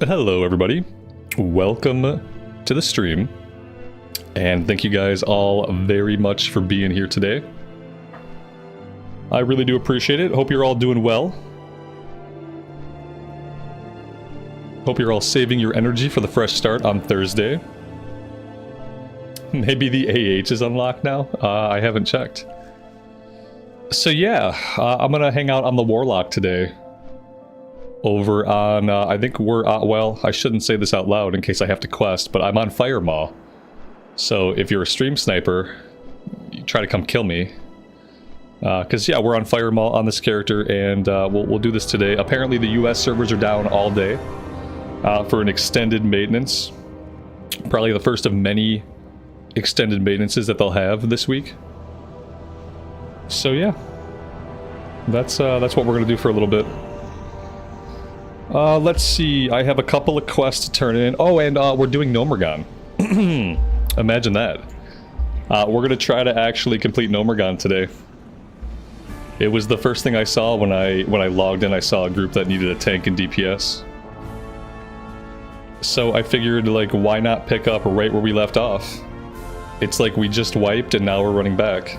Hello everybody, welcome to the stream, and thank you guys all very much for being here today. I really do appreciate it. Hope you're all doing well. Hope you're all saving your energy for the fresh start on Thursday. Maybe the AH is unlocked now? I haven't checked. So yeah, I'm gonna hang out on the Warlock today. Over on, I think we're, well, I shouldn't say this out loud in case I have to quest, but I'm on Firemaw. So if you're a stream sniper, you try to come kill me. Because yeah, we're on Firemaw on this character, and we'll do this today. Apparently the US servers are down all day for an extended maintenance. Probably the first of many extended maintenances that they'll have this week. So yeah, that's what we're gonna do for a little bit. Let's see, I have a couple of quests to turn in. Oh, and we're doing Nomergon. Imagine that. We're gonna try to actually complete Nomergon today. It was the first thing I saw when I logged in. I saw a group that needed a tank and DPS. So I figured, like, why not pick up right where we left off? It's like we just wiped and now we're running back.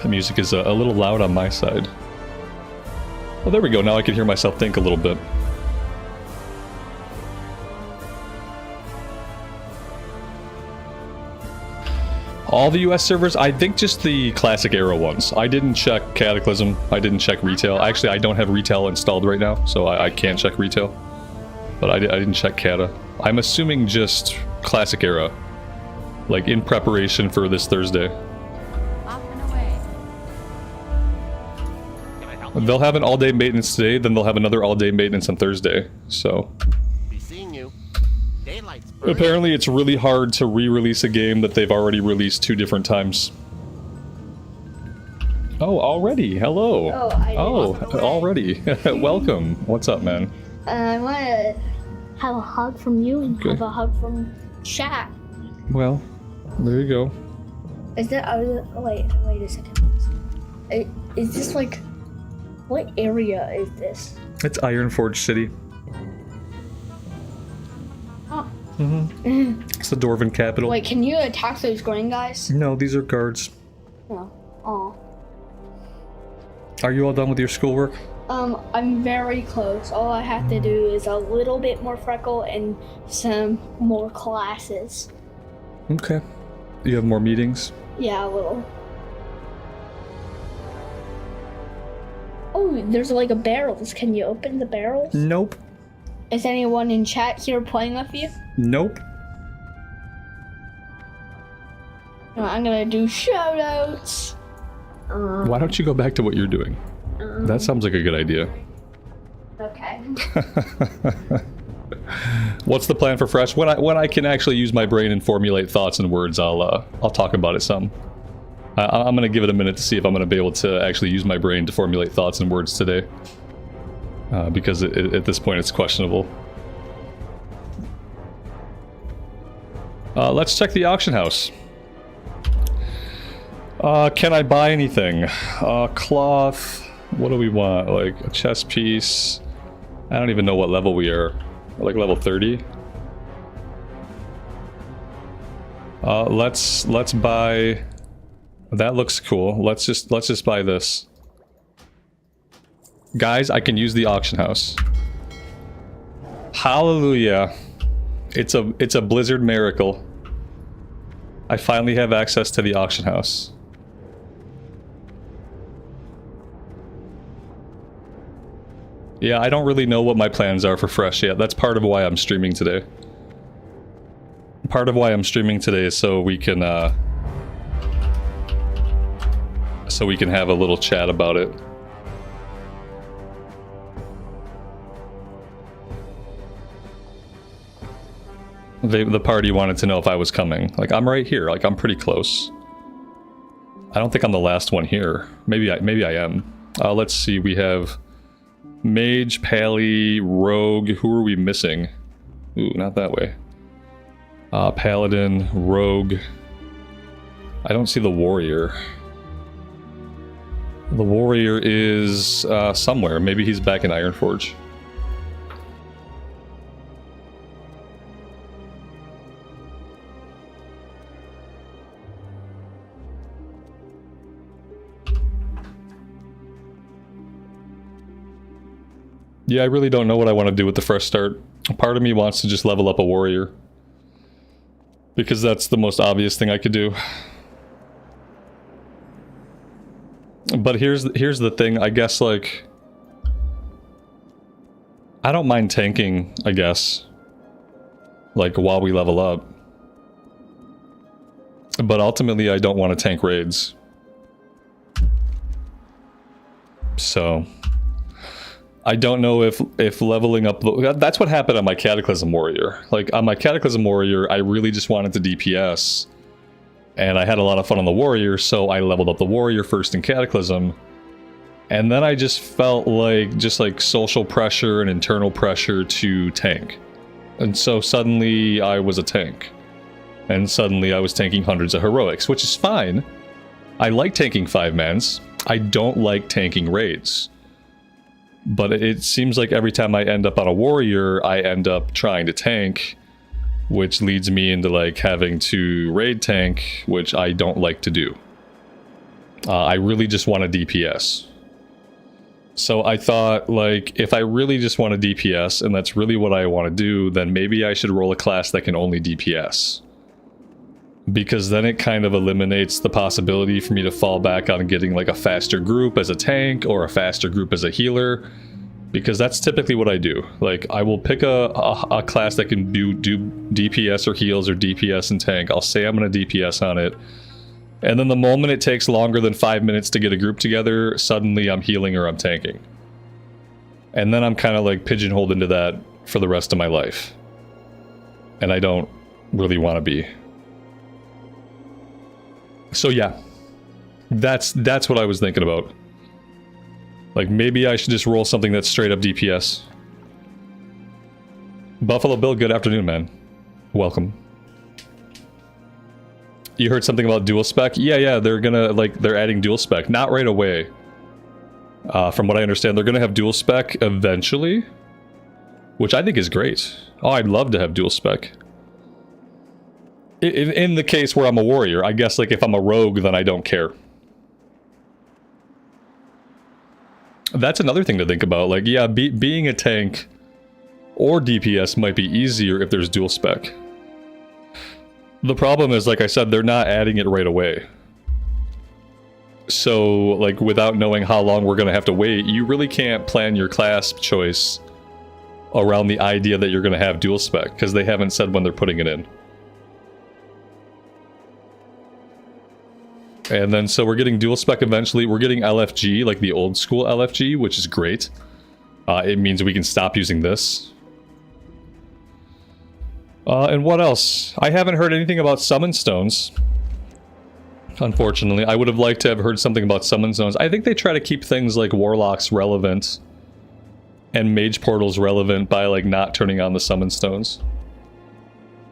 The music is a little loud on my side. Well, there we go. Now I can hear myself think a little bit. All the US servers? I think just the classic era ones. I didn't check Cataclysm. I didn't check retail. Actually, I don't have retail installed right now, so I can't check retail. But I didn't check Cata. I'm assuming just classic era. Like, in preparation for this Thursday. They'll have an all-day maintenance today, then they'll have another all-day maintenance on Thursday, so... Be seeing you. Daylight's apparently it's really hard to re-release a game that they've already released 2 different times. Oh, already? Hello. Already. Welcome. What's up, man? I want to have a hug from you and have a hug from chat. Well, there you go. Is that... wait a second. Is this like... What area is this? It's Ironforge City. Oh. It's the Dwarven capital. Wait, can you attack those green guys? No, these are guards. No. Oh. Are you all done with your schoolwork? I'm very close. All I have to do is a little bit more freckle and some more classes. Okay. You have more meetings? Yeah, a little. Oh, there's like a barrels. Can you open the barrels? Nope. Is anyone in chat here playing with you? Nope. I'm gonna do shoutouts. Why don't you go back to what you're doing? That sounds like a good idea. Okay. What's the plan for Fresh? When I can actually use my brain and formulate thoughts and words, I'll talk about it some. I'm gonna give it a minute to see if I'm gonna be able to actually use my brain to formulate thoughts and words today. Because at this point it's questionable. Let's check the auction house. Can I buy anything? Cloth. What do we want? Like a chest piece. I don't even know what level we are. Like level 30. Let's buy. That looks cool. Let's just buy this. Guys, I can use the auction house. Hallelujah. It's a Blizzard miracle. I finally have access to the auction house. Yeah, I don't really know what my plans are for Fresh yet. That's part of why I'm streaming today. Part of why I'm streaming today is so we can have a little chat about it. The party wanted to know if I was coming. Like, I'm right here. Like, I'm pretty close. I don't think I'm the last one here. Maybe I am. Let's see. We have Mage, Pally, Rogue. Who are we missing? Ooh, not that way. Paladin, Rogue. I don't see the Warrior. The Warrior is somewhere. Maybe he's back in Ironforge. Yeah, I really don't know what I want to do with the fresh start. Part of me wants to just level up a warrior, because that's the most obvious thing I could do. But here's the thing, I guess, like, I don't mind tanking, I guess, like, while we level up. But ultimately, I don't want to tank raids. So, I don't know if leveling up... That's what happened on my Cataclysm Warrior. Like, on my Cataclysm Warrior, I really just wanted to DPS. And I had a lot of fun on the Warrior, so I leveled up the Warrior first in Cataclysm. And then I just felt like, social pressure and internal pressure to tank. And so suddenly I was a tank. And suddenly I was tanking hundreds of heroics, which is fine. I like tanking 5-mans. I don't like tanking raids. But it seems like every time I end up on a Warrior, I end up trying to tank, which leads me into, like, having to raid tank, which I don't like to do. I really just want to DPS. So I thought, like, if I really just want to DPS, and that's really what I want to do, then maybe I should roll a class that can only DPS. Because then it kind of eliminates the possibility for me to fall back on getting, like, a faster group as a tank, or a faster group as a healer. Because that's typically what I do. Like, I will pick a class that can do DPS or heals or DPS and tank. I'll say I'm going to DPS on it. And then the moment it takes longer than 5 minutes to get a group together, suddenly I'm healing or I'm tanking. And then I'm kind of like pigeonholed into that for the rest of my life. And I don't really want to be. So yeah, that's what I was thinking about. Like, maybe I should just roll something that's straight up DPS. Buffalo Bill, good afternoon, man. Welcome. You heard something about dual spec? Yeah, they're gonna, like, they're adding dual spec. Not right away. From what I understand, they're gonna have dual spec eventually. Which I think is great. Oh, I'd love to have dual spec. In the case where I'm a warrior, I guess, like, if I'm a rogue, then I don't care. That's another thing to think about. Like, yeah, being a tank or DPS might be easier if there's dual spec. The problem is, like I said, they're not adding it right away. So, like, without knowing how long we're going to have to wait, you really can't plan your class choice around the idea that you're going to have dual spec, because they haven't said when they're putting it in. And then, so we're getting dual spec eventually. We're getting LFG, like the old school LFG, which is great. It means we can stop using this. And what else? I haven't heard anything about summon stones. Unfortunately, I would have liked to have heard something about summon stones. I think they try to keep things like warlocks relevant and mage portals relevant by, like, not turning on the summon stones.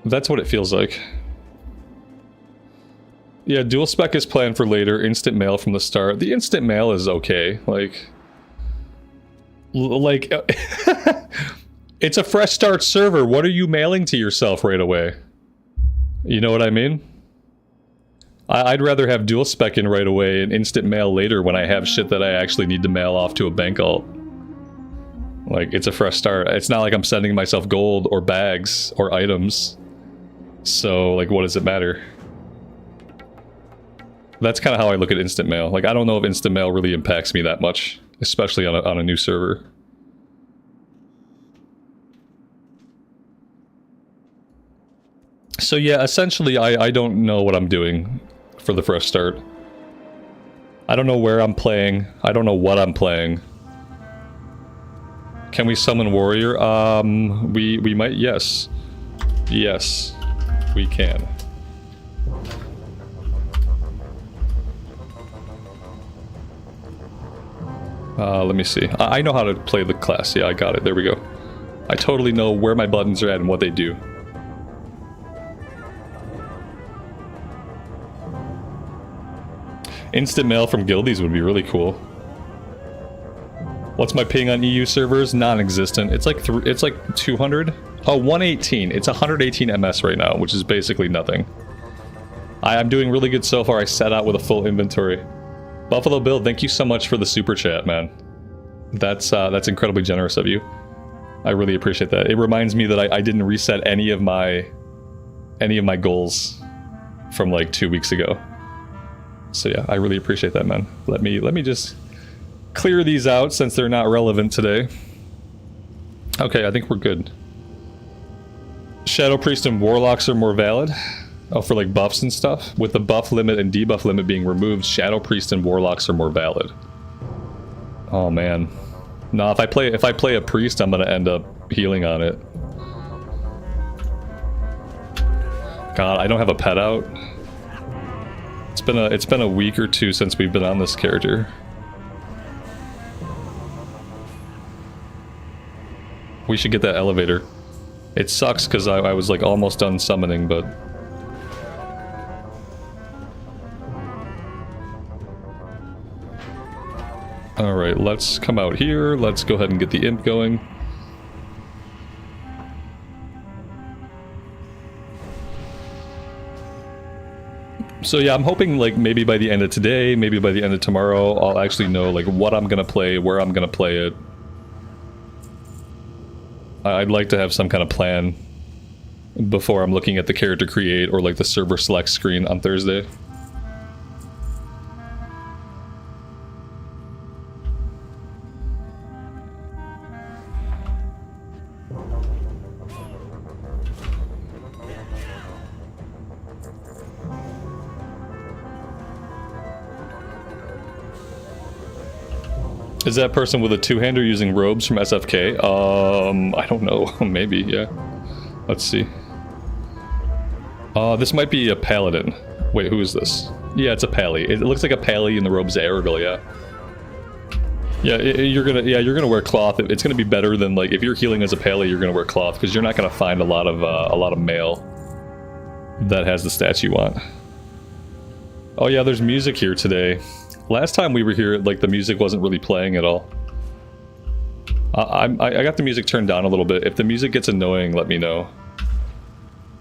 That's what it feels like. Yeah, dual spec is planned for later. Instant mail from the start. The instant mail is okay. Like, it's a fresh start server. What are you mailing to yourself right away? You know what I mean? I'd rather have dual spec in right away and instant mail later when I have shit that I actually need to mail off to a bank alt. Like, it's a fresh start. It's not like I'm sending myself gold or bags or items. So, like, what does it matter? That's kind of how I look at instant mail. Like, I don't know if instant mail really impacts me that much, especially on a new server. So yeah, essentially I don't know what I'm doing for the fresh start. I don't know where I'm playing. I don't know what I'm playing. Can we summon warrior? We might, yes. Yes, we can. Let me see. I know how to play the class. Yeah, I got it. There we go. I totally know where my buttons are at and what they do. Instant mail from guildies would be really cool. What's my ping on EU servers? Non-existent. It's like 200. Oh, 118. It's 118 MS right now, which is basically nothing. I'm doing really good so far. I set out with a full inventory. Buffalo Bill, thank you so much for the super chat, man. That's incredibly generous of you. I really appreciate that. It reminds me that I didn't reset any of my goals from like 2 weeks ago. So yeah, I really appreciate that, man. Let me just clear these out since they're not relevant today. Okay, I think we're good. Shadow Priest and Warlocks are more valid. Oh, for like buffs and stuff? With the buff limit and debuff limit being removed, Shadow Priest and Warlocks are more valid. Oh man. No, if I play a priest, I'm gonna end up healing on it. God, I don't have a pet out. It's been a week or two since we've been on this character. We should get that elevator. It sucks because I was like almost done summoning, but... Alright, let's come out here. Let's go ahead and get the imp going. So yeah, I'm hoping like maybe by the end of today, maybe by the end of tomorrow, I'll actually know like what I'm gonna play, where I'm gonna play it. I'd like to have some kind of plan before I'm looking at the character create or like the server select screen on Thursday. Is that person with a two-hander using robes from SFK? I don't know. Maybe, yeah. Let's see. This might be a paladin. Wait, who is this? Yeah, it's a pally. It looks like a pally in the robes of Aragal, yeah. Yeah, you're gonna wear cloth. It's gonna be better than like if you're healing as a pally, you're gonna wear cloth because you're not gonna find a lot of mail that has the stats you want. Oh yeah, there's music here today. Last time we were here, like, the music wasn't really playing at all. I got the music turned down a little bit. If the music gets annoying, let me know.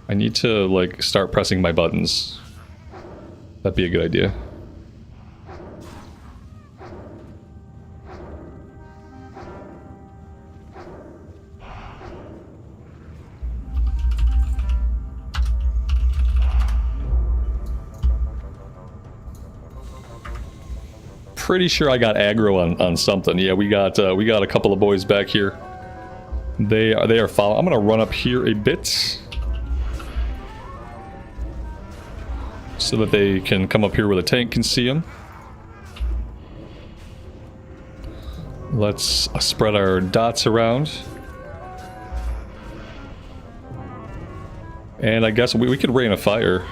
I need to, like, start pressing my buttons. That'd be a good idea. Pretty sure I got aggro on something. Yeah, we got a couple of boys back here. They are following. I'm gonna run up here a bit so that they can come up here where the tank can see them. Let's spread our dots around. And I guess we could rain a fire.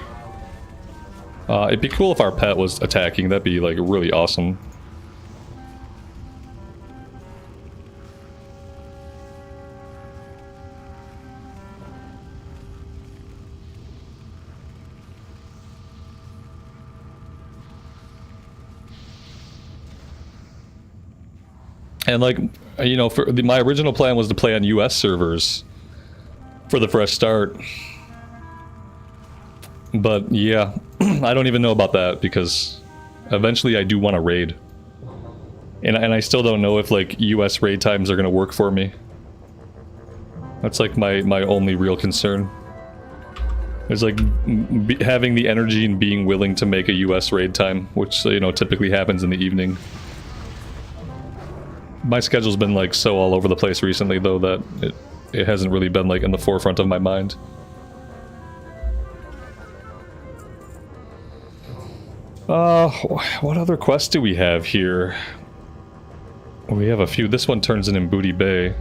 It'd be cool if our pet was attacking. That'd be like really awesome. And like, you know, my original plan was to play on US servers for the fresh start. But yeah, I don't even know about that because eventually I do want to raid. And I still don't know if like US raid times are going to work for me. That's like my only real concern. It's like having the energy and being willing to make a US raid time, which, you know, typically happens in the evening. My schedule's been like so all over the place recently though that it hasn't really been like in the forefront of my mind. What other quests do we have here? We have a few. This one turns in Booty Bay.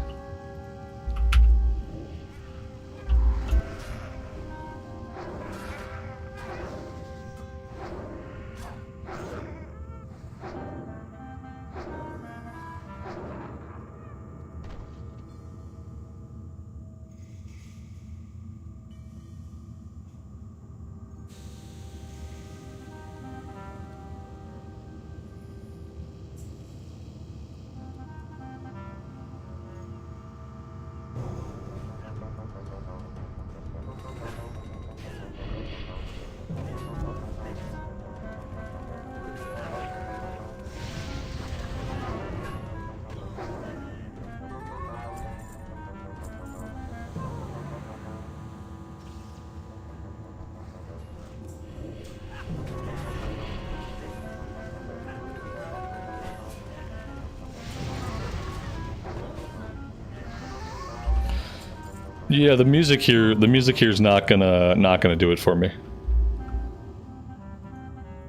Yeah, the music here is not gonna do it for me.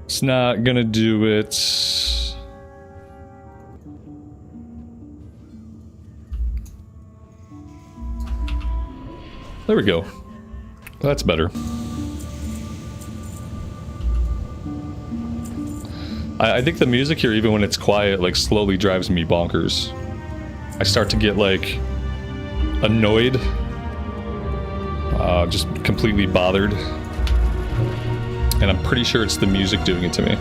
It's not gonna do it. There we go. That's better. I think the music here, even when it's quiet, like slowly drives me bonkers. I start to get like annoyed, just completely bothered, and I'm pretty sure it's the music doing it to me.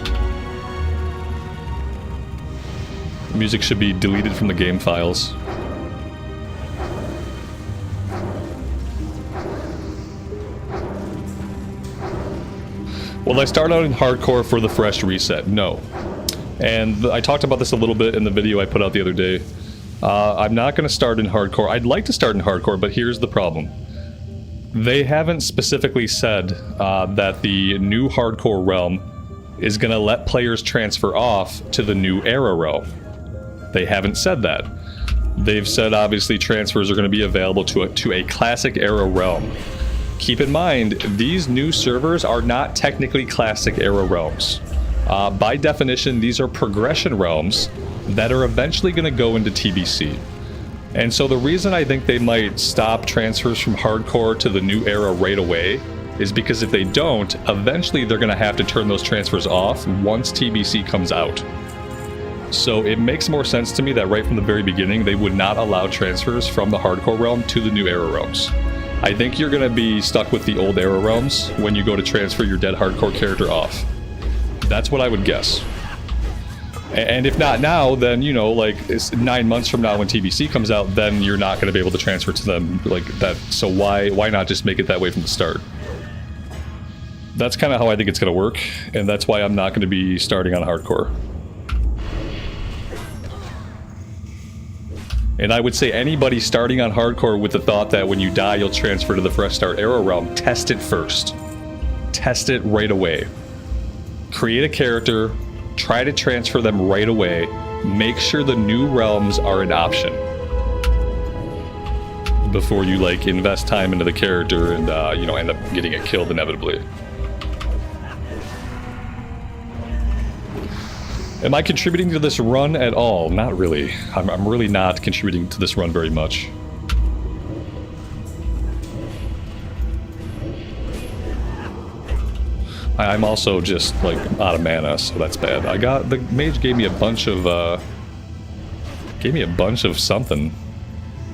The music should be deleted from the game files. Will I start out in hardcore for the fresh reset? No. And I talked about this a little bit in the video I put out the other day. I'm not going to start in hardcore. I'd like to start in hardcore, but here's the problem. They haven't specifically said that the new hardcore realm is going to let players transfer off to the new era realm. They haven't said that. They've said obviously transfers are going to be available to a classic era realm. Keep in mind, these new servers are not technically classic era realms. By definition, these are progression realms that are eventually going to go into TBC. And so the reason I think they might stop transfers from hardcore to the new era right away is because if they don't, eventually they're going to have to turn those transfers off once TBC comes out. So it makes more sense to me that right from the very beginning, they would not allow transfers from the hardcore realm to the new era realms. I think you're going to be stuck with the old era realms when you go to transfer your dead hardcore character off. That's what I would guess. And if not now, then, you know, like, it's 9 months from now when TBC comes out, then you're not going to be able to transfer to them like that. So why not just make it that way from the start? That's kind of how I think it's going to work, and that's why I'm not going to be starting on hardcore. And I would say anybody starting on hardcore with the thought that when you die you'll transfer to the fresh start era realm, test it first. Test it right away. Create a character, try to transfer them right away, make sure the new realms are an option before you like invest time into the character and you know, end up getting it killed inevitably. Am I contributing to this run at all? Not really. I'm really not contributing to this run very much. I'm also just like out of mana, so that's bad. The mage gave me a bunch of something.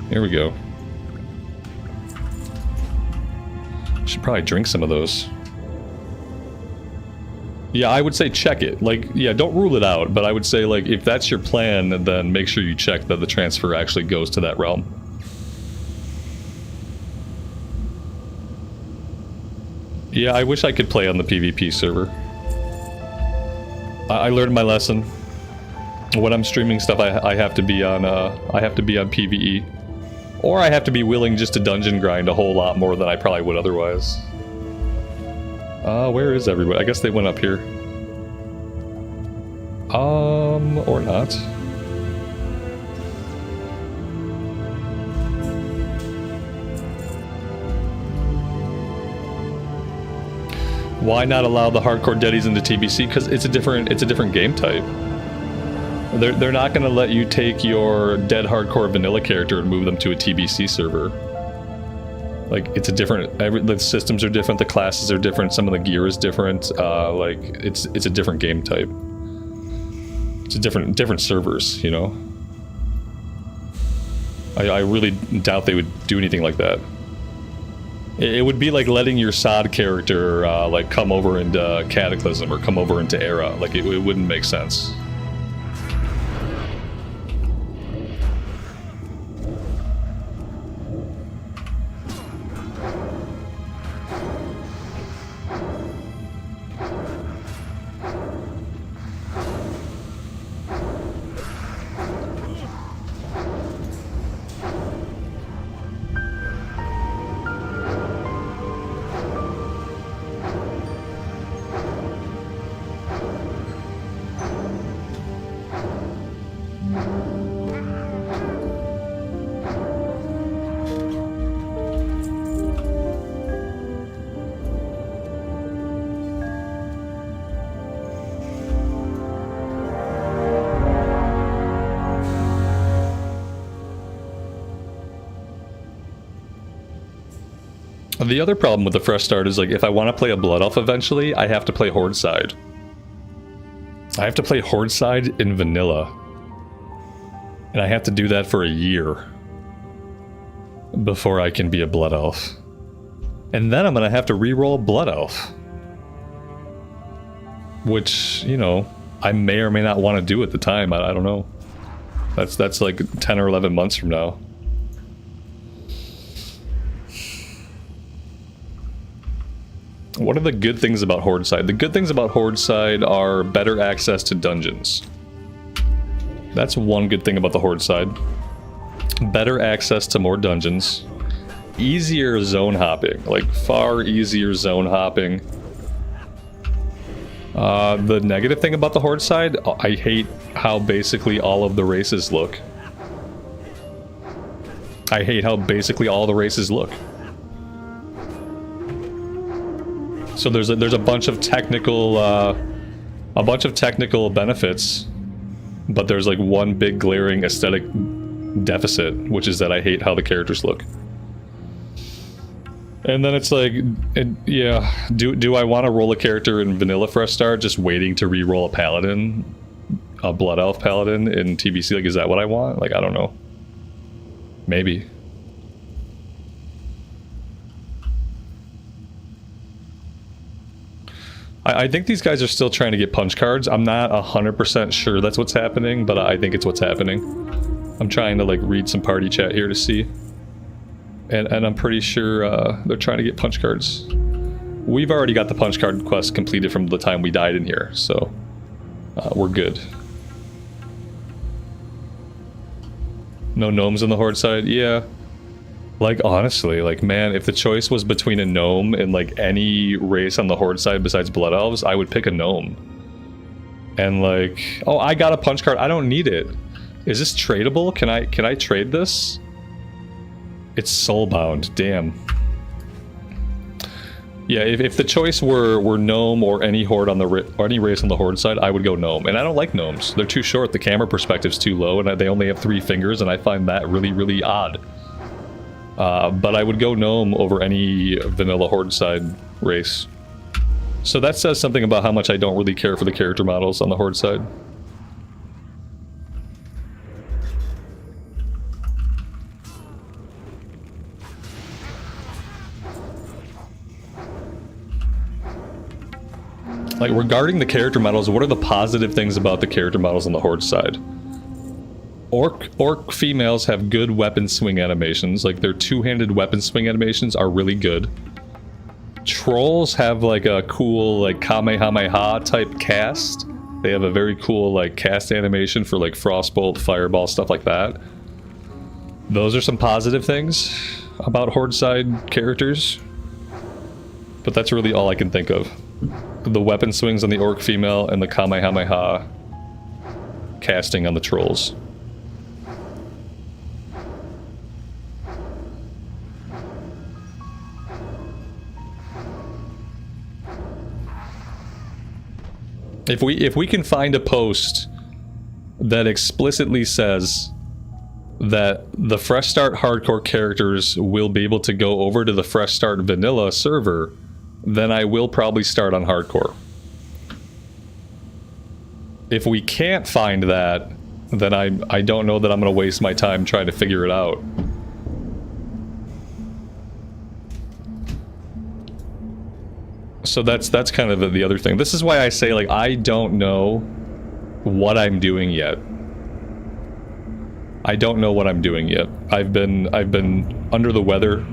Here we go. Should probably drink some of those. Yeah, I would say check it. Like, yeah, don't rule it out, but I would say, like, if that's your plan, then make sure you check that the transfer actually goes to that realm. Yeah, I wish I could play on the PvP server. I learned my lesson. When I'm streaming stuff, I have to be on PvE, or I have to be willing just to dungeon grind a whole lot more than I probably would otherwise. Where is everybody? I guess they went up here. Or not. Why not allow the hardcore deadies into TBC? Because it's a different game type. They're not going to let you take your dead hardcore vanilla character and move them to a TBC server. Like, it's a different, the systems are different, the classes are different, some of the gear is different, like, it's a different game type. It's a different servers, you know? I really doubt they would do anything like that. It would be like letting your SOD character, like, come over into Cataclysm or come over into Era. Like, it wouldn't make sense. The other problem with the fresh start is, like, if I want to play a Blood Elf eventually, I have to play Horde side. I have to play Horde side in vanilla. And I have to do that for a year before I can be a Blood Elf. And then I'm going to have to reroll Blood Elf. Which, you know, I may or may not want to do at the time. I don't know. That's like 10 or 11 months from now. What are the good things about Horde side? The good things about Horde side are better access to dungeons. That's one good thing about the Horde side. Better access to more dungeons. Easier zone hopping, like far easier zone hopping. The negative thing about the Horde side, I hate how basically all of the races look. I hate how basically all the races look. So there's a bunch of technical benefits, but there's like one big glaring aesthetic deficit, which is that I hate how the characters look. And then it's like, yeah, do I want to roll a character in vanilla fresh start, just waiting to re-roll a paladin, a Blood Elf paladin in TBC? Like, is that what I want? Like, I don't know. Maybe. I think these guys are still trying to get punch cards. I'm not 100% sure that's what's happening, but I think it's what's happening. I'm trying to like read some party chat here to see. And I'm pretty sure they're trying to get punch cards. We've already got the punch card quest completed from the time we died in here, so we're good. No gnomes on the Horde side? Yeah. Like, honestly, like, man, if the choice was between a gnome and, like, any race on the Horde side besides Blood Elves, I would pick a gnome. And, like, oh, I got a punch card. I don't need it. Is this tradable? Can I trade this? It's soulbound. Damn. Yeah, if the choice were gnome or any horde on or any race on the Horde side, I would go gnome. And I don't like gnomes. They're too short. The camera perspective's too low, and they only have 3 fingers, and I find that really, really odd. But I would go gnome over any vanilla Horde side race. So that says something about how much I don't really care for the character models on the Horde side. Like, regarding the character models, what are the positive things about the character models on the Horde side? Orc females have good weapon swing animations. Like, their two-handed weapon swing animations are really good. Trolls have like a cool like Kamehameha type cast. They have a very cool like cast animation for like Frostbolt, Fireball, stuff like that. Those are some positive things about Horde side characters. But that's really all I can think of. The weapon swings on the Orc female and the Kamehameha casting on the trolls. If we can find a post that explicitly says that the Fresh Start hardcore characters will be able to go over to the Fresh Start vanilla server, then I will probably start on hardcore. If we can't find that, then I don't know that I'm going to waste my time trying to figure it out. So that's kind of the other thing. This is why I say, like, I don't know what I'm doing yet. I don't know what I'm doing yet. I've been under the weather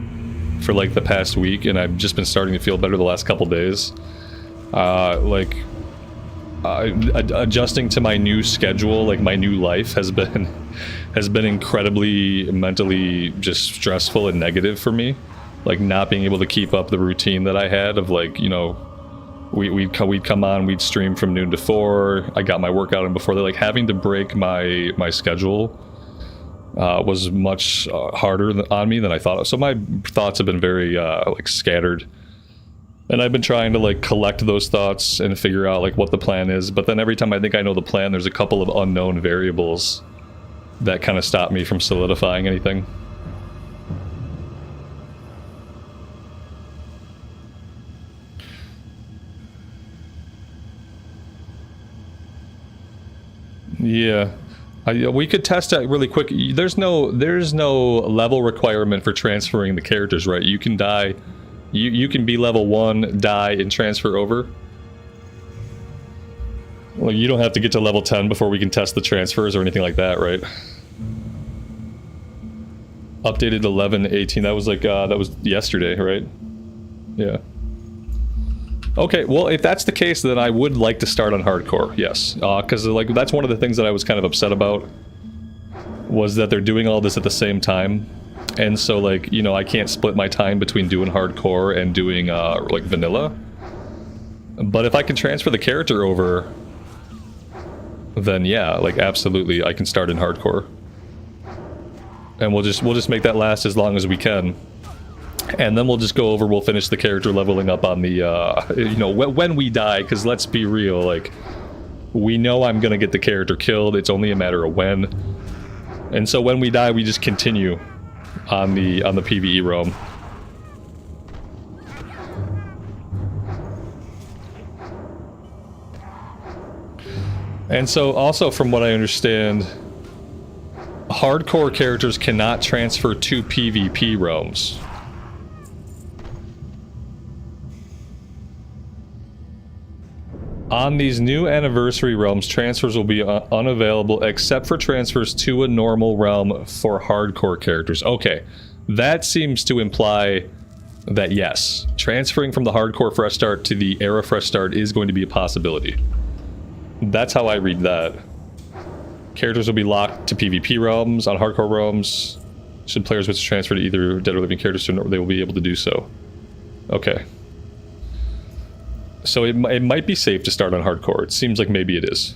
for like the past week, and I've just been starting to feel better the last couple days. Adjusting to my new schedule, like my new life has been incredibly mentally just stressful and negative for me. Like, not being able to keep up the routine that I had of, like, you know, we'd come on, we'd stream from noon to 4. I got my workout in before that. Like, having to break my schedule was much harder on me than I thought. So my thoughts have been very like scattered, and I've been trying to like collect those thoughts and figure out like what the plan is. But then every time I think I know the plan, there's a couple of unknown variables that kind of stop me from solidifying anything. Yeah. We could test that really quick. There's no level requirement for transferring the characters, right? You can die. You can be level 1, die, and transfer over. Well, you don't have to get to level 10 before we can test the transfers or anything like that, right? Updated 11.18. That was like that was yesterday, right? Yeah. Okay, well, if that's the case, then I would like to start on hardcore, yes. Because like that's one of the things that I was kind of upset about, was that they're doing all this at the same time. And so, like, you know, I can't split my time between doing hardcore and doing, like, vanilla. But if I can transfer the character over, then yeah, like, absolutely, I can start in hardcore. And we'll just make that last as long as we can. And then we'll just go over, we'll finish the character leveling up on the, you know, when we die, because let's be real, like, we know I'm gonna get the character killed, it's only a matter of when. And so when we die, we just continue on the PvE realm. And so also from what I understand, hardcore characters cannot transfer to PvP realms. On these new anniversary realms, transfers will be unavailable except for transfers to a normal realm for hardcore characters. Okay, that seems to imply that yes, transferring from the hardcore fresh start to the era fresh start is going to be a possibility. That's how I read that. Characters will be locked to PvP realms on hardcore realms. Should players wish to transfer to either dead or living characters, they will be able to do so. Okay. So it might be safe to start on hardcore. It seems like maybe it is.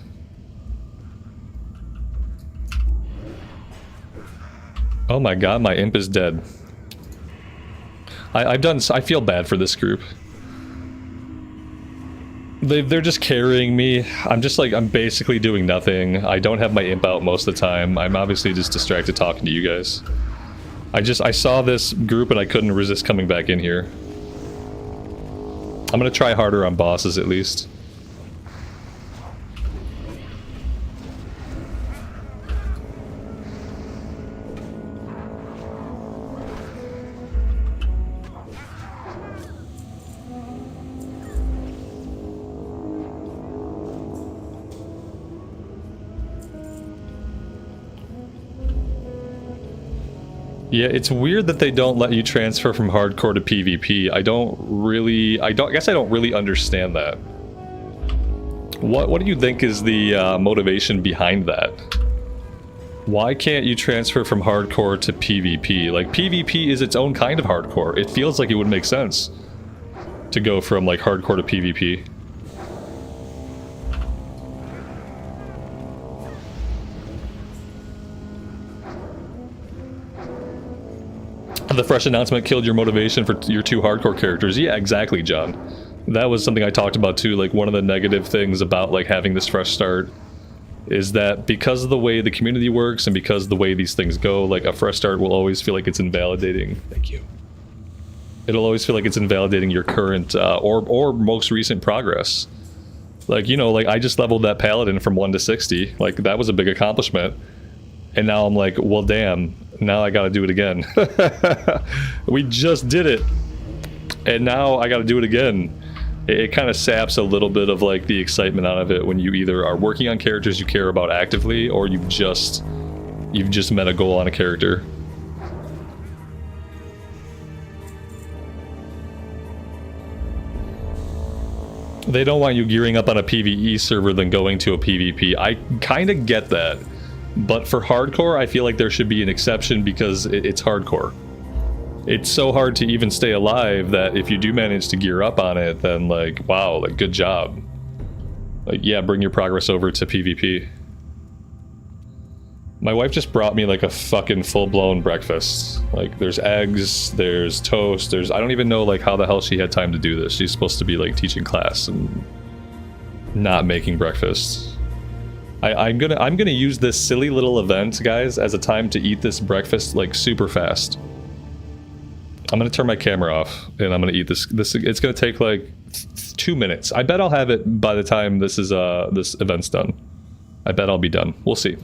Oh my god, my imp is dead. I feel bad for this group. They're just carrying me. I'm basically doing nothing. I don't have my imp out most of the time. I'm obviously just distracted talking to you guys. I saw this group and I couldn't resist coming back in here. I'm gonna try harder on bosses at least. Yeah, it's weird that they don't let you transfer from hardcore to PvP. I guess I don't really understand that. What do you think is the motivation behind that? Why can't you transfer from hardcore to PvP? Like, PvP is its own kind of hardcore. It feels like it would make sense to go from, like, hardcore to PvP. The fresh announcement killed your motivation for your 2 hardcore characters. Yeah, exactly, John. That was something I talked about too. Like, one of the negative things about, like, having this fresh start is that because of the way the community works and because of the way these things go, like, a fresh start will always feel like it's invalidating. Thank you. It'll always feel like it's invalidating your current or most recent progress. Like, you know, like, I just leveled that paladin from 1 to 60. Like, that was a big accomplishment. And now I'm like, well, damn, now I gotta do it again. We just did it. And now I gotta do it again. It kind of saps a little bit of, like, the excitement out of it when you either are working on characters you care about actively or you've just met a goal on a character. They don't want you gearing up on a PvE server than going to a PvP. I kind of get that. But for hardcore, I feel like there should be an exception because it's hardcore. It's so hard to even stay alive that if you do manage to gear up on it, then, like, wow, like, good job. Like, yeah, bring your progress over to PvP. My wife just brought me, like, a fucking full-blown breakfast. Like, there's eggs, there's toast, I don't even know, like, how the hell she had time to do this. She's supposed to be, like, teaching class and not making breakfast. I'm gonna use this silly little event, guys, as a time to eat this breakfast, like, super fast. I'm gonna turn my camera off and I'm gonna eat this. It's gonna take like 2 minutes. I bet I'll have it by the time this event's done. I bet I'll be done. We'll see.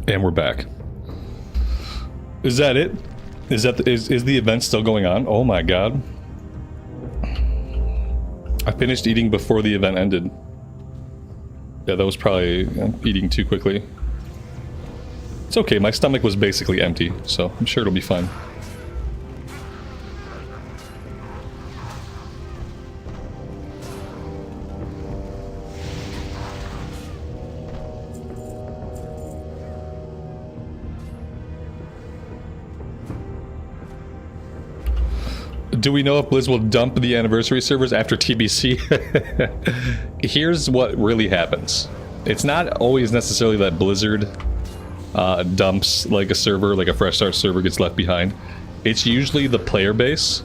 And we're back. Is that it? Is that is the event still going on? Oh my god. I finished eating before the event ended. Yeah, that was probably eating too quickly. It's okay, my stomach was basically empty, so I'm sure it'll be fine. Do we know if Blizz will dump the anniversary servers after TBC? Here's what really happens. It's not always necessarily that Blizzard dumps like a server, like a fresh start server gets left behind. It's usually the player base.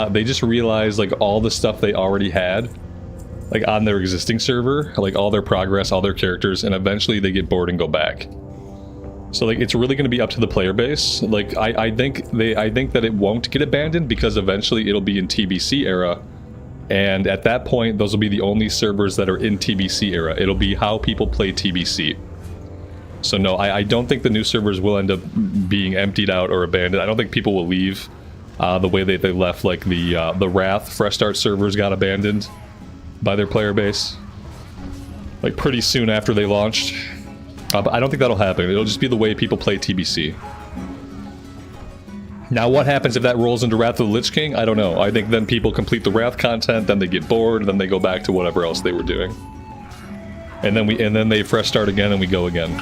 They just realize like all the stuff they already had like on their existing server, like all their progress, all their characters, and eventually they get bored and go back. So like it's really going to be up to the player base. Like I think that it won't get abandoned because eventually it'll be in TBC era, and at that point those will be the only servers that are in TBC era. It'll be how people play TBC. So no, I don't think the new servers will end up being emptied out or abandoned. I don't think people will leave the way they left like the Wrath Fresh Start servers got abandoned by their player base like pretty soon after they launched. But I don't think that'll happen. It'll just be the way people play TBC. Now what happens if that rolls into Wrath of the Lich King? I don't know. I think then people complete the Wrath content, then they get bored, then they go back to whatever else they were doing. And then they fresh start again and we go again.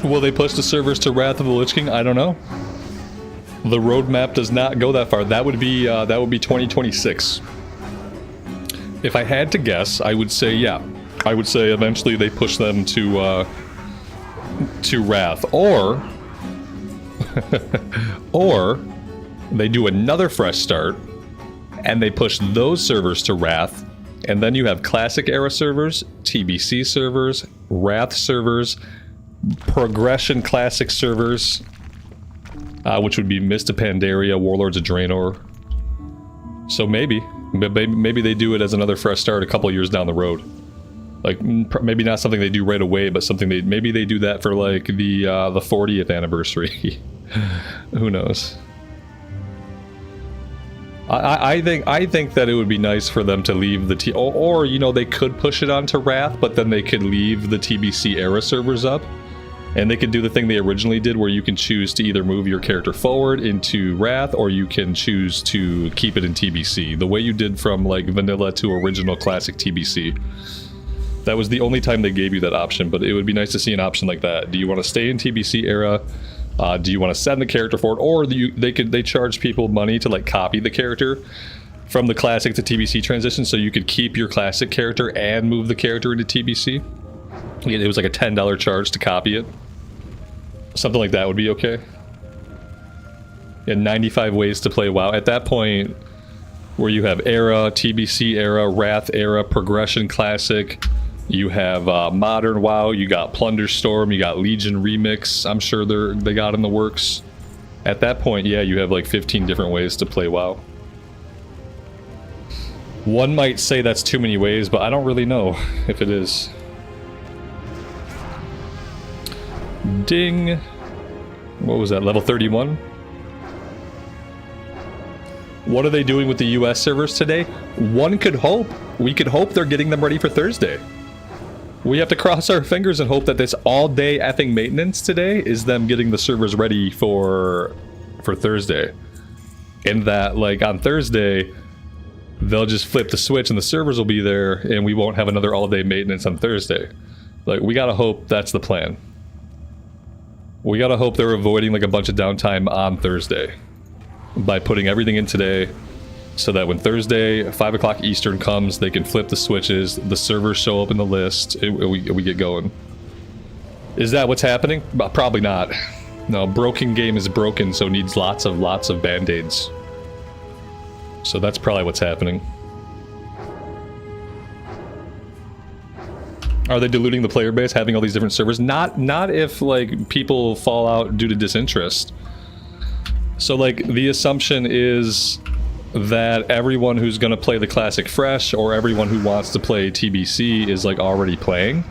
Will they push the servers to Wrath of the Lich King? I don't know. The roadmap does not go that far. That would be 2026. If I had to guess, I would say yeah. I would say eventually they push them to Wrath, or or they do another fresh start and they push those servers to Wrath, and then you have Classic Era servers, TBC servers, Wrath servers, Progression Classic servers, which would be Mist of Pandaria, Warlords of Draenor. So maybe they do it as another fresh start a couple years down the road. Like maybe not something they do right away, but something maybe they do that for like the 40th anniversary. Who knows? I think that it would be nice for them to leave the or you know, they could push it onto Wrath, but then they could leave the TBC era servers up. And they could do the thing they originally did where you can choose to either move your character forward into Wrath, or you can choose to keep it in TBC. The way you did from like vanilla to original classic TBC. That was the only time they gave you that option, but it would be nice to see an option like that. Do you want to stay in TBC era? Do you want to send the character forward? Or they charge people money to like copy the character from the classic to TBC transition, so you could keep your classic character and move the character into TBC. It was like a $10 charge to copy it. Something like that would be okay. And 95 ways to play WoW. At that point, where you have Era, TBC Era, Wrath Era, Progression Classic, you have Modern WoW, you got Plunder Storm, you got Legion Remix, I'm sure they got in the works. At that point, yeah, you have like 15 different ways to play WoW. One might say that's too many ways, but I don't really know if it is. Ding. What was that, level 31? What are they doing with the US servers today? One could hope. We could hope they're getting them ready for Thursday. We have to cross our fingers and hope that this all-day effing maintenance today is them getting the servers ready for Thursday. And that, like, on Thursday, they'll just flip the switch and the servers will be there and we won't have another all-day maintenance on Thursday. Like, we gotta hope that's the plan. We gotta hope they're avoiding like a bunch of downtime on Thursday by putting everything in today, so that when Thursday 5 o'clock Eastern comes, they can flip the switches, the servers show up in the list, we get going. Is that what's happening? Probably not. No, broken game is broken, so needs lots of band-aids. So that's probably what's happening. Are they diluting the player base, having all these different servers? Not if, like, people fall out due to disinterest. So, like, the assumption is that everyone who's going to play the Classic fresh, or everyone who wants to play TBC is, like, already playing.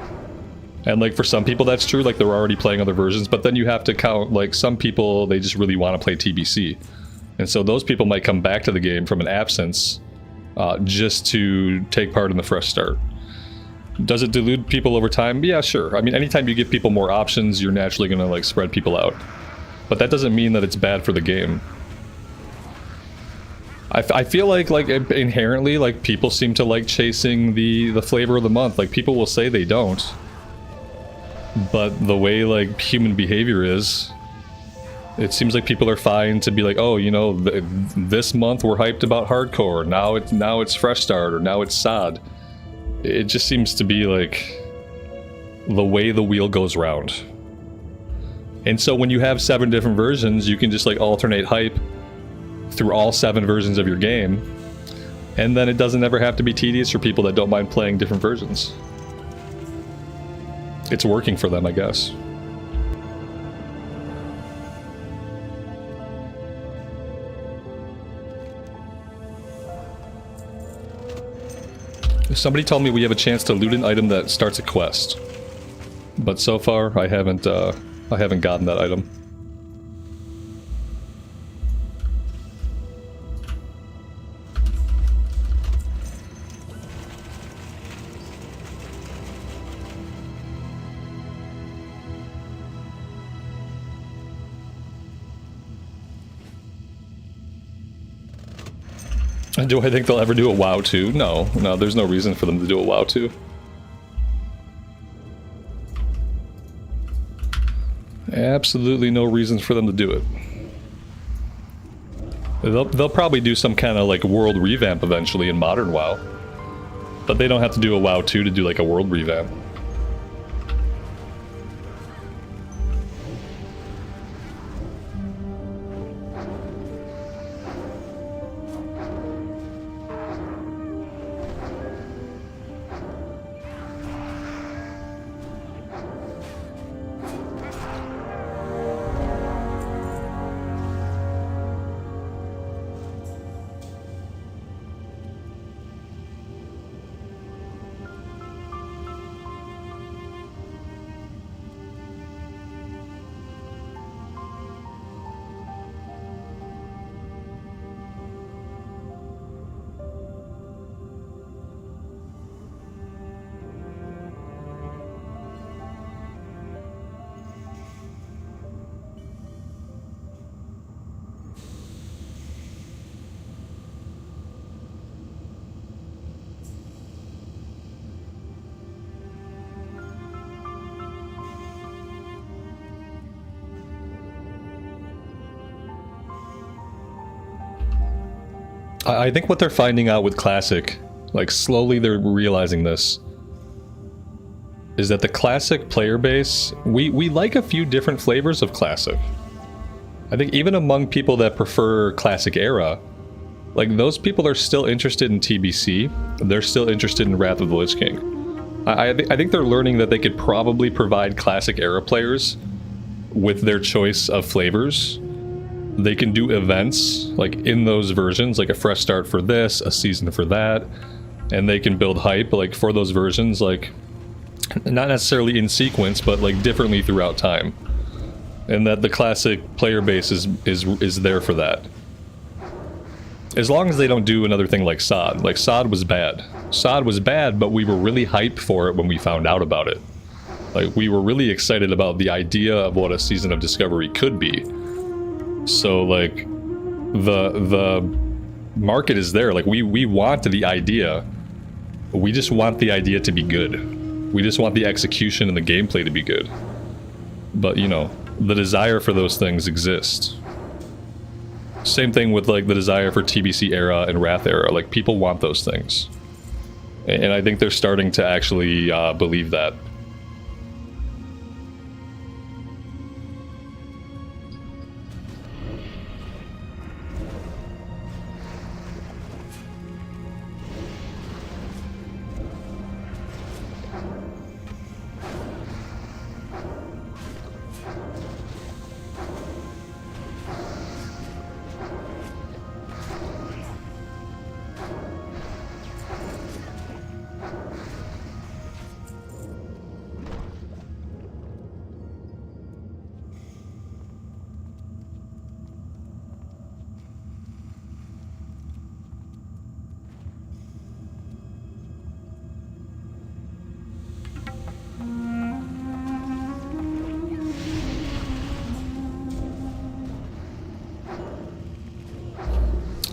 And, like, for some people that's true, like, they're already playing other versions, but then you have to count, like, some people, they just really want to play TBC. And so those people might come back to the game from an absence just to take part in the fresh start. Does it dilute people over time? Yeah, sure. I mean, anytime you give people more options, you're naturally going to, like, spread people out. But that doesn't mean that it's bad for the game. I feel like inherently, like, people seem to like chasing the flavor of the month. Like, people will say they don't. But the way, like, human behavior is, it seems like people are fine to be like, oh, you know, this month we're hyped about hardcore. Now it's fresh start, or now it's SOD. It just seems to be like the way the wheel goes round. And so when you have 7 different versions, you can just like alternate hype through all 7 versions of your game. And then it doesn't ever have to be tedious for people that don't mind playing different versions. it's working for them, I guess. Somebody told me we have a chance to loot an item that starts a quest, but so far I haven't gotten that item. Do I think they'll ever do a WoW 2? No, there's no reason for them to do a WoW 2. Absolutely no reasons for them to do it. They'll probably do some kind of like world revamp eventually in modern WoW. But they don't have to do a WoW 2 to do like a world revamp. I think what they're finding out with Classic, like slowly they're realizing this, is that the Classic player base, we like a few different flavors of Classic. I think even among people that prefer Classic era, like those people are still interested in TBC, they're still interested in Wrath of the Lich King. I think they're learning that they could probably provide Classic era players with their choice of flavors. They can do events, like in those versions, like a fresh start for this, a season for that, and they can build hype, like for those versions, like not necessarily in sequence, but like differently throughout time. And that the Classic player base is there for that. As long as they don't do another thing like SOD. Like SOD was bad. SOD was bad, but we were really hyped for it when we found out about it. Like we were really excited about the idea of what a Season of Discovery could be. So like the market is there. Like we want the idea. We just want the idea to be good. We just want the execution and the gameplay to be good. But you know, the desire for those things exists. Same thing with like the desire for TBC era and Wrath era. Like people want those things. And I think they're starting to actually believe that.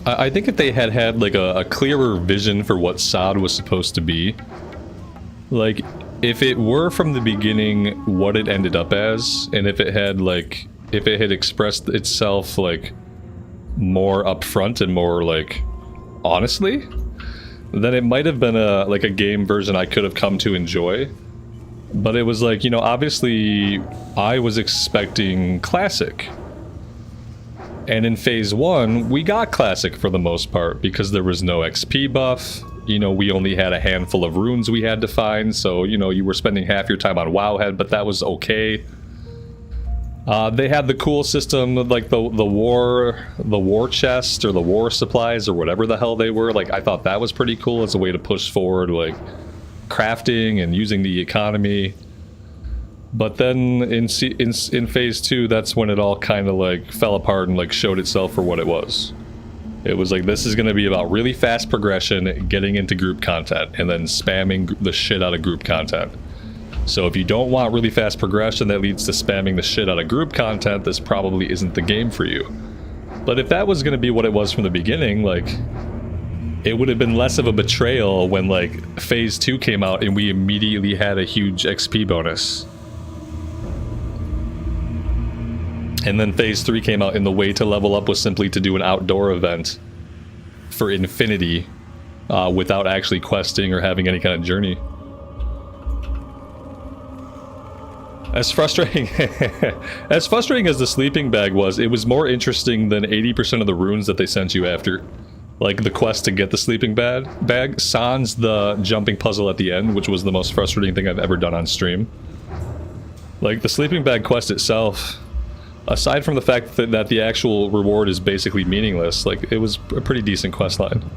I think if they had had like a clearer vision for what SOD was supposed to be, like if it were from the beginning what it ended up as, and if it had expressed itself like more upfront and more like honestly, then it might have been a game version I could have come to enjoy. But it was like, you know, obviously I was expecting Classic. And in Phase 1, we got Classic for the most part, because there was no XP buff, you know, we only had a handful of runes we had to find, so, you know, you were spending half your time on Wowhead, but that was okay. They had the cool system, like the war chest, or the war supplies, or whatever the hell they were. Like, I thought that was pretty cool as a way to push forward, like, crafting and using the economy. But then in phase 2, that's when it all kind of like fell apart and like showed itself for what it was. It was like, this is going to be about really fast progression, getting into group content, and then spamming the shit out of group content. So if you don't want really fast progression that leads to spamming the shit out of group content, this probably isn't the game for you. But if that was going to be what it was from the beginning, like, it would have been less of a betrayal when like phase 2 came out and we immediately had a huge XP bonus. And then phase 3 came out and the way to level up was simply to do an outdoor event for infinity without actually questing or having any kind of journey. As frustrating as frustrating as the sleeping bag was, it was more interesting than 80% of the runes that they sent you after. Like the quest to get the sleeping bag, sans the jumping puzzle at the end, which was the most frustrating thing I've ever done on stream. Like the sleeping bag quest itself, aside from the fact that the actual reward is basically meaningless, like, it was a pretty decent quest line.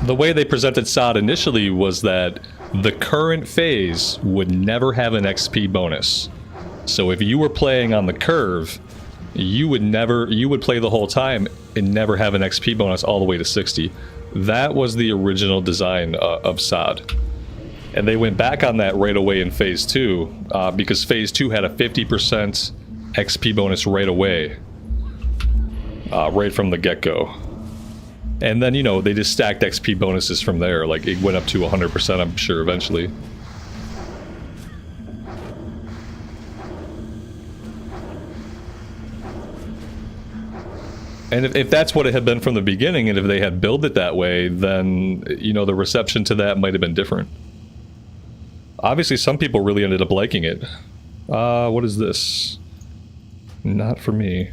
The way they presented SOD initially was that the current phase would never have an XP bonus. So if you were playing on the curve, you would play the whole time and never have an XP bonus all the way to 60. That was the original design of SOD. And they went back on that right away in phase 2, because phase 2 had a 50% XP bonus right away. Right from the get-go. And then, you know, they just stacked XP bonuses from there. Like, it went up to 100%, I'm sure, eventually. And if that's what it had been from the beginning, and if they had built it that way, then, you know, the reception to that might have been different. Obviously, some people really ended up liking it. What is this? Not for me.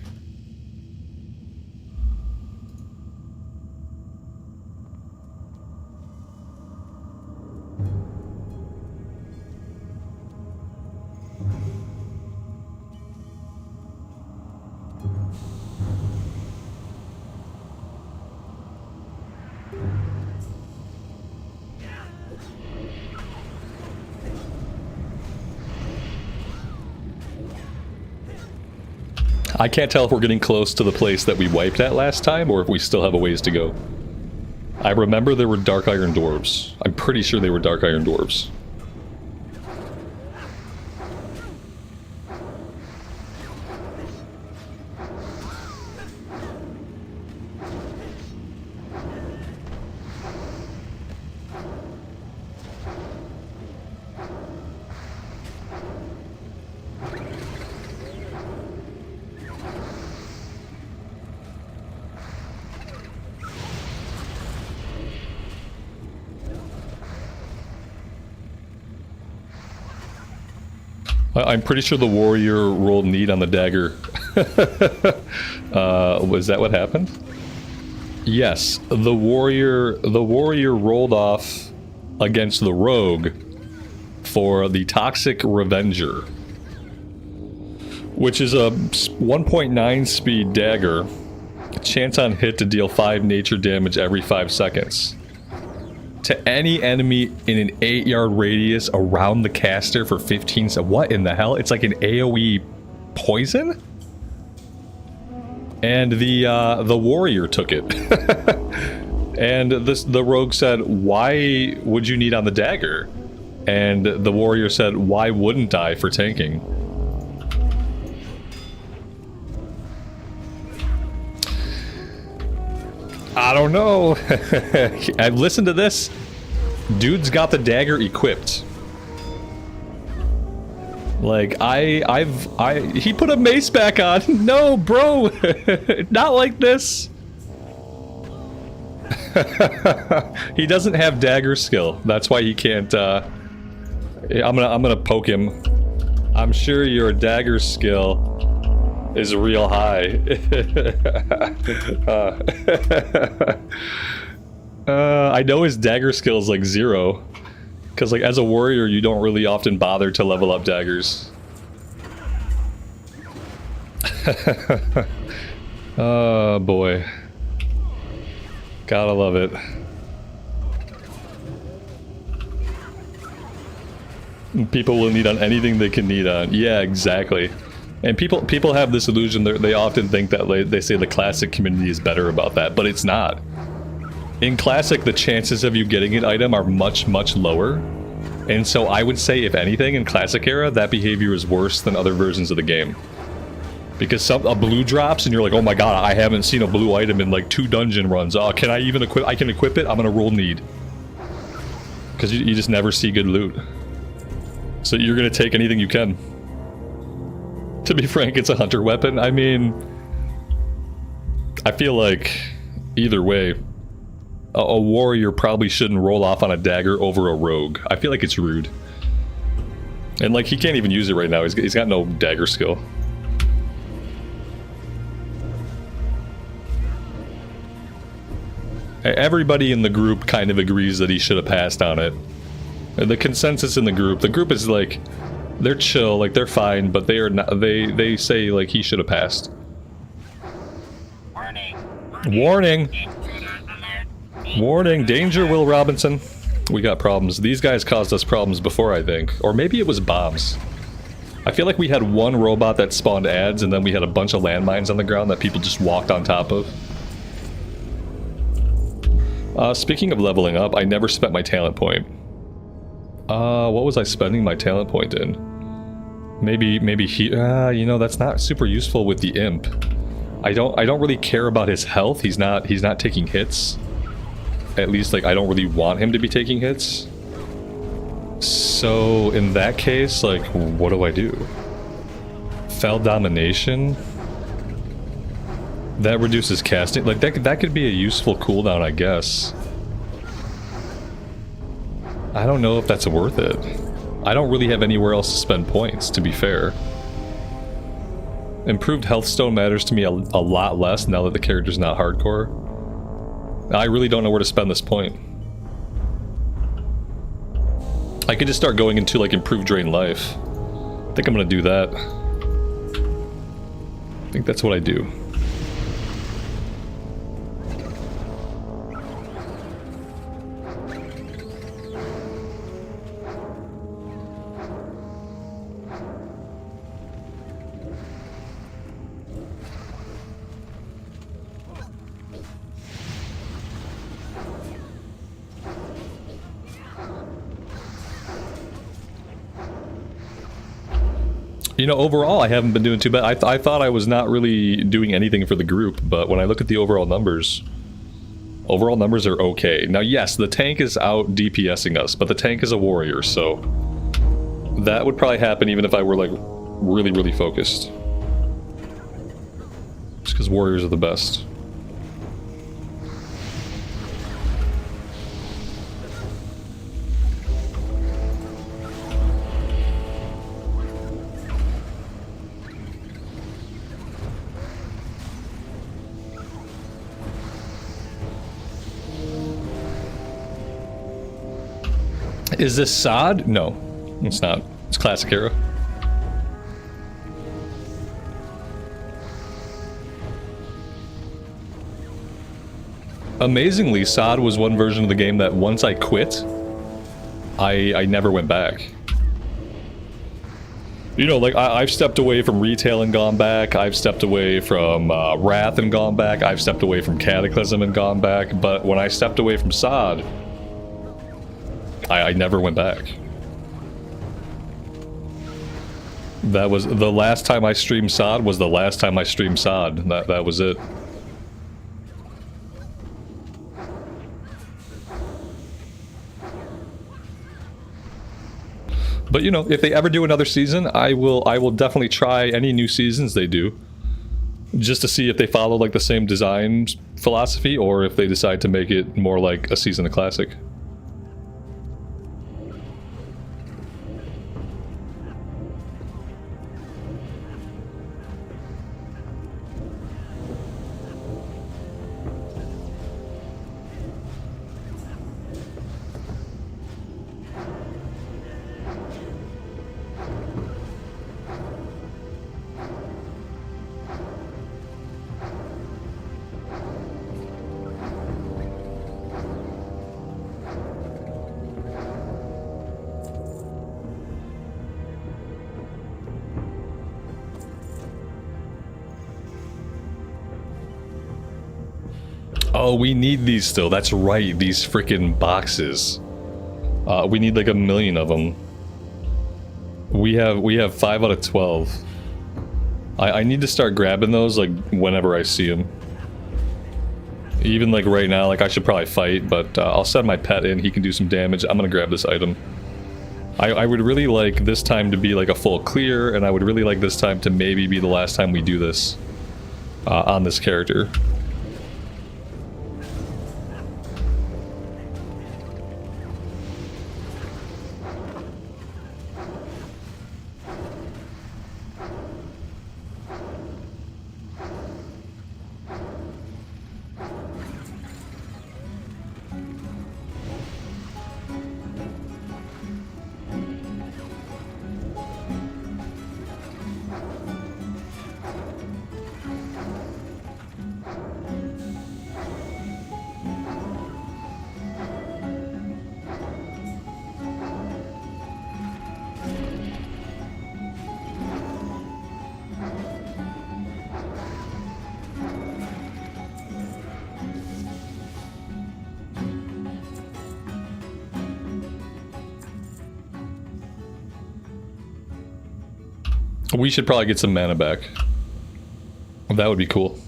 I can't tell if we're getting close to the place that we wiped at last time, or if we still have a ways to go. I remember there were Dark Iron Dwarves. I'm pretty sure they were Dark Iron Dwarves. I'm pretty sure the warrior rolled need on the dagger. Was that what happened? Yes, the warrior rolled off against the rogue for the Toxic Revenger, which is a 1.9 speed dagger, chance on hit to deal 5 nature damage every 5 seconds. To any enemy in an 8-yard radius around the caster for 15 seconds. What in the hell? It's like an AoE poison? And the warrior took it. And the rogue said, "Why would you need on the dagger?" And the warrior said, "Why wouldn't I for tanking?" I don't know. I've listened to this. Dude's got the dagger equipped. Like, he put a mace back on. No, bro. Not like this. He doesn't have dagger skill. That's why he can't, I'm gonna poke him. I'm sure your dagger skill is real high. I know his dagger skill is like 0. Because like as a warrior, you don't really often bother to level up daggers. Oh boy. Gotta love it. People will need on anything they can need on. Yeah, exactly. And people have this illusion, they often think that they say the classic community is better about that, but it's not. In classic, the chances of you getting an item are much, much lower. And so I would say, if anything, in classic era, that behavior is worse than other versions of the game. Because a blue drops and you're like, oh my god, I haven't seen a blue item in like 2 dungeon runs. Oh, can I even equip? I can equip it? I'm gonna roll need. Because you just never see good loot. So you're gonna take anything you can. To be frank, it's a hunter weapon. I mean, I feel like either way, a warrior probably shouldn't roll off on a dagger over a rogue. I feel like it's rude. And like, he can't even use it right now. He's got no dagger skill. Everybody in the group kind of agrees that he should have passed on it. The consensus in the group is like, they're chill, like they're fine, but they are not. They say like he should have passed. Warning! Warning! Danger, Will Robinson. We got problems. These guys caused us problems before, I think, or maybe it was bombs. I feel like we had one robot that spawned ads, and then we had a bunch of landmines on the ground that people just walked on top of. Speaking of leveling up, I never spent my talent point. What was I spending my talent point in? Maybe he, you know, that's not super useful with the imp. I don't really care about his health. He's not taking hits. At least, like, I don't really want him to be taking hits. So, in that case, like, what do I do? Fell Domination? That reduces casting. Like, that could be a useful cooldown, I guess. I don't know if that's worth it. I don't really have anywhere else to spend points, to be fair. Improved health stone matters to me a lot less now that the character's not hardcore. I really don't know where to spend this point. I could just start going into, like, improved drain life. I think I'm gonna do that. I think that's what I do. You know, overall, I haven't been doing too bad. I thought I was not really doing anything for the group, but when I look at the overall numbers are okay. Now, yes, the tank is out DPSing us, but the tank is a warrior, so that would probably happen even if I were, like, really, really focused. Just because warriors are the best. Is this SOD? No, it's not. It's classic era. Amazingly, SOD was one version of the game that once I quit, I never went back. You know, like, I've stepped away from retail and gone back. I've stepped away from Wrath and gone back. I've stepped away from Cataclysm and gone back. But when I stepped away from SOD, I never went back. That was the last time I streamed SOD was the last time I streamed SOD. That was it. But you know, if they ever do another season, I will definitely try any new seasons they do. Just to see if they follow like the same design philosophy or if they decide to make it more like a season of classic. Oh, we need these still. That's right. These freaking boxes. We need like 1 million of them. We have 5 out of 12. I need to start grabbing those like whenever I see them. Even like right now, like I should probably fight, but I'll send my pet in. He can do some damage. I'm gonna grab this item. I would really like this time to be like a full clear, and I would really like this time to maybe be the last time we do this on this character. We should probably get some mana back. That would be cool.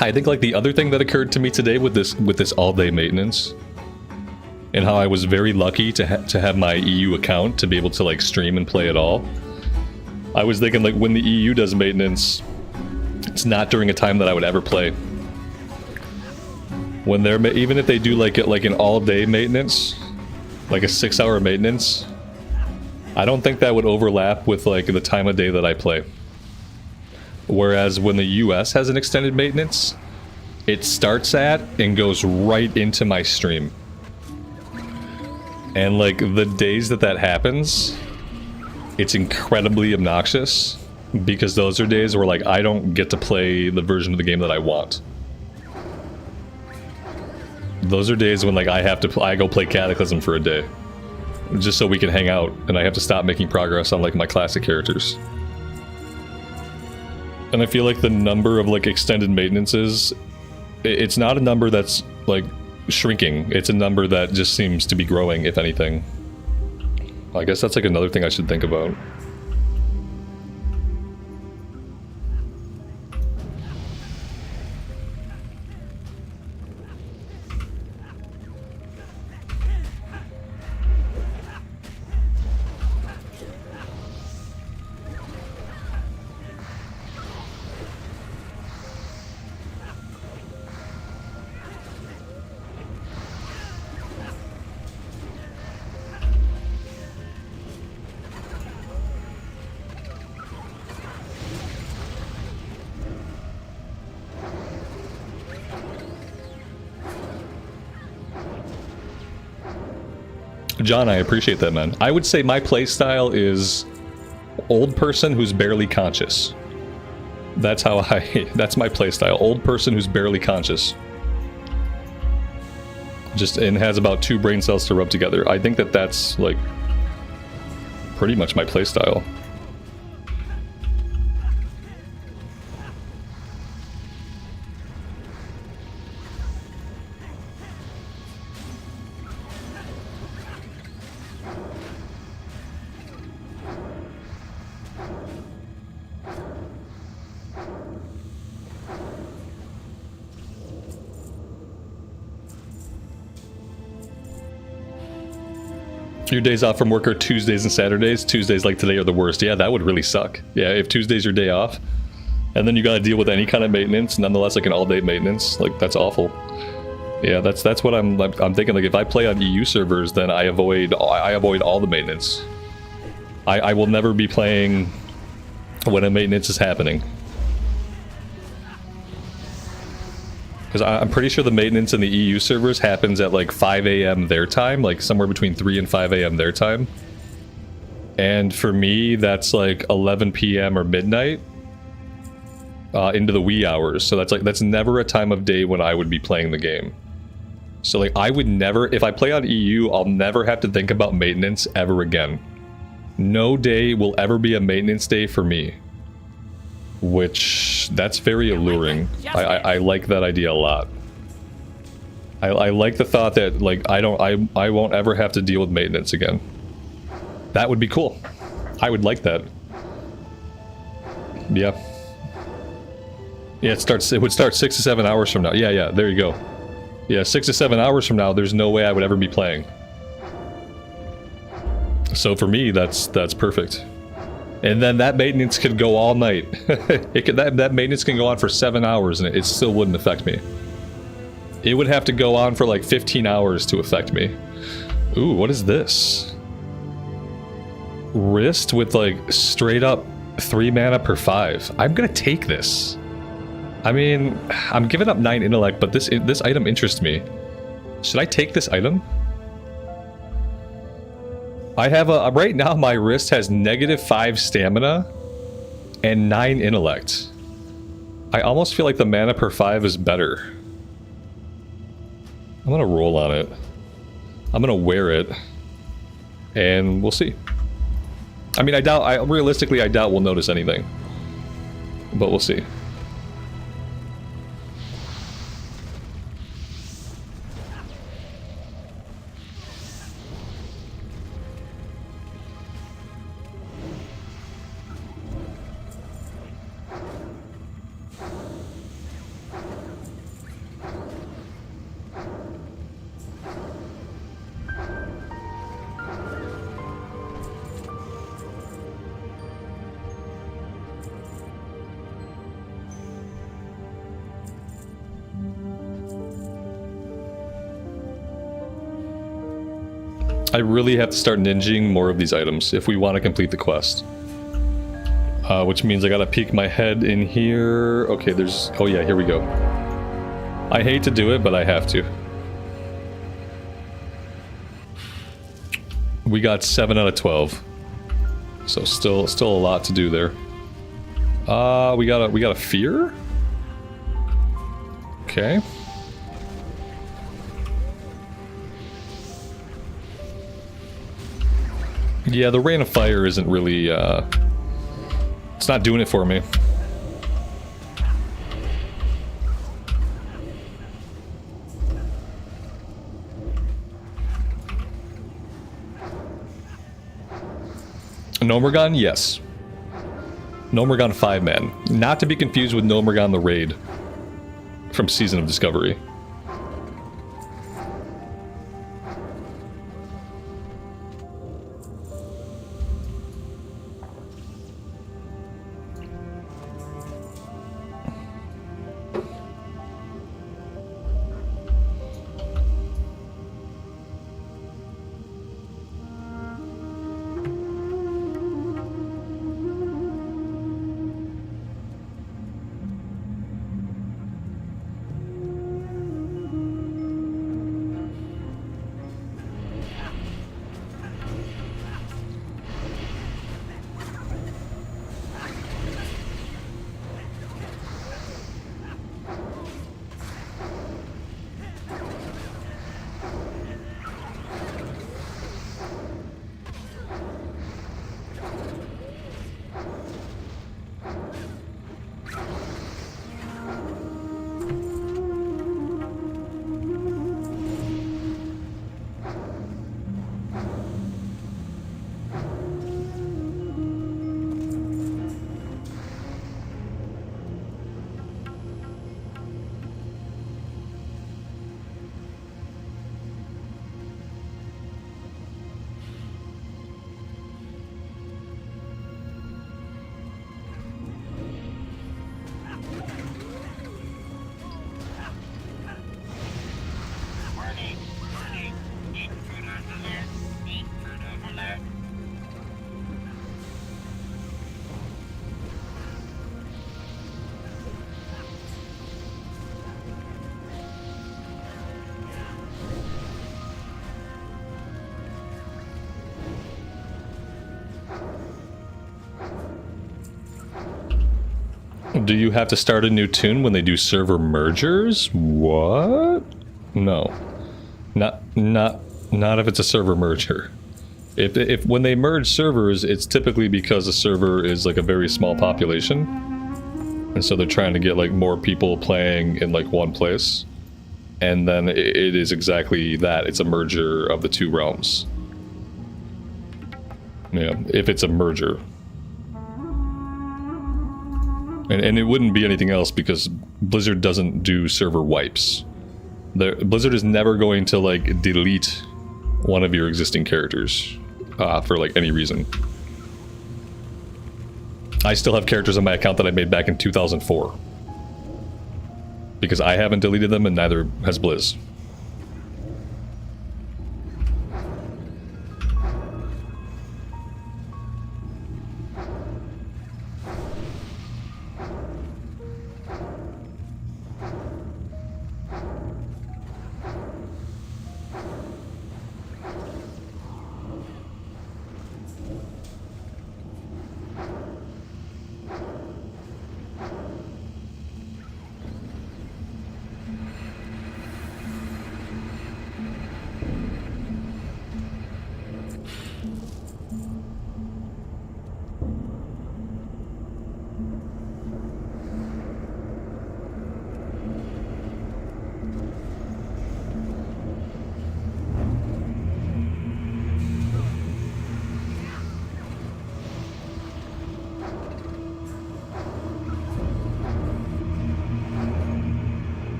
I think like the other thing that occurred to me today with this all-day maintenance, and how I was very lucky to have my EU account to be able to like stream and play it all. I was thinking like when the EU does maintenance, it's not during a time that I would ever play. When they're even if they do like an all-day maintenance, like a 6-hour maintenance, I don't think that would overlap with like the time of day that I play. Whereas when the US has an extended maintenance, it starts at and goes right into my stream. And like the days that happens, it's incredibly obnoxious because those are days where like I don't get to play the version of the game that I want. Those are days when like I go play Cataclysm for a day just so we can hang out, and I have to stop making progress on like my classic characters. And I feel like the number of like extended maintenances, it's not a number that's like shrinking. It's a number that just seems to be growing, if anything. I guess that's like another thing I should think about. John, I appreciate that, man. I would say my playstyle is old person who's barely conscious. That's how that's my playstyle. Old person who's barely conscious. And has about 2 brain cells to rub together. I think that's like pretty much my playstyle. Your days off from work are Tuesdays and Saturdays. Tuesdays like today are the worst. Yeah, that would really suck. Yeah, if Tuesday's your day off, and then you gotta deal with any kind of maintenance, nonetheless like an all-day maintenance, like that's awful. Yeah, that's what I'm thinking. Like if I play on EU servers, then I avoid all the maintenance. I will never be playing when a maintenance is happening. Because I'm pretty sure the maintenance in the EU servers happens at like 5 a.m. their time, like somewhere between 3 and 5 a.m. their time. And for me, that's like 11 p.m. or midnight into the wee hours. So that's never a time of day when I would be playing the game. So like I would never, if I play on EU, I'll never have to think about maintenance ever again. No day will ever be a maintenance day for me. Which, that's very alluring. I like that idea a lot. I like the thought that like I won't ever have to deal with maintenance again. That would be cool. I would like that. Yeah. Yeah, it would start 6 to 7 hours from now. Yeah, there you go. Yeah, 6 to 7 hours from now, there's no way I would ever be playing. So for me, that's perfect. And then that maintenance could go all night. That maintenance can go on for 7 hours and it still wouldn't affect me. It would have to go on for like 15 hours to affect me. Ooh, what is this? Wrist with like straight up 3 mana per 5. I'm gonna take this. I mean, I'm giving up 9 intellect, but this item interests me. Should I take this item? I have right now my wrist has -5 stamina and 9 intellect. I almost feel like the mana per 5 is better. I'm gonna roll on it. I'm gonna wear it. And we'll see. I mean, realistically, I doubt we'll notice anything. But we'll see. I really have to start ninjing more of these items if we want to complete the quest. Which means I gotta peek my head in here. Okay, oh yeah, here we go. I hate to do it, but I have to. We got 7 out of 12. So still a lot to do there. We got a fear? Okay. Yeah, the Rain of Fire isn't really, it's not doing it for me. Gnomergon, yes. Gnomergon 5-man. Not to be confused with Gnomergon the Raid from Season of Discovery. Do you have to start a new tune when they do server mergers? What? No. Not if it's a server merger. If when they merge servers, it's typically because a server is like a very small population. And so they're trying to get like more people playing in like one place. And then it is exactly that. It's a merger of the two realms. Yeah, if it's a merger. And it wouldn't be anything else because Blizzard doesn't do server wipes. Blizzard is never going to like delete one of your existing characters for like any reason. I still have characters on my account that I made back in 2004. Because I haven't deleted them and neither has Blizz.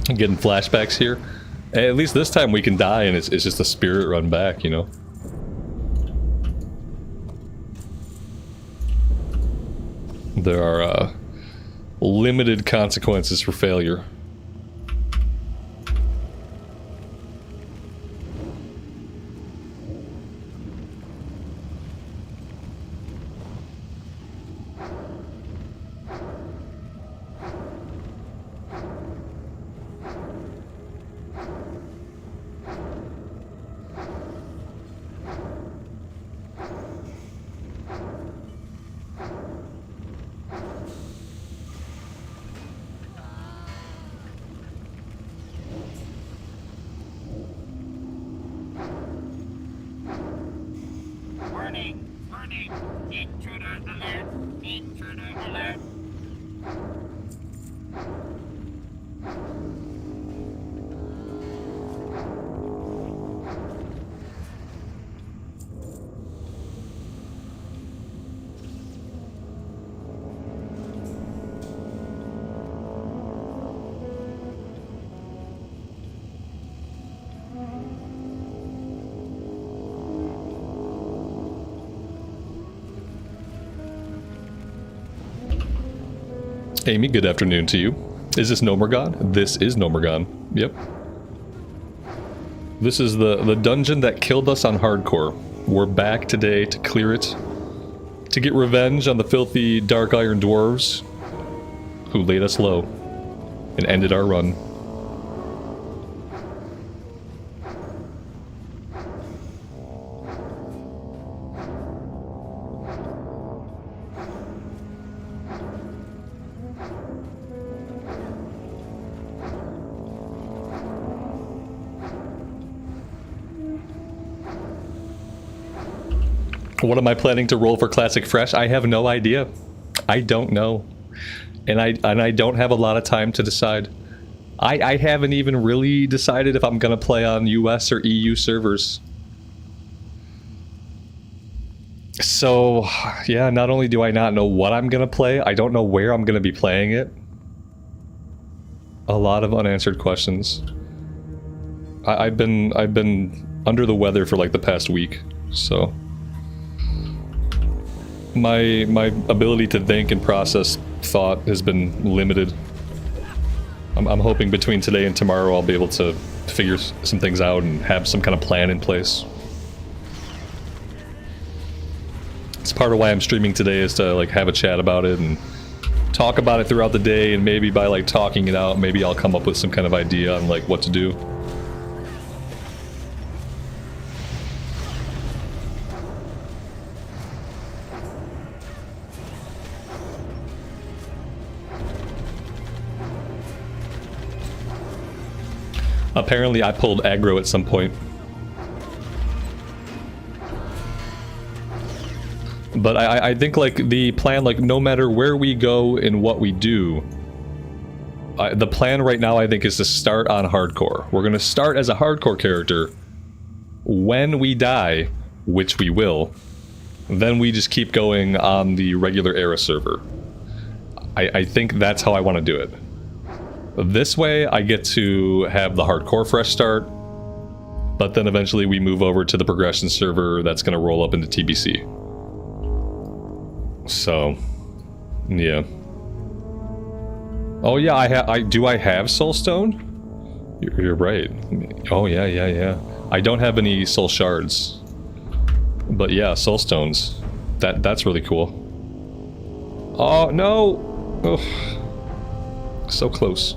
I'm getting flashbacks here. At least this time we can die and it's just a spirit run back, you know? There are limited consequences for failure. Amy, good afternoon to you. Is this Nomergon? This is Nomergon. Yep. This is the dungeon that killed us on hardcore. We're back today to clear it. To get revenge on the filthy Dark Iron Dwarves who laid us low and ended our run. What am I planning to roll for Classic Fresh? I have no idea. I don't know. And I don't have a lot of time to decide. I haven't even really decided if I'm gonna play on US or EU servers. So, yeah, not only do I not know what I'm gonna play, I don't know where I'm gonna be playing it. A lot of unanswered questions. I've been under the weather for like the past week, so my ability to think and process thought has been limited. I'm hoping between today and tomorrow I'll be able to figure some things out and have some kind of plan in place. It's part of why I'm streaming today, is to like have a chat about it and talk about it throughout the day, and maybe by like talking it out, maybe I'll come up with some kind of idea on like what to do. Apparently I pulled aggro at some point. But I think like the plan, like no matter where we go and what we do, the plan right now I think is to start on hardcore. We're gonna start as a hardcore character. When we die, which we will, then we just keep going on the regular era server. I think that's how I want to do it. This way, I get to have the hardcore fresh start, but then eventually we move over to the progression server that's going to roll up into TBC. So, yeah. Oh yeah, I have Soulstone? You're right. Oh yeah. I don't have any Soul Shards, but yeah, Soulstones. That's really cool. Oh no! Ugh. So close.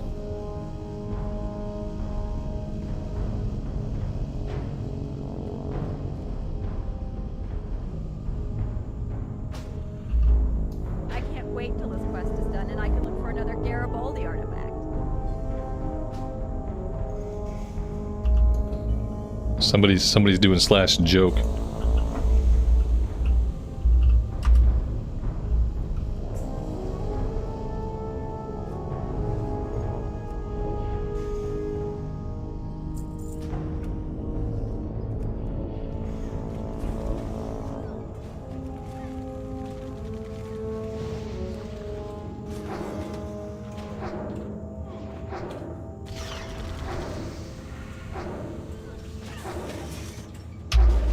Somebody's doing slash joke.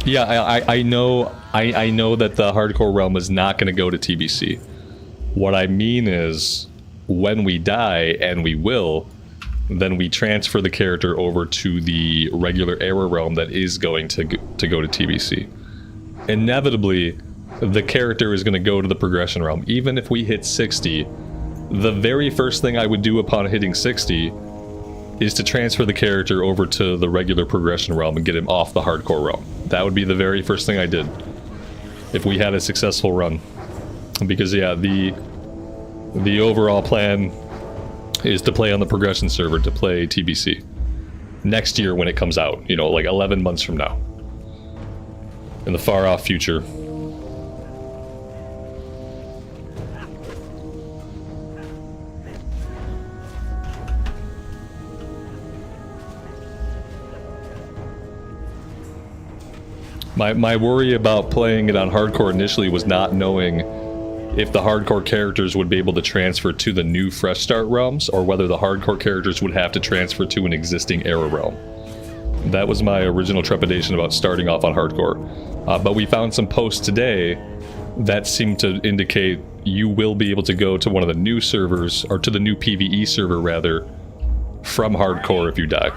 Yeah, I know that the hardcore realm is not going to go to TBC. What I mean is, when we die, and we will, then we transfer the character over to the regular era realm that is going to go to TBC. Inevitably, the character is going to go to the progression realm. Even if we hit 60, the very first thing I would do upon hitting 60 is to transfer the character over to the regular progression realm and get him off the hardcore realm. That would be the very first thing I did if we had a successful run. Because yeah, the overall plan is to play on the progression server, to play TBC next year when it comes out, you know, like 11 months from now, in the far off future. My worry about playing it on hardcore initially was not knowing if the hardcore characters would be able to transfer to the new fresh start realms, or whether the hardcore characters would have to transfer to an existing era realm. That was my original trepidation about starting off on hardcore. But we found some posts today that seemed to indicate you will be able to go to one of the new servers, or to the new PvE server rather, from hardcore if you die.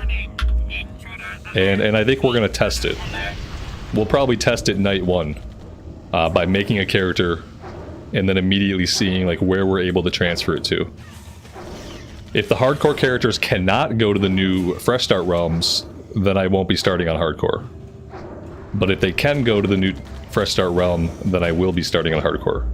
And I think we're gonna test it. We'll probably test it night 1 by making a character and then immediately seeing like where we're able to transfer it to. If the hardcore characters cannot go to the new Fresh Start realms, then I won't be starting on hardcore. But if they can go to the new Fresh Start realm, then I will be starting on hardcore.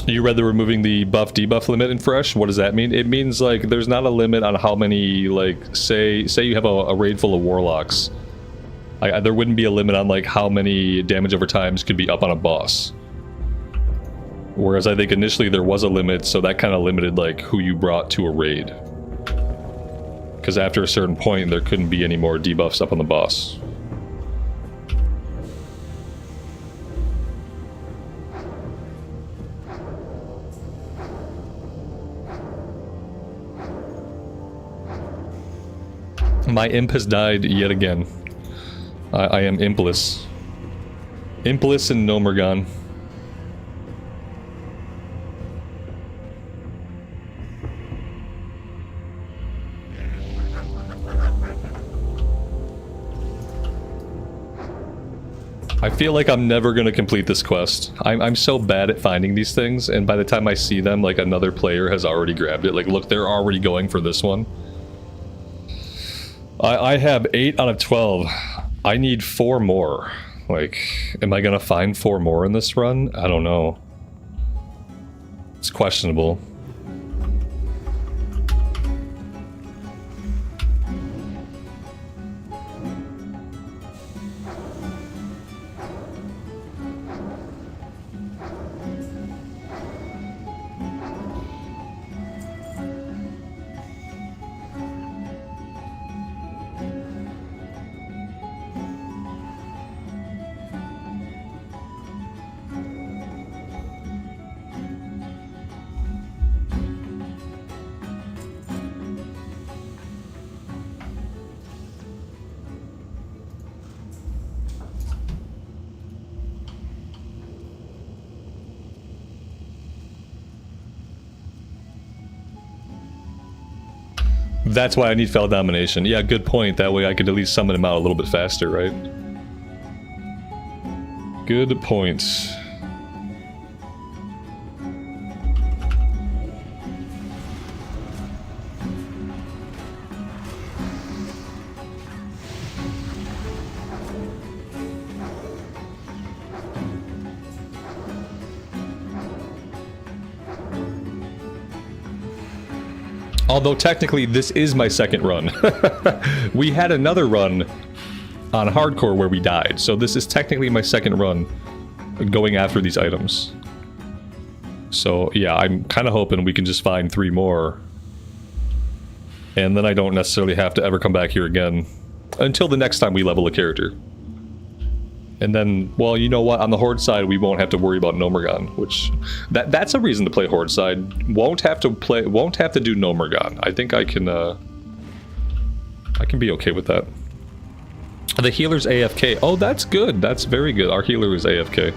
You read the removing the buff debuff limit in Fresh? What does that mean? It means like there's not a limit on how many, like, say you have a raid full of warlocks. There wouldn't be a limit on like how many damage over times could be up on a boss. Whereas I think initially there was a limit, so that kind of limited like who you brought to a raid. Because after a certain point there couldn't be any more debuffs up on the boss. My imp has died yet again. I am impless. Impless and Nomergon. I feel like I'm never gonna complete this quest. I'm so bad at finding these things, and by the time I see them, like another player has already grabbed it. Like, look, they're already going for this one. I have 8 out of 12. I need 4 more. Like, am I gonna find 4 more in this run? I don't know. It's questionable. That's why I need Fell Domination. Yeah, good point. That way I could at least summon him out a little bit faster, right? Good point. Although technically this is my second run. We had another run on hardcore where we died, so this is technically my second run going after these items. So yeah, I'm kind of hoping we can just find 3 more. And then I don't necessarily have to ever come back here again until the next time we level a character. And then, well, you know what? On the Horde side, we won't have to worry about Nomergon, which that's a reason to play Horde side. Won't have to do Nomergon. I think I can be okay with that. The healer's AFK. Oh, that's good. That's very good. Our healer is AFK.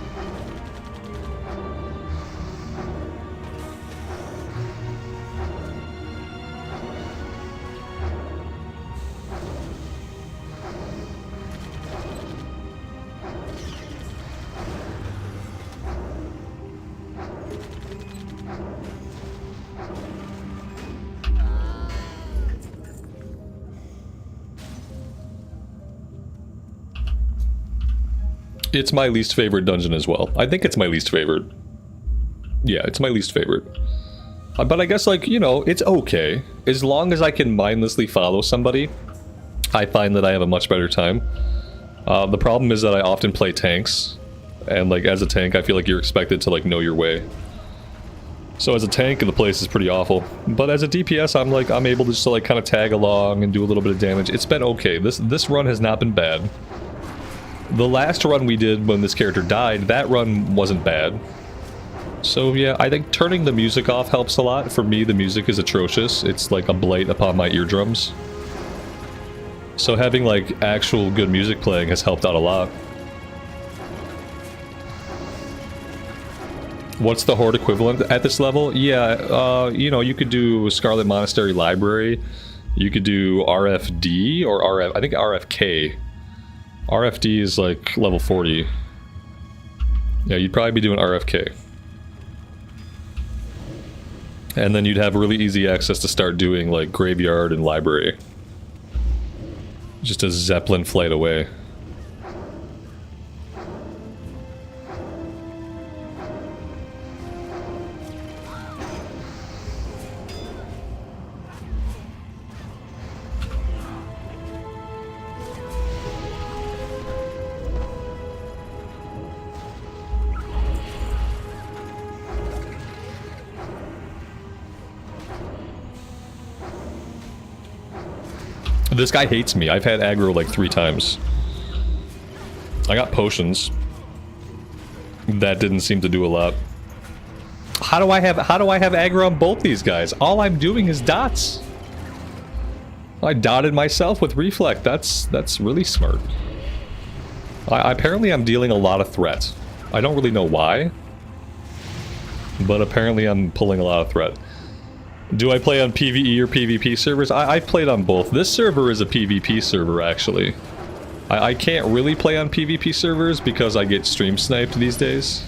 It's my least favorite dungeon as well. I think it's my least favorite. Yeah, it's my least favorite. But I guess, like, you know, it's okay. As long as I can mindlessly follow somebody, I find that I have a much better time. The problem is that I often play tanks. And, like, as a tank, I feel like you're expected to, like, know your way. So as a tank, the place is pretty awful. But as a DPS, I'm able to just, like, kind of tag along and do a little bit of damage. It's been okay. This run has not been bad. The last run we did when this character died, that run wasn't bad. So yeah, I think turning the music off helps a lot. For me, the music is atrocious. It's like a blight upon my eardrums. So having like actual good music playing has helped out a lot. What's the Horde equivalent at this level? Yeah, you know, you could do Scarlet Monastery Library. You could do RFD or I think RFK. RFD is like level 40. Yeah, you'd probably be doing RFK. And then you'd have really easy access to start doing like Graveyard and Library. Just a Zeppelin flight away. This guy hates me. I've had aggro like 3 times. I got potions. That didn't seem to do a lot. How do I have aggro on both these guys? All I'm doing is dots. I dotted myself with reflect. That's really smart. Apparently I'm dealing a lot of threat. I don't really know why. But apparently I'm pulling a lot of threat. Do I play on PvE or PvP servers? I've played on both. This server is a PvP server, actually. I can't really play on PvP servers because I get stream sniped these days.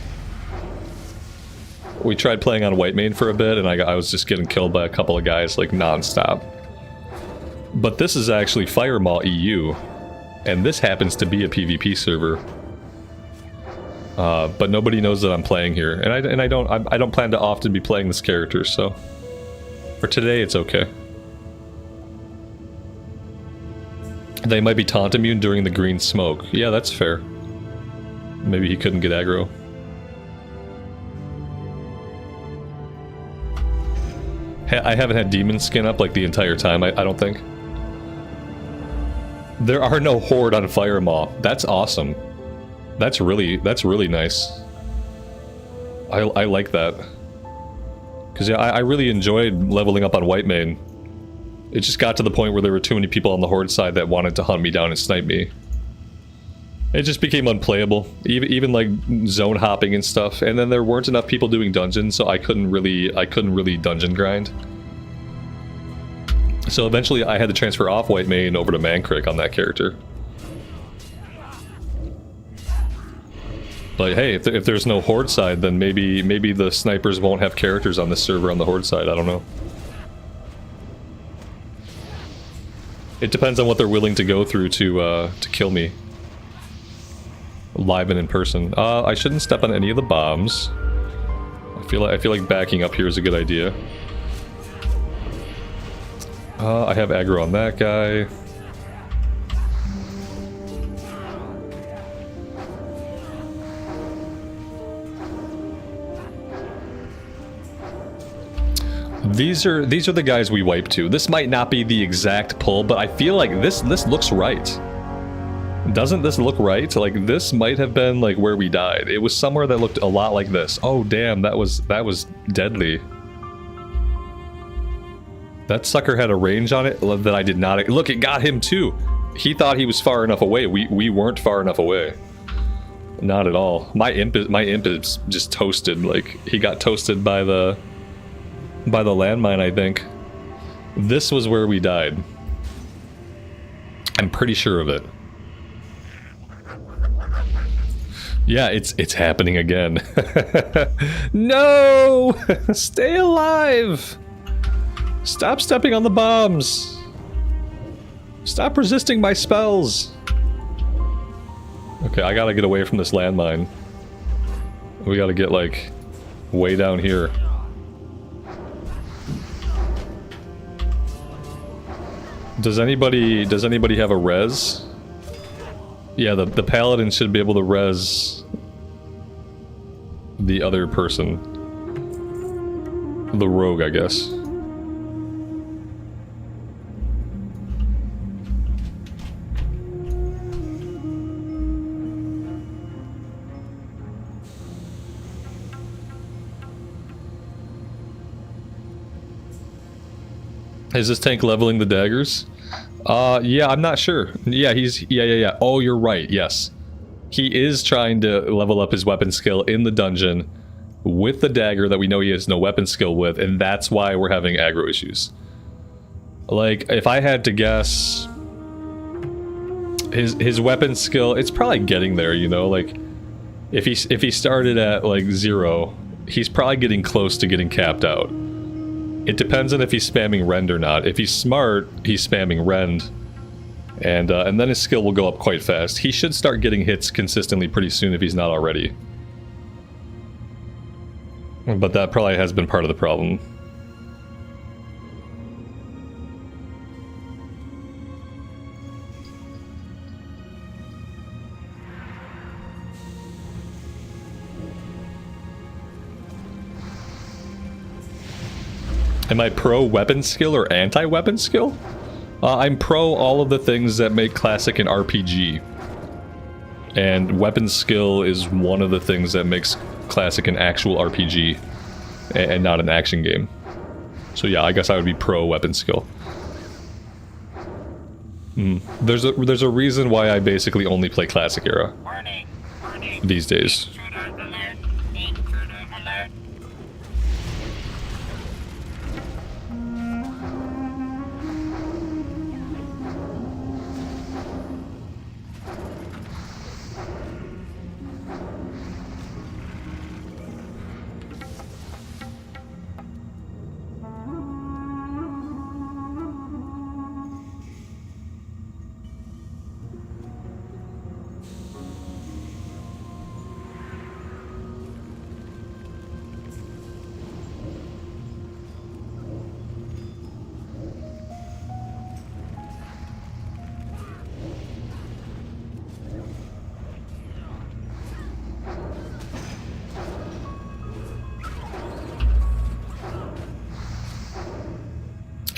We tried playing on Whitemane for a bit, and I was just getting killed by a couple of guys, like, non-stop. But this is actually Firemaw EU, and this happens to be a PvP server. But nobody knows that I'm playing here, and I don't plan to often be playing this character, so... For today, it's okay. They might be taunt immune during the green smoke. Yeah, that's fair. Maybe he couldn't get aggro. I haven't had demon skin up like the entire time, I don't think. There are no Horde on Firemaw. That's awesome. That's really nice. I like that. Because yeah, I really enjoyed leveling up on Whitemane. It just got to the point where there were too many people on the Horde side that wanted to hunt me down and snipe me. It just became unplayable, even like zone hopping and stuff. And then there weren't enough people doing dungeons, so I couldn't really dungeon grind. So eventually I had to transfer off Whitemane over to Mankrik on that character. But hey, if there's no Horde side, then maybe the snipers won't have characters on this server on the Horde side, I don't know. It depends on what they're willing to go through to kill me. Live and in person. I shouldn't step on any of the bombs. I feel like backing up here is a good idea. I have aggro on that guy. These are the guys we wipe to. This might not be the exact pull, but I feel like this looks right. Doesn't this look right? Like this might have been like where we died. It was somewhere that looked a lot like this. Oh damn, that was deadly. That sucker had a range on it that I did not. Look, it got him too. He thought he was far enough away. We weren't far enough away. Not at all. My imp is just toasted. Like he got toasted by the landmine, I think. This was where we died. I'm pretty sure of it. Yeah, it's happening again. No! Stay alive! Stop stepping on the bombs! Stop resisting my spells! Okay, I gotta get away from this landmine. We gotta get, like, way down here. Does anybody have a res? Yeah, the paladin should be able to res the other person. The rogue, I guess. Is this tank leveling the daggers? Yeah, I'm not sure. Yeah, yeah. Oh, you're right, yes. He is trying to level up his weapon skill in the dungeon with the dagger that we know he has no weapon skill with, and that's why we're having aggro issues. Like, if I had to guess, his weapon skill, it's probably getting there, you know, like, if he started at, like, 0, he's probably getting close to getting capped out. It depends on if he's spamming rend or not. If he's smart, he's spamming rend, and then his skill will go up quite fast. He should start getting hits consistently pretty soon if he's not already. But that probably has been part of the problem. Am I pro weapon skill or anti-weapon skill? I'm pro all of the things that make classic an RPG. And weapon skill is one of the things that makes classic an actual RPG and not an action game. So yeah, I guess I would be pro weapon skill. There's a reason why I basically only play classic era these days.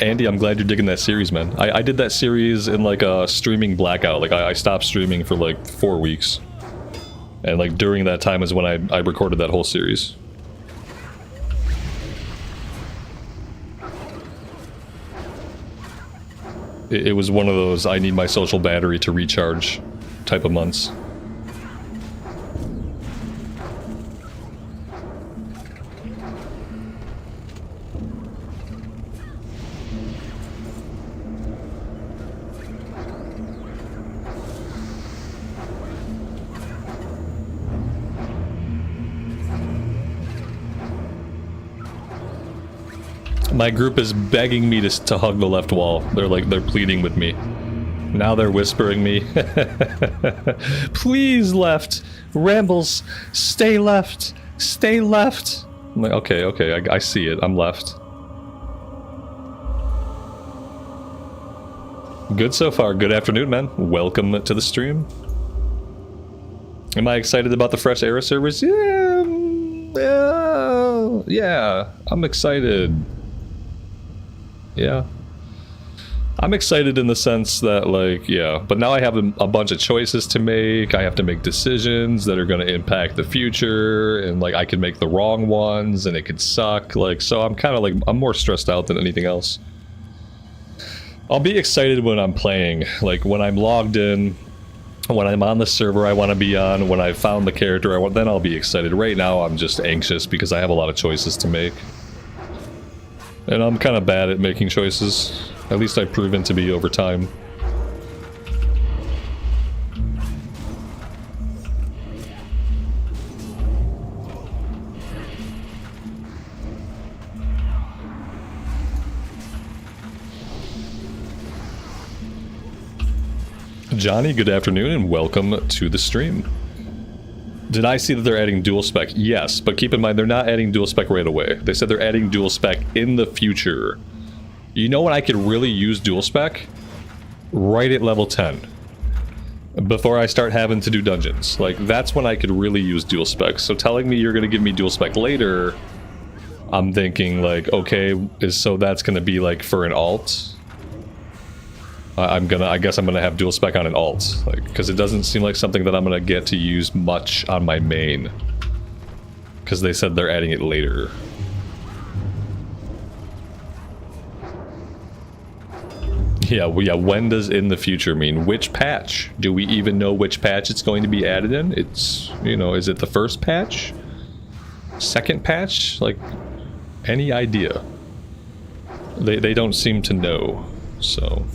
Andy, I'm glad you're digging that series, man. I did that series in like a streaming blackout. Like I stopped streaming for like 4 weeks. And like during that time is when I recorded that whole series. It was one of those I need my social battery to recharge type of months. My group is begging me to hug the left wall. They're pleading with me. Now they're whispering me. Please, left. Rambles, stay left. Stay left. I'm like, okay, I see it. I'm left. Good so far. Good afternoon, man. Welcome to the stream. Am I excited about the fresh era servers? Yeah, I'm excited. Yeah. I'm excited in the sense that, like, yeah, but now I have a bunch of choices to make. I have to make decisions that are going to impact the future, and, like, I could make the wrong ones, and it could suck. Like, so I'm kind of, like, I'm more stressed out than anything else. I'll be excited when I'm playing. Like, when I'm logged in, when I'm on the server I want to be on, when I've found the character I want, then I'll be excited. Right now, I'm just anxious because I have a lot of choices to make. And I'm kind of bad at making choices. At least I've proven to be over time. Johnny, good afternoon and welcome to the stream. Did I see that they're adding dual spec? Yes, but keep in mind they're not adding dual spec right away. They said they're adding dual spec in the future. You know when I could really use dual spec? Right at level 10. Before I start having to do dungeons. Like, that's when I could really use dual spec. So telling me you're going to give me dual spec later, I'm thinking, like, okay, so that's going to be, like, for an alt? I guess I'm gonna have dual spec on an alt, like, because it doesn't seem like something that I'm gonna get to use much on my main. Because they said they're adding it later. Yeah, well, yeah, when does in the future mean? Which patch? Do we even know which patch it's going to be added in? It's, you know, is it the first patch? Second patch? Like, any idea? They don't seem to know, so...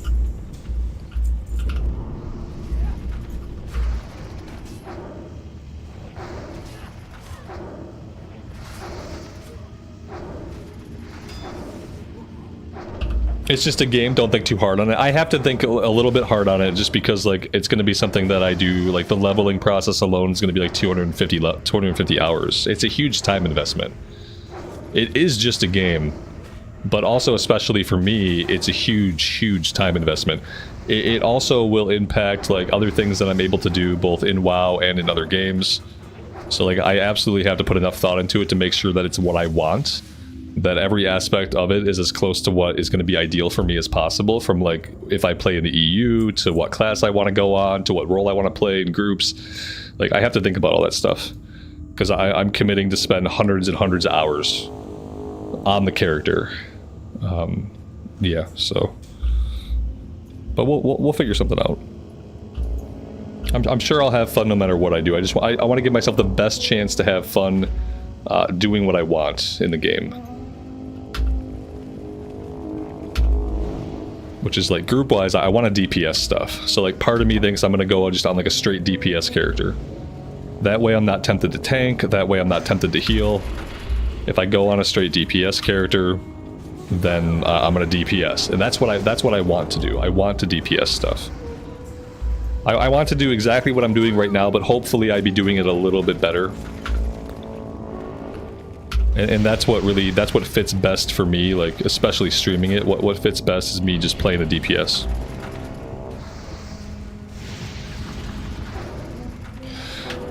It's just a game, don't think too hard on it. I have to think a little bit hard on it just because, like, it's going to be something that I do, like, the leveling process alone is going to be like 250 hours. It's a huge time investment. It is just a game, but also, especially for me, it's a huge time investment. It also will impact, like, other things that I'm able to do both in WoW and in other games. So, like, I absolutely have to put enough thought into it to make sure that it's what I want. That every aspect of it is as close to what is going to be ideal for me as possible, from like if I play in the EU to what class I want to go on to what role I want to play in groups. Like, I have to think about all that stuff because I'm committing to spend hundreds and hundreds of hours on the character. Yeah, so, but we'll figure something out. I'm sure I'll have fun no matter what I do. I want to give myself the best chance to have fun doing what I want in the game. Which is like group-wise, I want to DPS stuff. So like part of me thinks I'm going to go just on like a straight DPS character. That way I'm not tempted to tank, that way I'm not tempted to heal. If I go on a straight DPS character, then I'm going to DPS. And that's what I want to do. I want to DPS stuff. I want to do exactly what I'm doing right now, but hopefully I'd be doing it a little bit better. And that's what fits best for me, like, especially streaming it. What fits best is me just playing a DPS.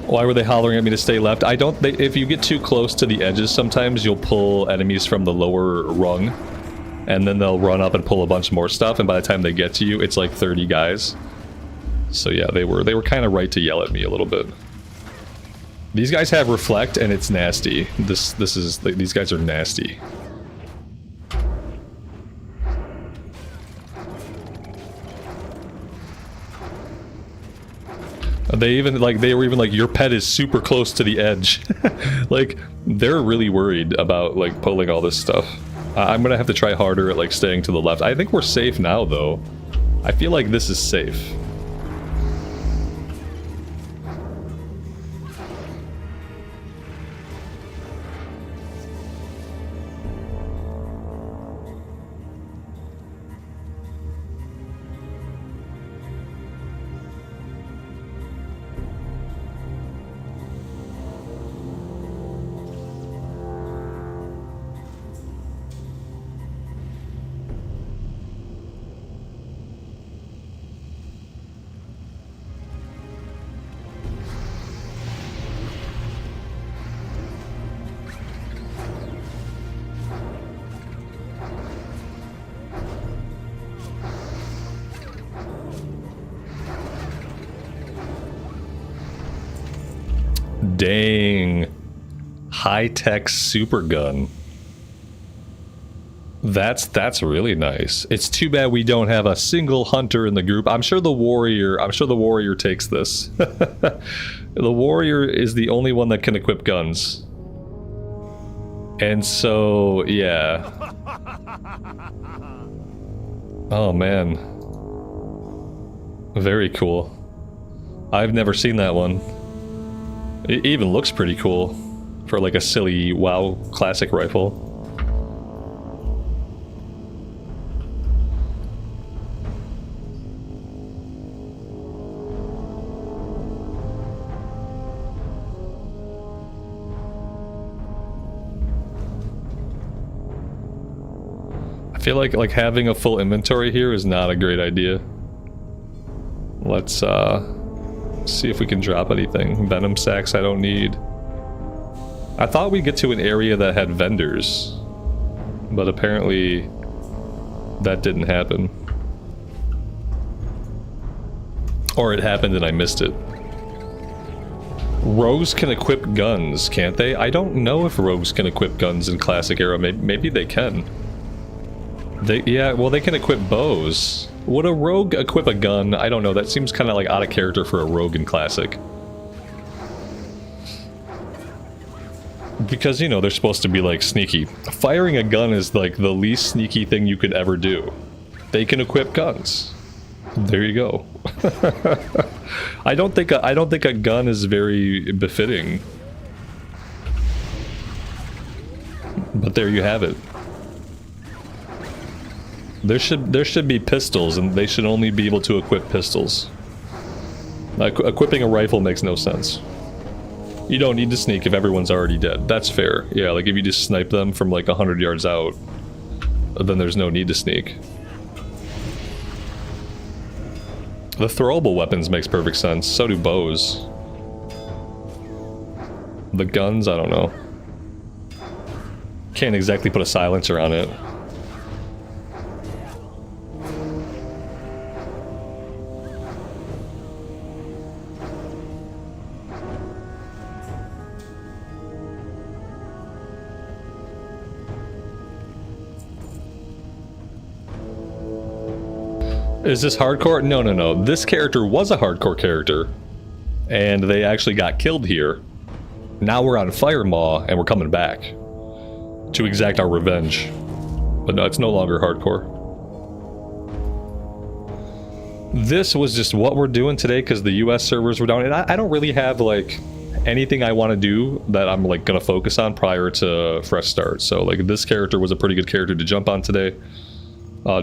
Why were they hollering at me to stay left? If you get too close to the edges, sometimes you'll pull enemies from the lower rung. And then they'll run up and pull a bunch more stuff, and by the time they get to you, it's like 30 guys. So yeah, they were kind of right to yell at me a little bit. These guys have reflect, and it's nasty. These guys are nasty. They were even like, your pet is super close to the edge. Like, they're really worried about like pulling all this stuff. I'm gonna have to try harder at like staying to the left. I think we're safe now, though. I feel like this is safe. Dang. High-tech super gun. That's really nice. It's too bad we don't have a single hunter in the group. I'm sure the warrior takes this. The warrior is the only one that can equip guns. And so, yeah. Oh man. Very cool. I've never seen that one. It even looks pretty cool for like a silly WoW classic rifle. I feel like having a full inventory here is not a great idea. Let's see if we can drop anything. Venom sacks I don't need. I thought we'd get to an area that had vendors, but apparently that didn't happen. Or it happened and I missed it. Rogues can equip guns, can't they? I don't know if rogues can equip guns in Classic Era. Maybe they can. Yeah, well, they can equip bows. Would a rogue equip a gun? I don't know. That seems kind of like out of character for a rogue in Classic. Because, you know, they're supposed to be, like, sneaky. Firing a gun is, like, the least sneaky thing you could ever do. They can equip guns. There you go. I don't think a gun is very befitting. But there you have it. There should be pistols, and they should only be able to equip pistols. Equipping a rifle makes no sense. You don't need to sneak if everyone's already dead. That's fair. Yeah, like if you just snipe them from like 100 yards out, then there's no need to sneak. The throwable weapons makes perfect sense. So do bows. The guns, I don't know. Can't exactly put a silencer on it. Is this hardcore? No, no, no. This character was a hardcore character. And they actually got killed here. Now we're on Firemaw, and we're coming back. To exact our revenge. But no, it's no longer hardcore. This was just what we're doing today because the US servers were down. And I don't really have, like, anything I want to do that I'm, like, going to focus on prior to Fresh Start. So, like, this character was a pretty good character to jump on today.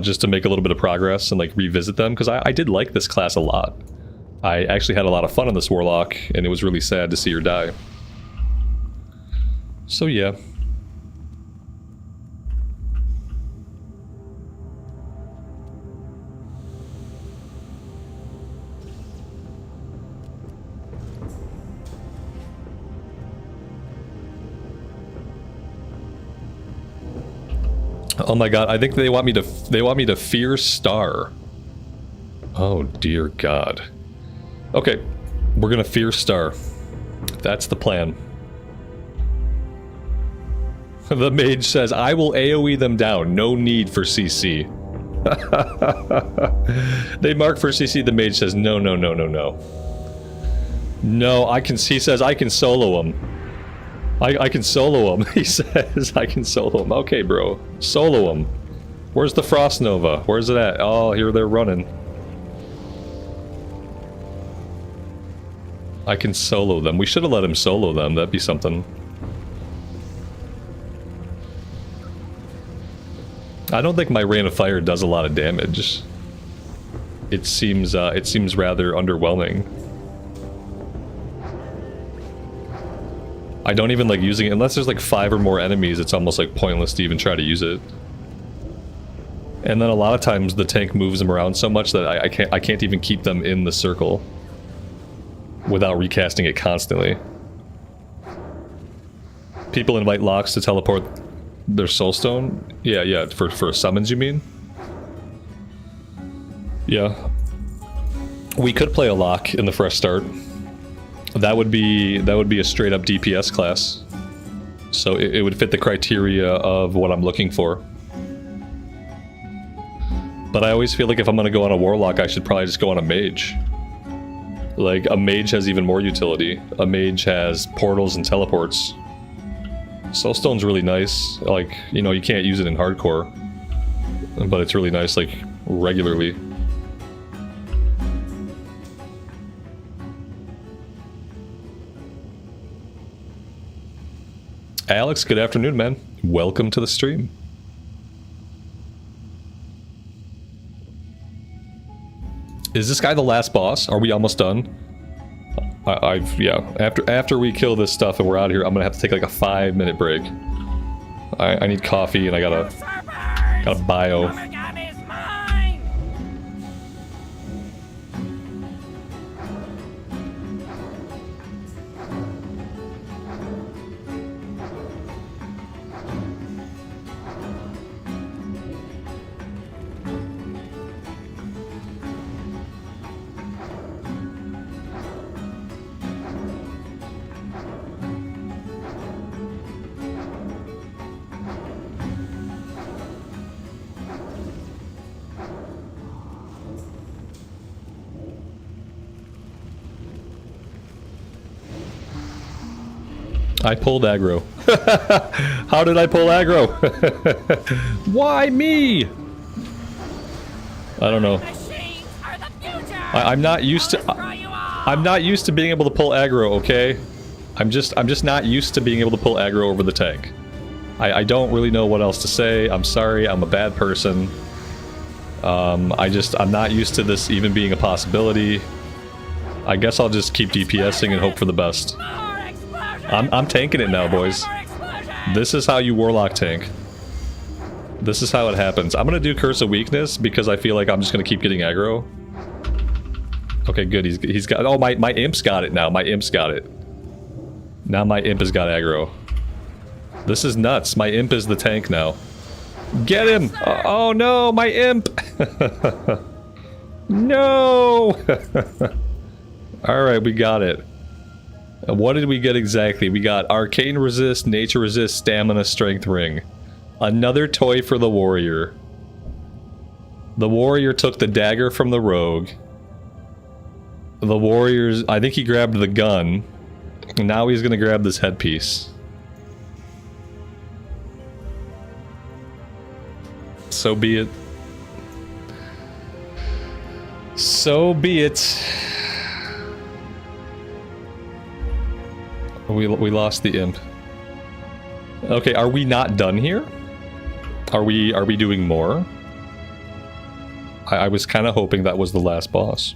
Just to make a little bit of progress and like revisit them, because I did like this class a lot. I actually had a lot of fun on this Warlock, and it was really sad to see her die. So yeah. Oh my god, I think they want me to fear Star. Oh dear god. Okay, we're gonna fear Star. That's the plan. The mage says, I will AoE them down, no need for CC. They mark for CC, the mage says, no, no, no, no, no. No, he says, I can solo him. I can solo him. He says, I can solo him. Okay, bro. Solo him. Where's the Frost Nova? Where's it at? Oh, here they're running. I can solo them. We should have let him solo them. That'd be something. I don't think my Rain of Fire does a lot of damage. It seems rather underwhelming. I don't even like using it unless there's like 5 or more enemies. It's almost like pointless to even try to use it. And then a lot of times the tank moves them around so much that I can't even keep them in the circle without recasting it constantly. People invite locks to teleport their soulstone. Yeah, for summons you mean? Yeah. We could play a lock in the Fresh Start. That would be a straight up DPS class. So it would fit the criteria of what I'm looking for. But I always feel like if I'm gonna go on a Warlock, I should probably just go on a Mage. Like, a Mage has even more utility. A Mage has portals and teleports. Soulstone's really nice. Like, you know, you can't use it in hardcore. But it's really nice, like, regularly. Alex, good afternoon, man. Welcome to the stream. Is this guy the last boss? Are we almost done? Yeah. After we kill this stuff and we're out of here, I'm gonna have to take like a 5-minute break. I need coffee and I got a bio. I pulled aggro. How did I pull aggro? Why me? I don't know. I'm not used to. I'm not used to being able to pull aggro. Okay, I'm just not used to being able to pull aggro over the tank. I don't really know what else to say. I'm sorry. I'm a bad person. I'm not used to this even being a possibility. I guess I'll just keep DPSing and hope for the best. I'm tanking it now, boys. This is how you Warlock tank. This is how it happens. I'm gonna do Curse of Weakness because I feel like I'm just gonna keep getting aggro. Okay, good. He's got. Oh, my imp's got it now. My imp's got it. Now my imp has got aggro. This is nuts. My imp is the tank now. Get him! Oh no, my imp! No! Alright, we got it. What did we get exactly? We got Arcane Resist, Nature Resist, Stamina, Strength Ring. Another toy for the Warrior. The Warrior took the dagger from the Rogue. The Warrior's... I think he grabbed the gun. And now he's gonna grab this headpiece. So be it. So be it. We lost the imp. Okay, are we not done here? Are we doing more? I was kind of hoping that was the last boss.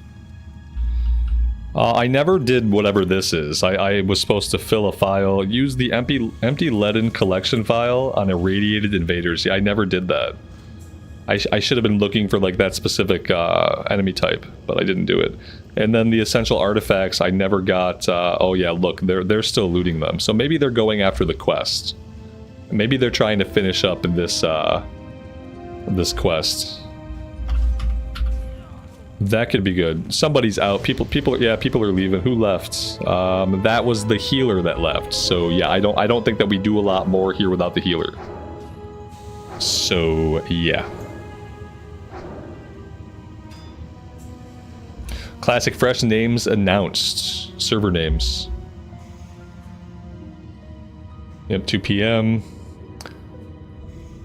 I never did whatever this is. I was supposed to fill a file, use the empty leaden collection file on irradiated invaders. Yeah, I never did that. I should have been looking for like that specific enemy type, but I didn't do it. And then the essential artifacts, I never got. Oh yeah, look, they're still looting them. So maybe they're going after the quest. Maybe they're trying to finish up this this quest. That could be good. Somebody's out. People are leaving. Who left? That was the healer that left. So yeah, I don't think that we do a lot more here without the healer. So yeah. Classic fresh names announced. Server names. Yep, 2 p.m.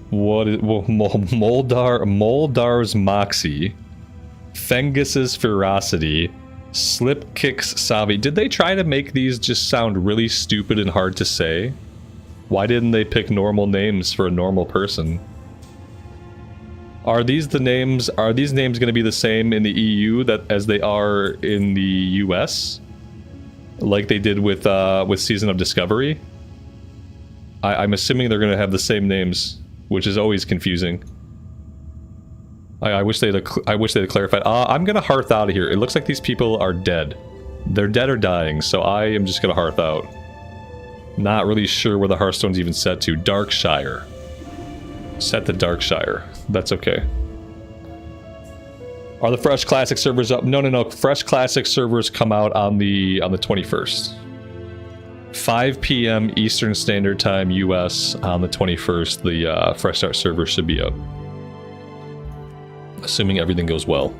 What is Moldar's Moxie, Fengus's Ferocity, Slipkick's Savi. Did they try to make these just sound really stupid and hard to say? Why didn't they pick normal names for a normal person? Are these the names? Are these names going to be the same in the EU as they are in the US? Like they did with Season of Discovery? I'm assuming they're going to have the same names, which is always confusing. I wish they'd clarified. I'm going to hearth out of here. It looks like these people are dead. They're dead or dying, so I am just going to hearth out. Not really sure where the Hearthstone's even set to. Darkshire. Set to Darkshire. That's okay. Are the Fresh Classic servers up? No. Fresh Classic servers come out on the 21st. 5 p.m. Eastern Standard Time, US, on the 21st. The Fresh Start server should be up. Assuming everything goes well.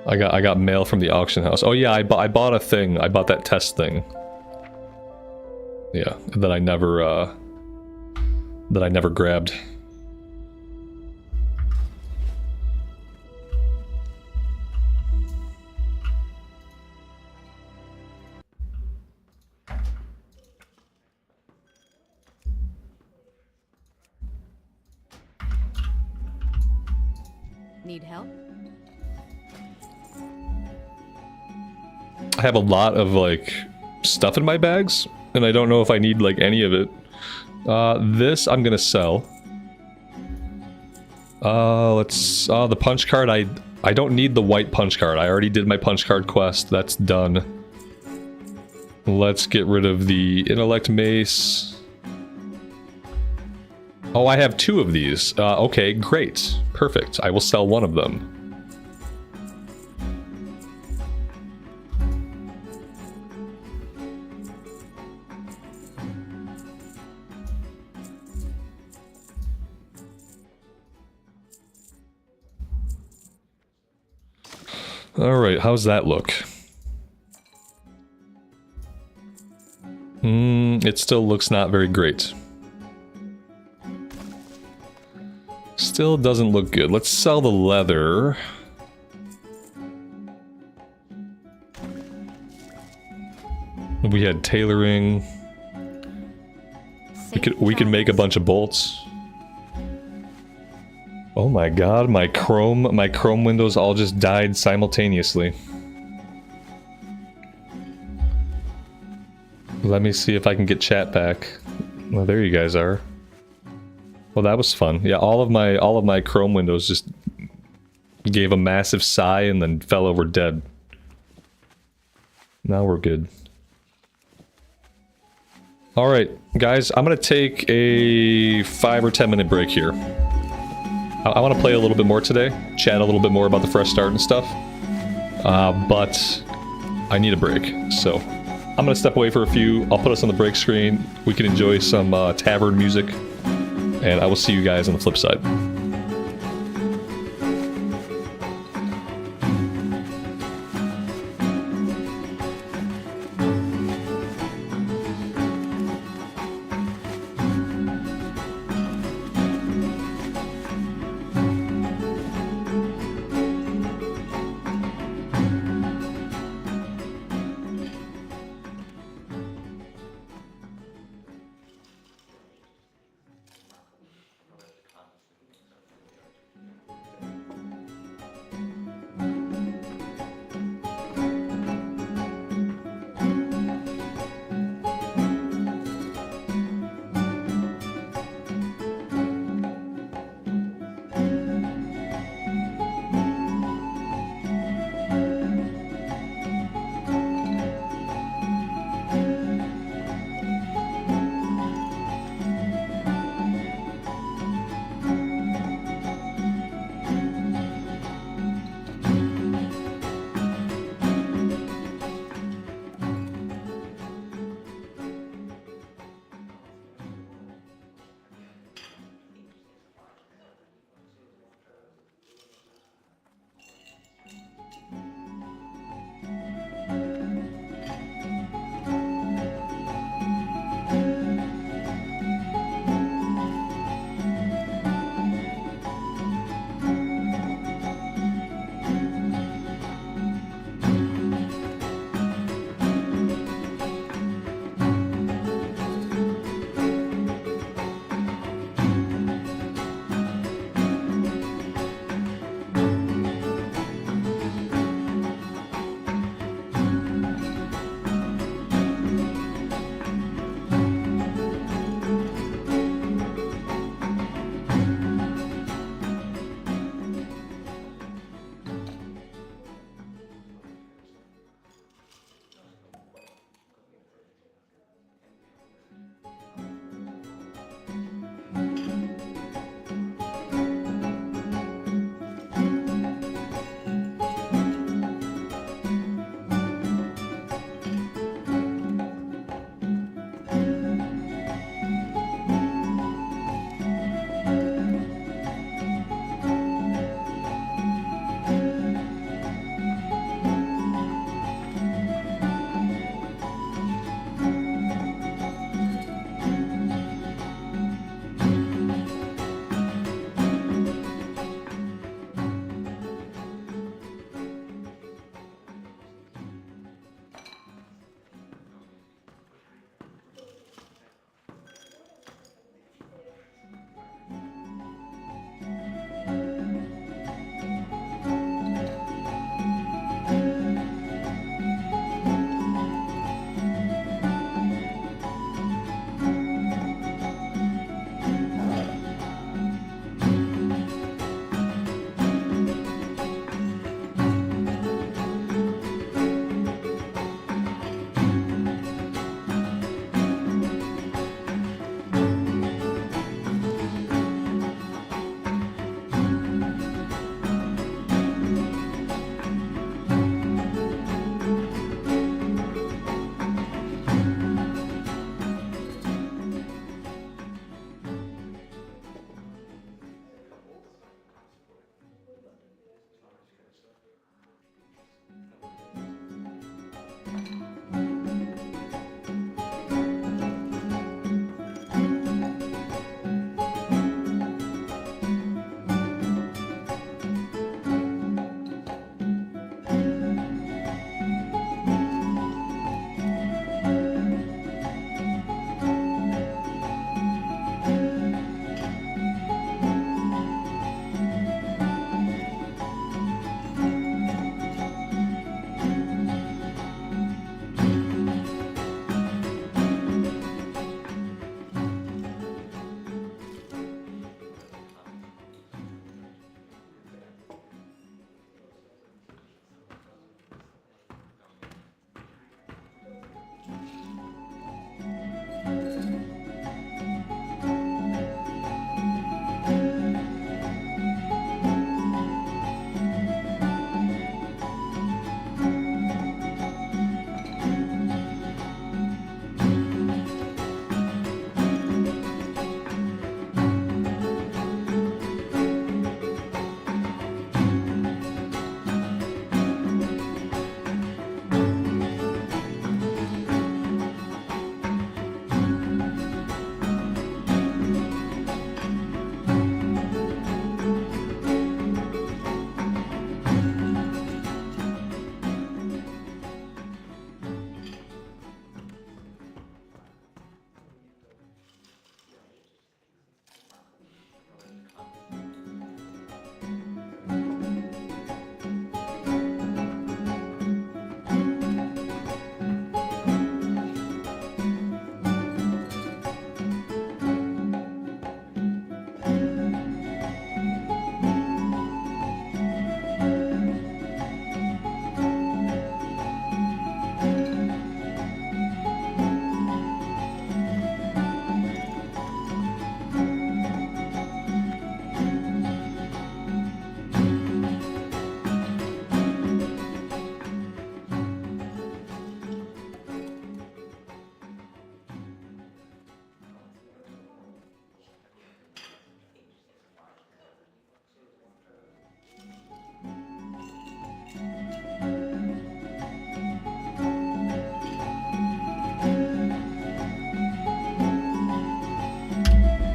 I got mail from the auction house. Oh yeah, I bought a thing. I bought that test thing. Yeah, that I never grabbed. Need help? I have a lot of like stuff in my bags, and I don't know if I need like any of it. This I'm gonna sell. The punch card. I don't need the white punch card. I already did my punch card quest. That's done. Let's get rid of the intellect mace. Oh, I have 2 of these. Okay, great. Perfect. I will sell one of them. Alright, how's that look? It still looks not very great. Still doesn't look good. Let's sell the leather. We had tailoring. We could make a bunch of bolts. Oh my god, my chrome windows all just died simultaneously. Let me see if I can get chat back. Well, there you guys are. Well, that was fun. Yeah, all of my chrome windows just gave a massive sigh and then fell over dead. Now we're good. Alright, guys, I'm gonna take a 5 or 10 minute break here. I want to play a little bit more today, chat a little bit more about the fresh start and stuff. But I need a break, so I'm gonna step away for a few. I'll put us on the break screen. We can enjoy some tavern music, and I will see you guys on the flip side.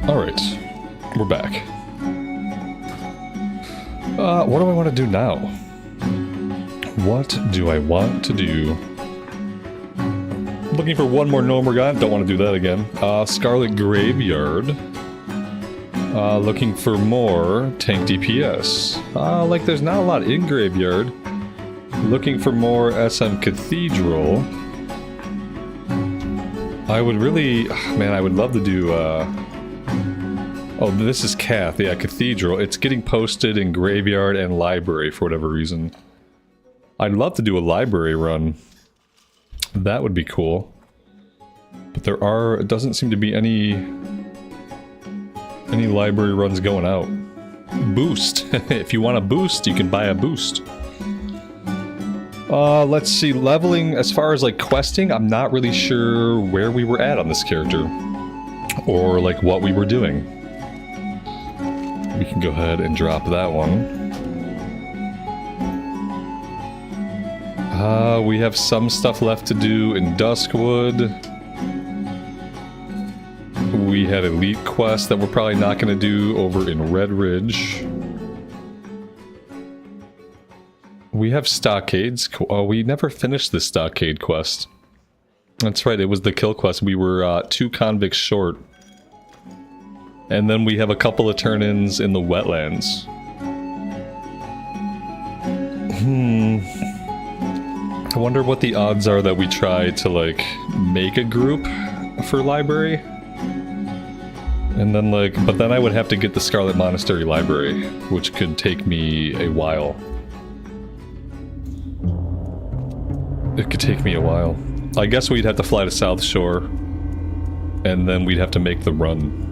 Alright, we're back. What do I want to do now? What do I want to do? Looking for one more Gnomergon, don't want to do that again. Scarlet Graveyard. Looking for more tank DPS. Like there's not a lot in Graveyard. Looking for more SM Cathedral. I would really... man, I would love to do, oh, this is Cath, yeah, Cathedral. It's getting posted in Graveyard and Library for whatever reason. I'd love to do a Library run. That would be cool. But there are... it doesn't seem to be any Library runs going out. Boost. If you want a boost, you can buy a boost. Let's see, leveling, as far as like questing, I'm not really sure where we were at on this character. Or like what we were doing. We can go ahead and drop that one. We have some stuff left to do in Duskwood. We had Elite Quest that we're probably not going to do over in Red Ridge. We have Stockades. Oh, we never finished the Stockade quest. That's right, it was the kill quest. We were 2 convicts short. And then we have a couple of turn-ins in the wetlands. I wonder what the odds are that we try to, like, make a group for Library. And then, like, but then I would have to get the Scarlet Monastery Library, which could take me a while. It could take me a while. I guess we'd have to fly to South Shore, and then we'd have to make the run.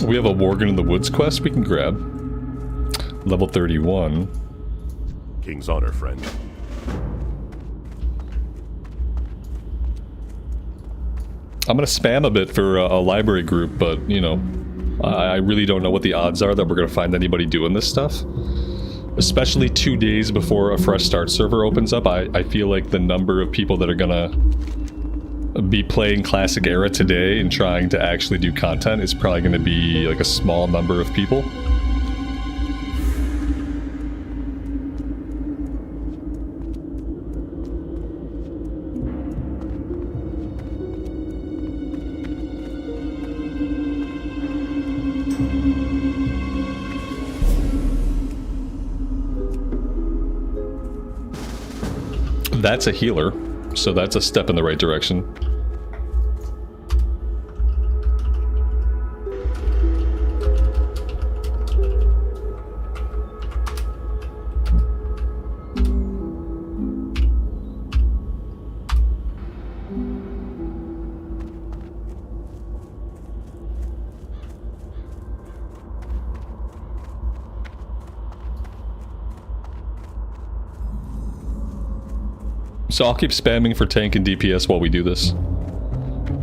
We have a Worgen in the Woods quest we can grab. Level 31. King's honor, friend. I'm gonna spam a bit for a library group, but, you know, I really don't know what the odds are that we're gonna find anybody doing this stuff. especially 2 days before a fresh start server opens up, I feel like the number of people that are gonna be playing Classic Era today and trying to actually do content is probably gonna be like a small number of people. That's a healer, so that's a step in the right direction. So I'll keep spamming for tank and DPS while we do this.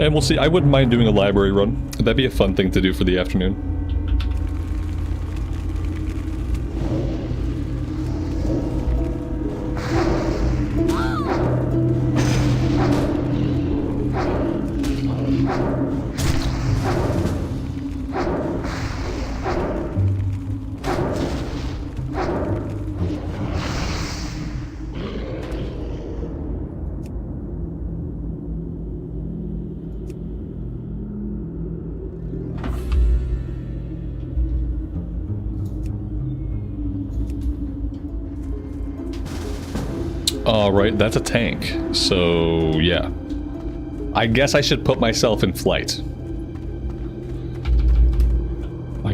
And we'll see. I wouldn't mind doing a library run. That'd be a fun thing to do for the afternoon. Alright, that's a tank. So, yeah. I guess I should put myself in flight. I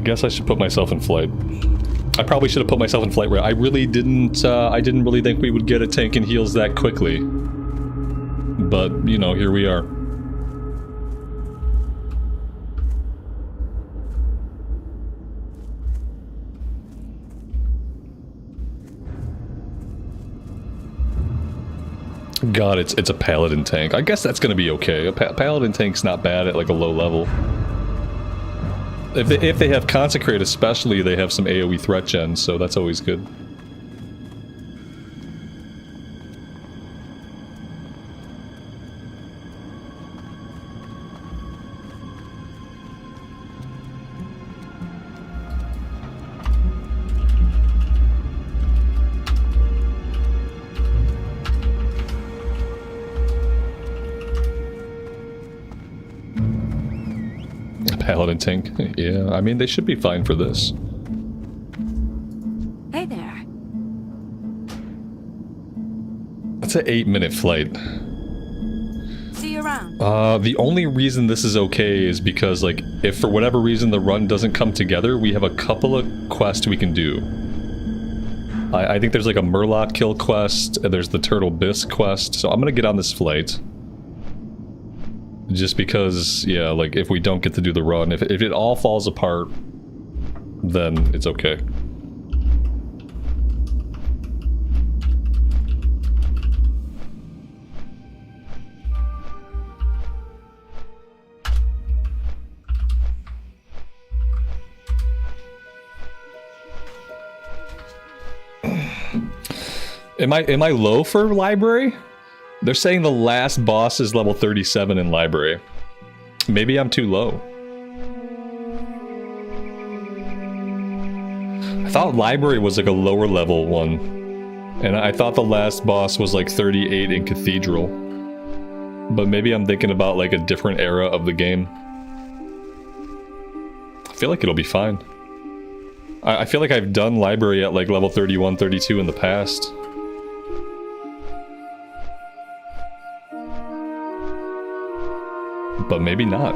probably should have put myself in flight. I really didn't, I didn't really think we would get a tank and heals that quickly. But, you know, here we are. God, it's a paladin tank. I guess that's gonna be okay. A paladin tank's not bad at like a low level. If they have consecrate, especially, they have some AoE threat gen, so that's always good. Paladin tank. Yeah, I mean, they should be fine for this. Hey there. That's an 8-minute flight. See you around. The only reason this is okay is because, like, if for whatever reason the run doesn't come together, we have a couple of quests we can do. I think there's like a Murloc kill quest, and there's the Turtle Bisque quest, so I'm gonna get on this flight. Just because, yeah, like, if we don't get to do the run, if it all falls apart, then it's okay. Am I low for library? They're saying the last boss is level 37 in library. Maybe I'm too low. I thought library was like a lower level one. And I thought the last boss was like 38 in cathedral. But maybe I'm thinking about like a different era of the game. I feel like it'll be fine. I feel like I've done library at like level 31, 32 in the past. But maybe not.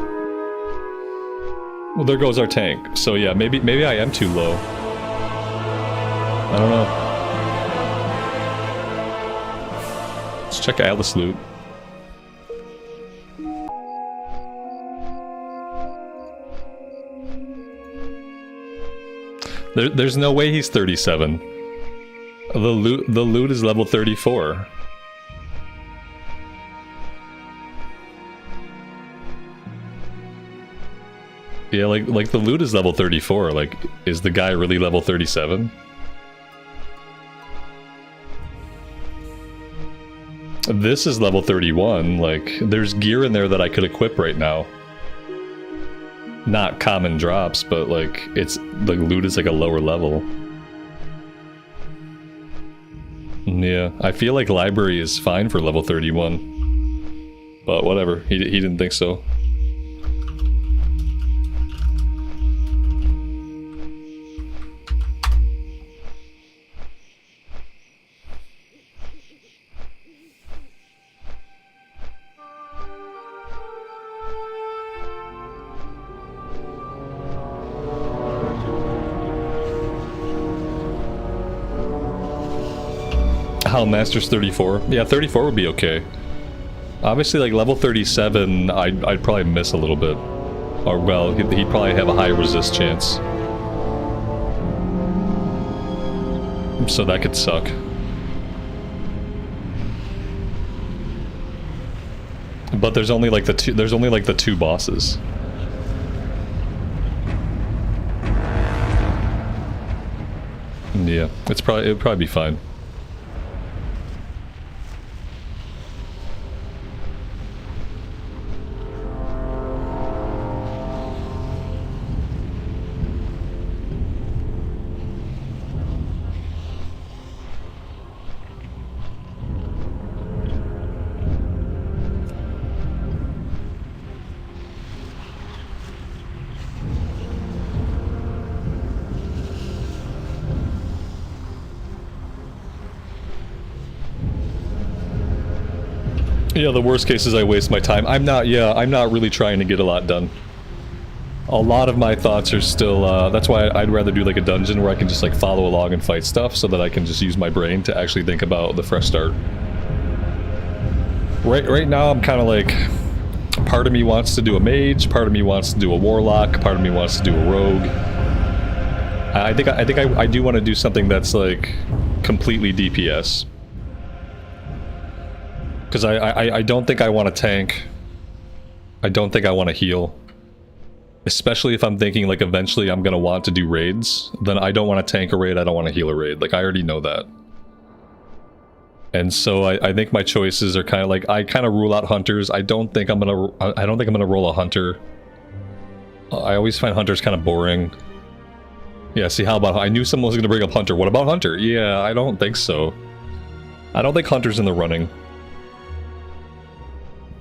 Well, there goes our tank. So yeah, maybe I am too low. I don't know. Let's check Atlas loot. There's no way he's 37. The loot is level 34. Yeah, like the loot is level 34. Like, is the guy really level 37? This is level 31, like, there's gear in there that I could equip right now. Not common drops, but like, it's, the loot is like a lower level. Yeah, I feel like library is fine for level 31. But whatever, he didn't think so. How Master's 34? Yeah, 34 would be okay. Obviously, like level 37, I'd probably miss a little bit. Or, well, he'd probably have a high resist chance. So that could suck. But there's only like the two bosses. Yeah, it'd probably be fine. Yeah, the worst case is I waste my time. I'm not really trying to get a lot done. A lot of my thoughts are still, that's why I'd rather do like a dungeon where I can just like follow along and fight stuff so that I can just use my brain to actually think about the fresh start. Right now I'm kind of like, part of me wants to do a mage, part of me wants to do a warlock, part of me wants to do a rogue. I think I do want to do something that's like completely DPS. Because I don't think I want to tank. I don't think I want to heal. Especially if I'm thinking like eventually I'm going to want to do raids. Then I don't want to tank a raid, I don't want to heal a raid. Like I already know that. And so I think my choices are kind of like, I kind of rule out hunters. I don't think I'm going to roll a hunter. I always find hunters kind of boring. Yeah, see, how about, I knew someone was going to bring up hunter. What about hunter? Yeah, I don't think so. I don't think hunter's in the running.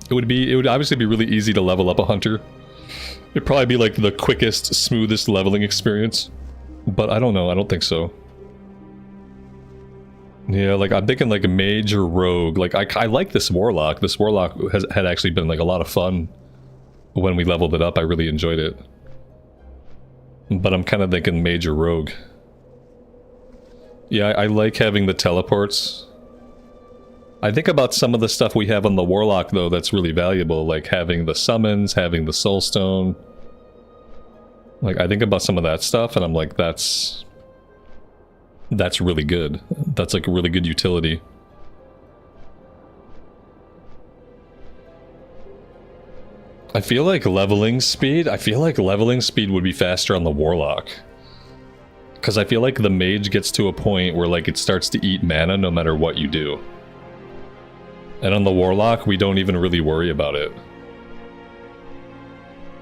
It would obviously be really easy to level up a hunter. It'd probably be like the quickest, smoothest leveling experience. But I don't know, I don't think so. Yeah, like I'm thinking like a mage or rogue. Like I like this warlock. This warlock had actually been like a lot of fun when we leveled it up. I really enjoyed it. But I'm kind of thinking mage or rogue. Yeah, I like having the teleports. I think about some of the stuff we have on the warlock though that's really valuable, like having the summons, having the soulstone. Like I think about some of that stuff and I'm like, that's really good. That's like a really good utility. I feel like leveling speed would be faster on the warlock. Because I feel like the mage gets to a point where like it starts to eat mana no matter what you do. And on the warlock, we don't even really worry about it.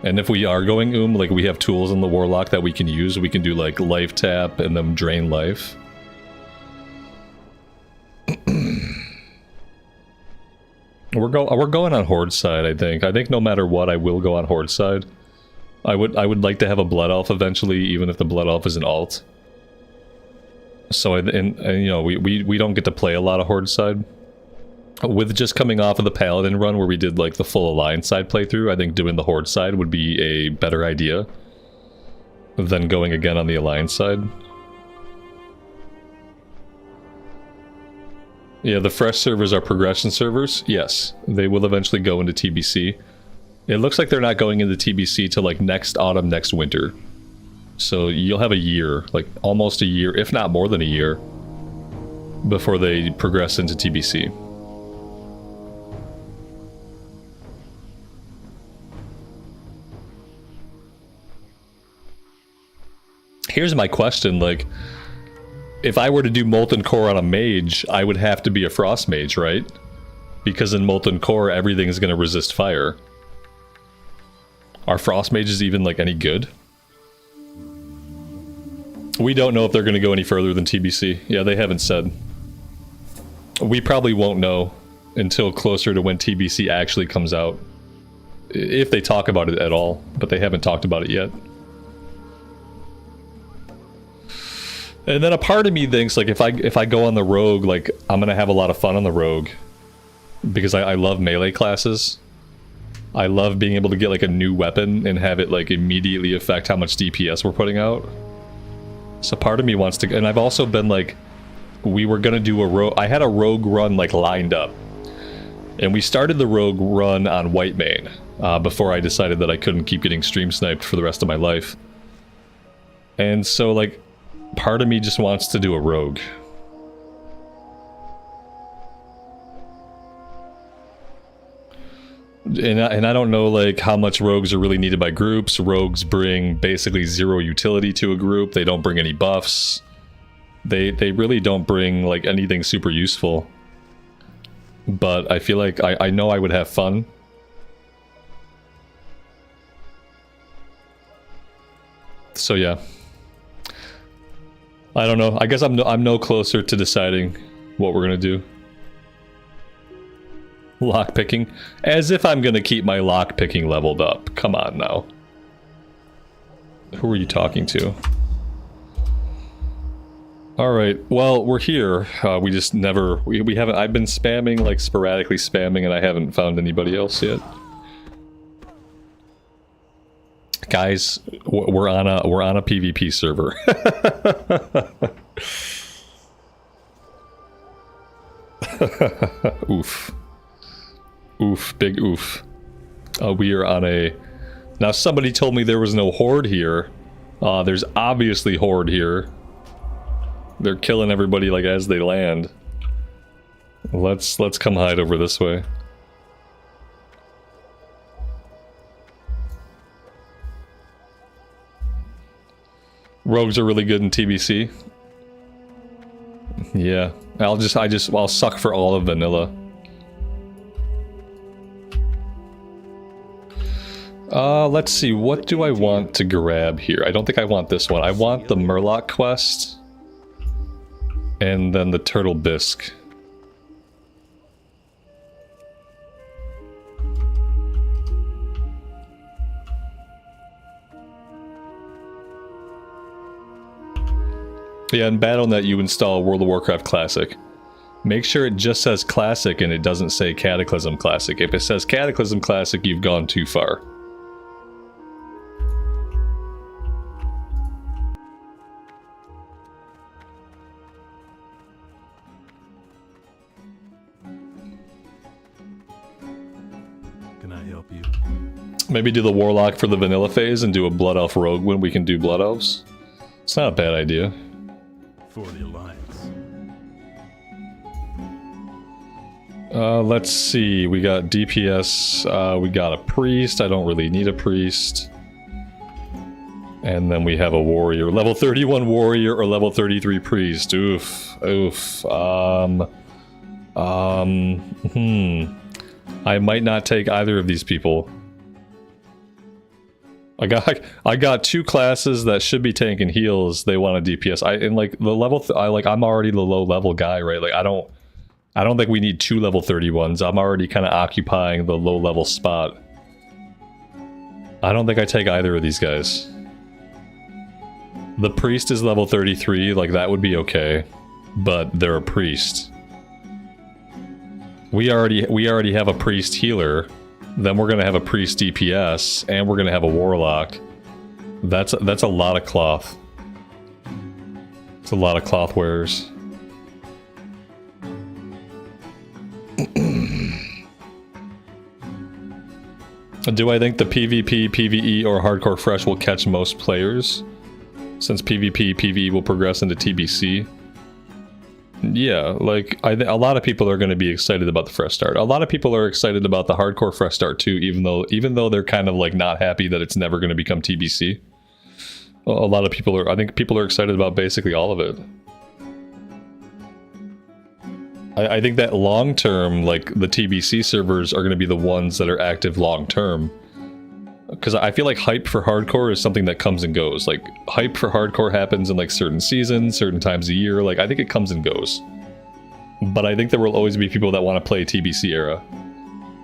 And if we are going like we have tools in the warlock that we can use. We can do like life tap and then drain life. We're going on Horde side, I think. I think no matter what, I will go on Horde side. I would like to have a Blood Elf eventually, even if the Blood Elf is an alt. So and you know, we don't get to play a lot of Horde side. With just coming off of the Paladin run where we did like the full Alliance side playthrough, I think doing the Horde side would be a better idea than going again on the Alliance side. Yeah, the fresh servers are progression servers. Yes, they will eventually go into TBC. It looks like they're not going into TBC till like next autumn, next winter. So you'll have a year, like almost a year, if not more than a year, before they progress into TBC. Here's my question, like, if I were to do Molten Core on a mage, I would have to be a Frost mage, right? because in Molten Core, everything's going to resist fire. Are Frost Mages even, like, any good? We don't know if they're going to go any further than TBC. Yeah, they haven't said. We probably won't know until closer to when TBC actually comes out. If they talk about it at all, but they haven't talked about it yet. And then a part of me thinks, like, if I go on the rogue, like, I'm gonna have a lot of fun on the rogue. Because I love melee classes. I love being able to get, like, a new weapon and have it, like, immediately affect how much DPS we're putting out. So part of me wants to... And I've also been, like... We were gonna do a rogue... I had a rogue run, like, lined up. And we started the rogue run on Whitemane. Before I decided that I couldn't keep getting stream sniped for the rest of my life. And so, like... Part of me just wants to do a rogue. And I don't know, like, how much rogues are really needed by groups. Rogues bring basically zero utility to a group. They don't bring any buffs. They really don't bring, like, anything super useful. But I feel like I know I would have fun. So yeah. I don't know. I guess I'm no closer to deciding what we're gonna do. Lockpicking? As if I'm gonna keep my lockpicking leveled up. Come on now. Who are you talking to? Alright, well, we're here. We just never... We haven't... I've been spamming, like, sporadically spamming, and I haven't found anybody else yet. Guys, we're on a PvP server. Oof. Oof, big oof. We are on a... Now somebody told me there was no Horde here. There's obviously Horde here. They're killing everybody, like, as they land. Let's come hide over this way. Rogues are really good in TBC. Yeah, I'll suck for all of vanilla. Let's see, what do I want to grab here? I don't think I want this one. I want the Murloc quest. And then the Turtle Bisque. Yeah, in Battle.net you install World of Warcraft Classic. Make sure it just says Classic and it doesn't say Cataclysm Classic. If it says Cataclysm Classic, you've gone too far. Can I help you? Maybe do the Warlock for the vanilla phase and do a Blood Elf Rogue when we can do Blood Elves. It's not a bad idea. For the Alliance. Let's see. We got DPS. We got a Priest. I don't really need a Priest. And then we have a Warrior. Level 31 Warrior or level 33 Priest. Oof. Oof. I might not take either of these people. I got two classes that should be tanking heals. They want a DPS. I'm already the low level guy, right? Like I don't think we need two level 31s. I'm already kind of occupying the low level spot. I don't think I take either of these guys. The priest is level 33, like that would be okay, but they're a priest. We already have a priest healer. Then we're gonna have a priest DPS, and we're gonna have a warlock. That's a lot of cloth. It's a lot of cloth wearers. Do I think the PvP, PvE, or Hardcore Fresh will catch most players? Since PvP, PvE will progress into TBC? Yeah, like, a lot of people are going to be excited about the Fresh Start. A lot of people are excited about the Hardcore Fresh Start too, even though they're kind of like not happy that it's never going to become TBC. A lot of people are, I think people are excited about basically all of it. I think that long term, like the TBC servers are going to be the ones that are active long term. Because I feel like hype for hardcore is something that comes and goes. Like, hype for hardcore happens in like certain seasons, certain times a year. Like, I think it comes and goes. But I think there will always be people that want to play TBC era.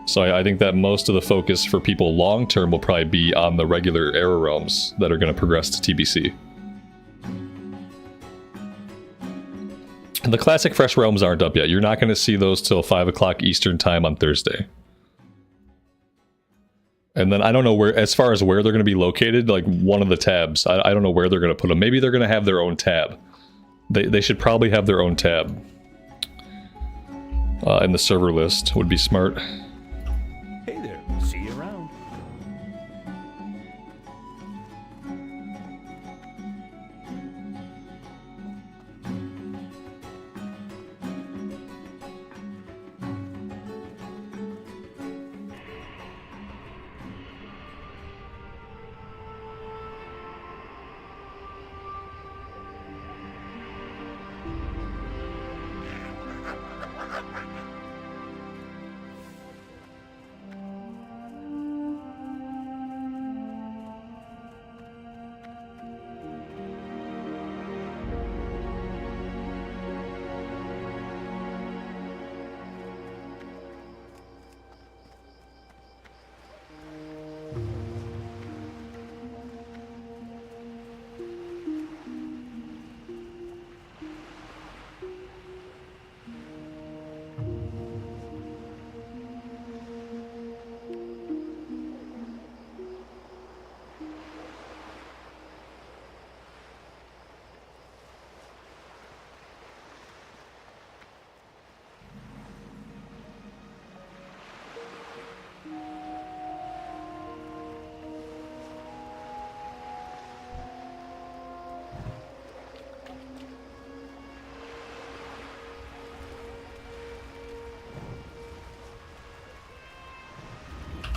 So I think that most of the focus for people long term will probably be on the regular era realms that are going to progress to TBC. And the classic fresh realms aren't up yet. You're not going to see those till 5 o'clock Eastern time on Thursday. And then I don't know where, as far as where they're going to be located, like one of the tabs. I don't know where they're going to put them. Maybe they're going to have their own tab. They should probably have their own tab. In the server list would be smart. Hey there. See you around.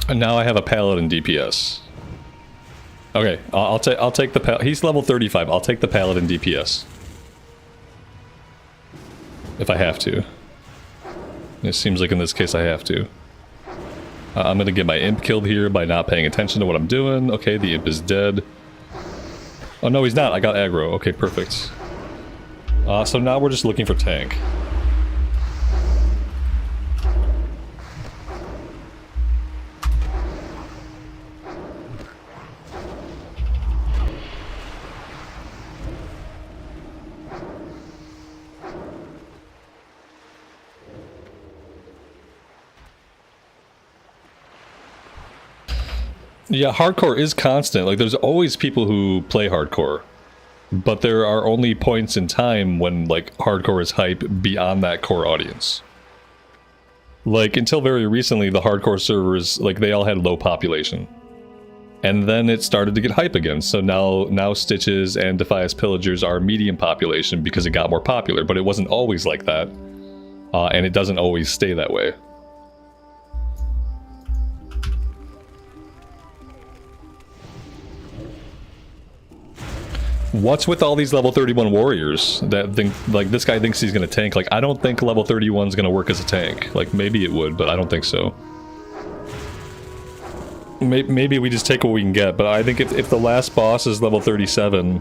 And now I have a paladin DPS. Okay, I'll take the he's level 35. I'll take the paladin DPS. If I have to. It seems like in this case I have to. I'm gonna get my imp killed here by not paying attention to what I'm doing. Okay, the imp is dead. Oh no, he's not. I got aggro. Okay, perfect. So now we're just looking for tank. Yeah, hardcore is constant. Like, there's always people who play hardcore. But there are only points in time when, like, hardcore is hype beyond that core audience. Like, until very recently, the hardcore servers, like, they all had low population. And then it started to get hype again. So now Stitches and Defias Pillagers are medium population because it got more popular. But it wasn't always like that. And it doesn't always stay that way. What's with all these level 31 warriors that think, like, this guy thinks he's gonna tank? Like, I don't think level 31's gonna work as a tank. Like, maybe it would, but I don't think so. Maybe we just take what we can get, but I think if the last boss is level 37,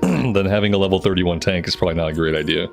then having a level 31 tank is probably not a great idea.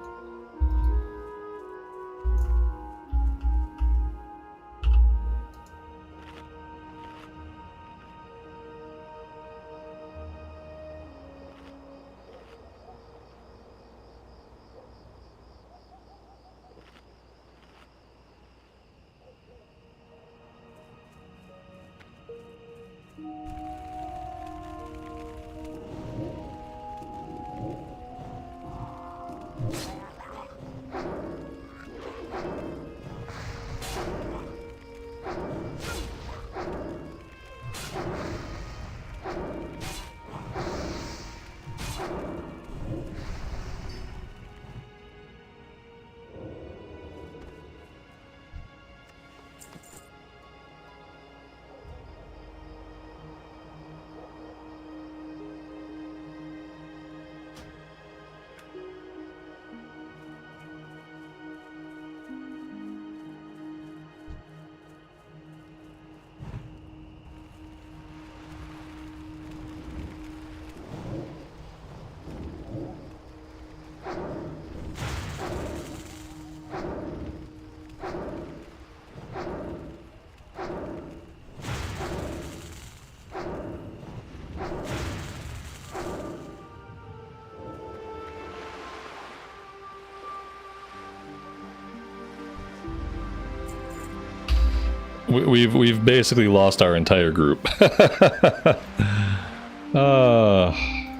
We've basically lost our entire group.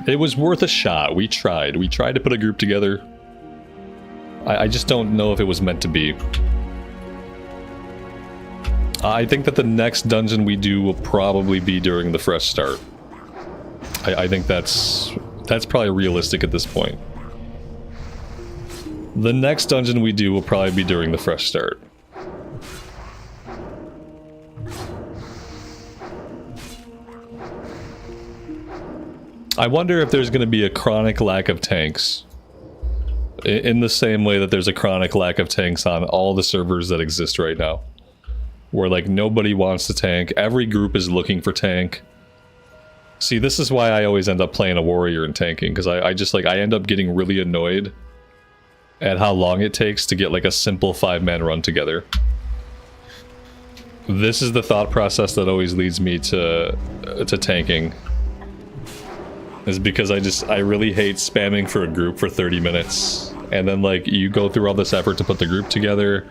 It was worth a shot. We tried. We tried to put a group together. I just don't know if it was meant to be. I think that the next dungeon we do will probably be during the fresh start. I think that's probably realistic at this point. The next dungeon we do will probably be during the fresh start. I wonder if there's going to be a chronic lack of tanks. In the same way that there's a chronic lack of tanks on all the servers that exist right now. Where, like, nobody wants to tank. Every group is looking for tank. See, this is why I always end up playing a warrior and tanking. Because I end up getting really annoyed at how long it takes to get, like, a simple 5-man run together. This is the thought process that always leads me to tanking. Is because I really hate spamming for a group for 30 minutes. And then, like, you go through all this effort to put the group together.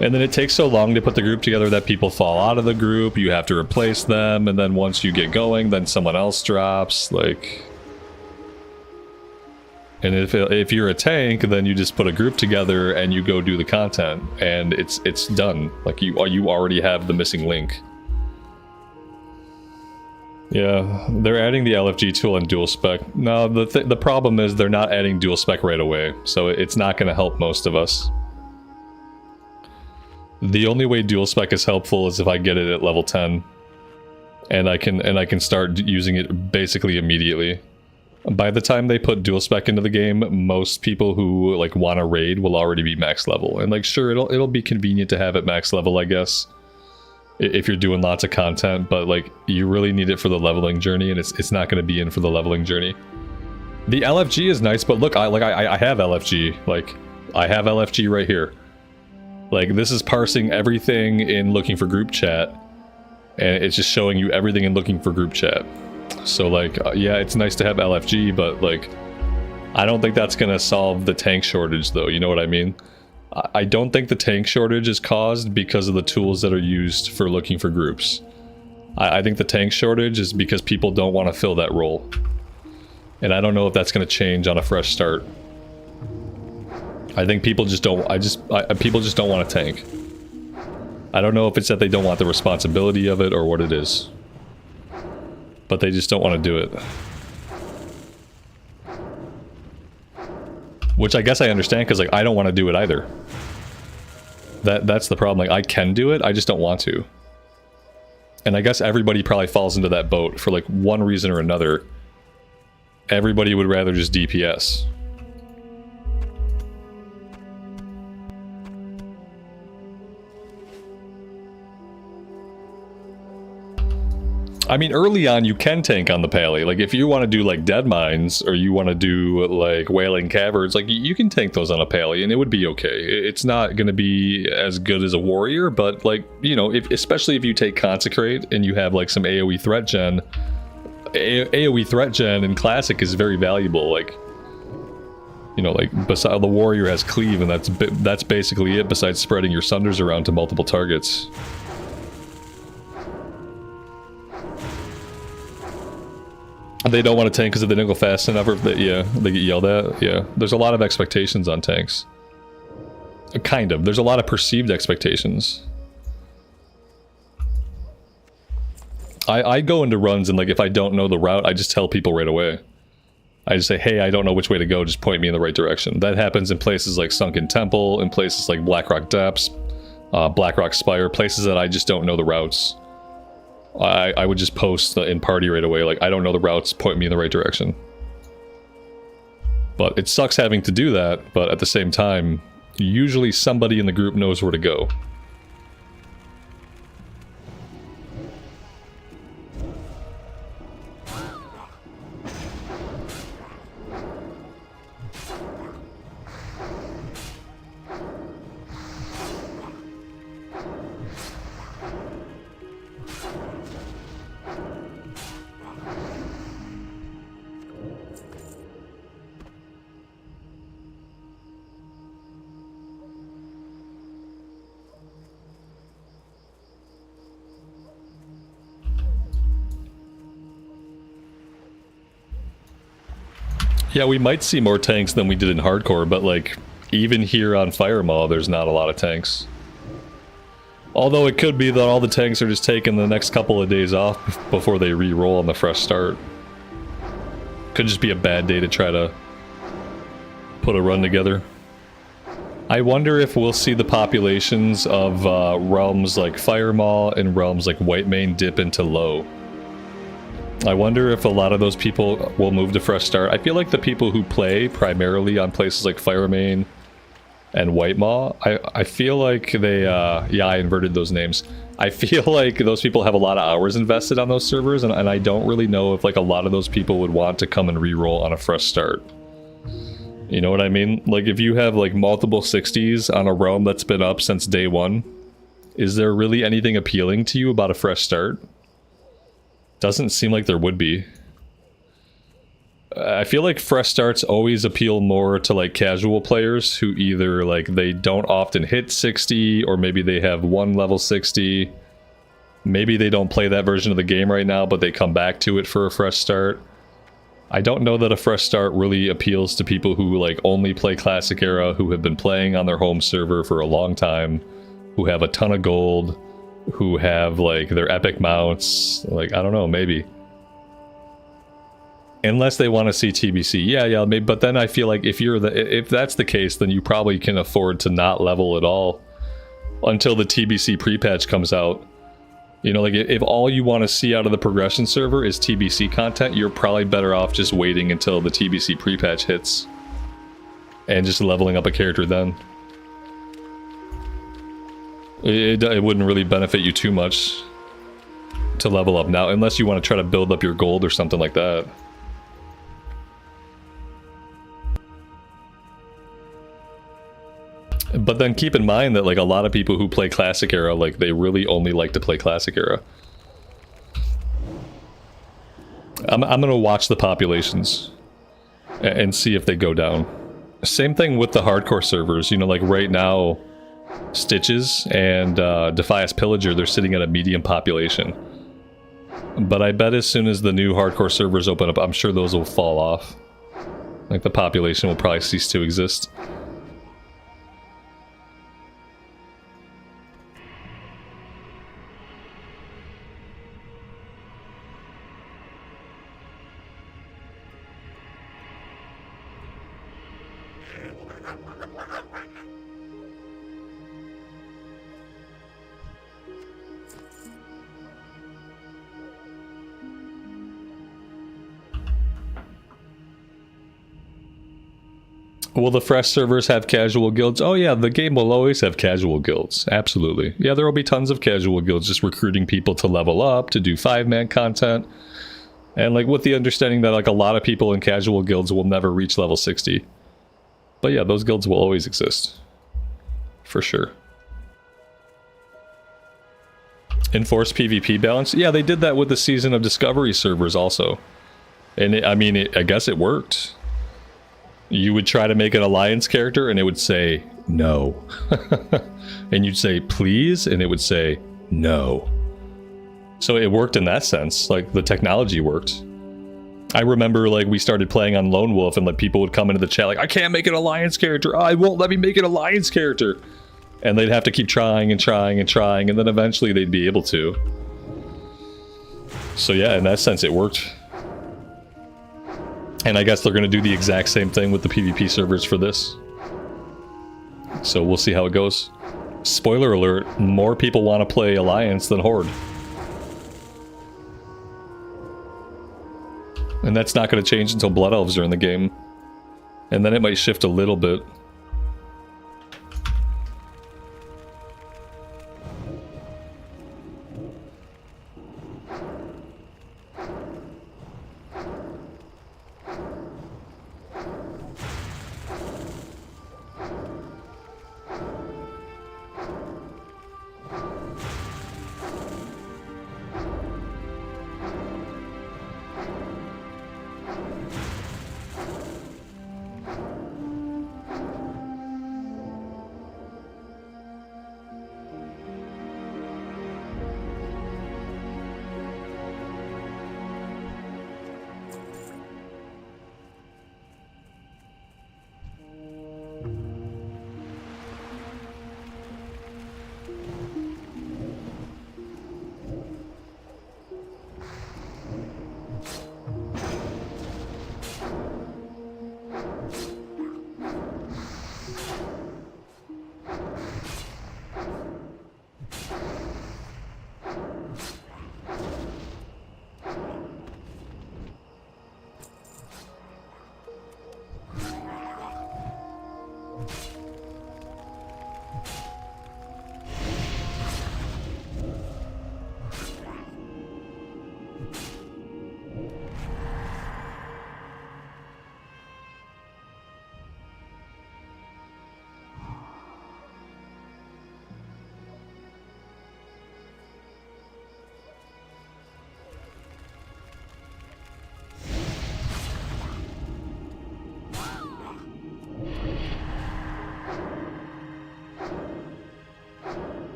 And then it takes so long to put the group together that people fall out of the group. You have to replace them. And then once you get going, then someone else drops. Like... And if you're a tank, then you just put a group together and you go do the content. And it's done. Like, you already have the missing link. Yeah, they're adding the LFG tool and dual spec. No, the problem is they're not adding dual spec right away, so it's not going to help most of us. The only way dual spec is helpful is if I get it at level 10, and I can start using it basically immediately. By the time they put dual spec into the game, most people who like want to raid will already be max level, and like sure it'll be convenient to have it max level, I guess. If you're doing lots of content, but like you really need it for the leveling journey, and it's not going to be in for the leveling journey. The LFG is nice, but look, I have LFG. Like, I have LFG right here. Like, this is parsing everything in looking for group chat, and it's just showing you everything in looking for group chat. So like, yeah, it's nice to have LFG, but like, I don't think that's going to solve the tank shortage, though. You know what I mean? I don't think the tank shortage is caused because of the tools that are used for looking for groups. I think the tank shortage is because people don't want to fill that role. And I don't know if that's going to change on a fresh start. I think people just don't, people just don't want to tank. I don't know if it's that they don't want the responsibility of it or what it is. But they just don't want to do it. Which I guess I understand, because like I don't want to do it either. That's the problem. Like, I can do it, I just don't want to. And I guess everybody probably falls into that boat for like one reason or another. Everybody would rather just DPS. I mean, early on, you can tank on the Pally. Like, if you want to do, like, Dead Mines, or you want to do, like, Wailing Caverns, like, you can tank those on a Pally, and it would be okay. It's not going to be as good as a Warrior, but, like, you know, especially if you take Consecrate, and you have, like, some AoE threat gen, AoE threat gen in Classic is very valuable. Like, you know, like, the Warrior has Cleave, and that's basically it, besides spreading your Sunders around to multiple targets. They don't want to tank because if they don't go fast enough, or if they get yelled at. Yeah, there's a lot of expectations on tanks. Kind of. There's a lot of perceived expectations. I go into runs and like if I don't know the route, I just tell people right away. I just say, hey, I don't know which way to go, just point me in the right direction. That happens in places like Sunken Temple, in places like Blackrock Depths, Blackrock Spire, places that I just don't know the routes. I would just post in party right away, like, I don't know the routes, point me in the right direction. But it sucks having to do that, but at the same time, usually somebody in the group knows where to go. Yeah, we might see more tanks than we did in hardcore, but like, even here on Fire Maw, there's not a lot of tanks. Although it could be that all the tanks are just taking the next couple of days off before they re-roll on the fresh start. Could just be a bad day to try to put a run together. I wonder if we'll see the populations of realms like Fire Maw and realms like Whitemane dip into low. I wonder if a lot of those people will move to fresh start. I feel like the people who play primarily on places like Firemane and White Maw, I feel like they, yeah, I inverted those names. I feel like those people have a lot of hours invested on those servers, and I don't really know if like a lot of those people would want to come and re-roll on a fresh start. You know what I mean? Like if you have like multiple 60s on a realm that's been up since day one, is there really anything appealing to you about a fresh start? Doesn't seem like there would be. I feel like fresh starts always appeal more to like casual players who either like they don't often hit 60, or maybe they have one level 60. Maybe they don't play that version of the game right now, but they come back to it for a fresh start. I don't know that a fresh start really appeals to people who like only play classic era, who have been playing on their home server for a long time, who have a ton of gold, who have like their epic mounts. Like, I don't know, maybe. Unless they want to see TBC. Yeah, maybe, but then I feel like if that's the case, then you probably can afford to not level at all until the TBC pre-patch comes out. You know, like if all you want to see out of the progression server is TBC content, you're probably better off just waiting until the TBC pre-patch hits and just leveling up a character then. It wouldn't really benefit you too much to level up now, unless you want to try to build up your gold or something like that. But then keep in mind that like a lot of people who play classic era, like they really only like to play classic era. I'm gonna watch the populations and see if they go down. Same thing with the hardcore servers. You know, like right now, Stitches and Defias Pillager, they're sitting at a medium population. But I bet as soon as the new hardcore servers open up, I'm sure those will fall off. Like the population will probably cease to exist. Will the fresh servers have casual guilds? Oh yeah, the game will always have casual guilds. Absolutely. Yeah, there will be tons of casual guilds just recruiting people to level up, to do 5-man content. And like with the understanding that like a lot of people in casual guilds will never reach level 60. But yeah, those guilds will always exist. For sure. Enforce PvP balance? Yeah, they did that with the Season of Discovery servers also. And I guess it worked. You would try to make an alliance character and it would say no. And you'd say please and it would say no. So it worked in that sense. Like the technology worked. I remember like we started playing on Lone Wolf and like people would come into the chat like, I can't make an alliance character. I won't let me make an alliance character. And they'd have to keep trying and trying and trying, and then eventually they'd be able to. So yeah, in that sense it worked. And I guess they're going to do the exact same thing with the PvP servers for this. So we'll see how it goes. Spoiler alert, more people want to play Alliance than Horde. And that's not going to change until Blood Elves are in the game. And then it might shift a little bit.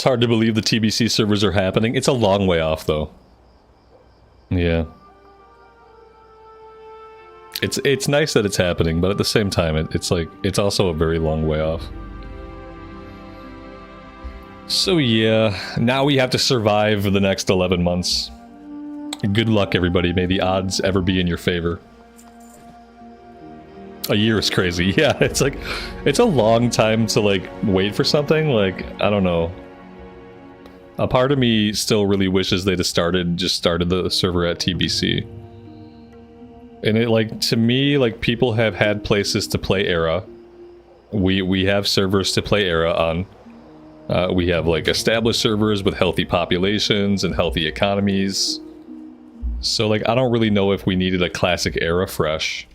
It's hard to believe the TBC servers are happening. It's a long way off, though. Yeah. It's nice that it's happening, but at the same time, it's like, it's also a very long way off. So yeah, now we have to survive for the next 11 months. Good luck, everybody. May the odds ever be in your favor. A year is crazy. Yeah, it's like, it's a long time to like wait for something. Like, I don't know. A part of me still really wishes they'd have started the server at TBC. And it, like, to me, like, people have had places to play Era. We have servers to play Era on. We have, like, established servers with healthy populations and healthy economies. So, like, I don't really know if we needed a classic Era fresh.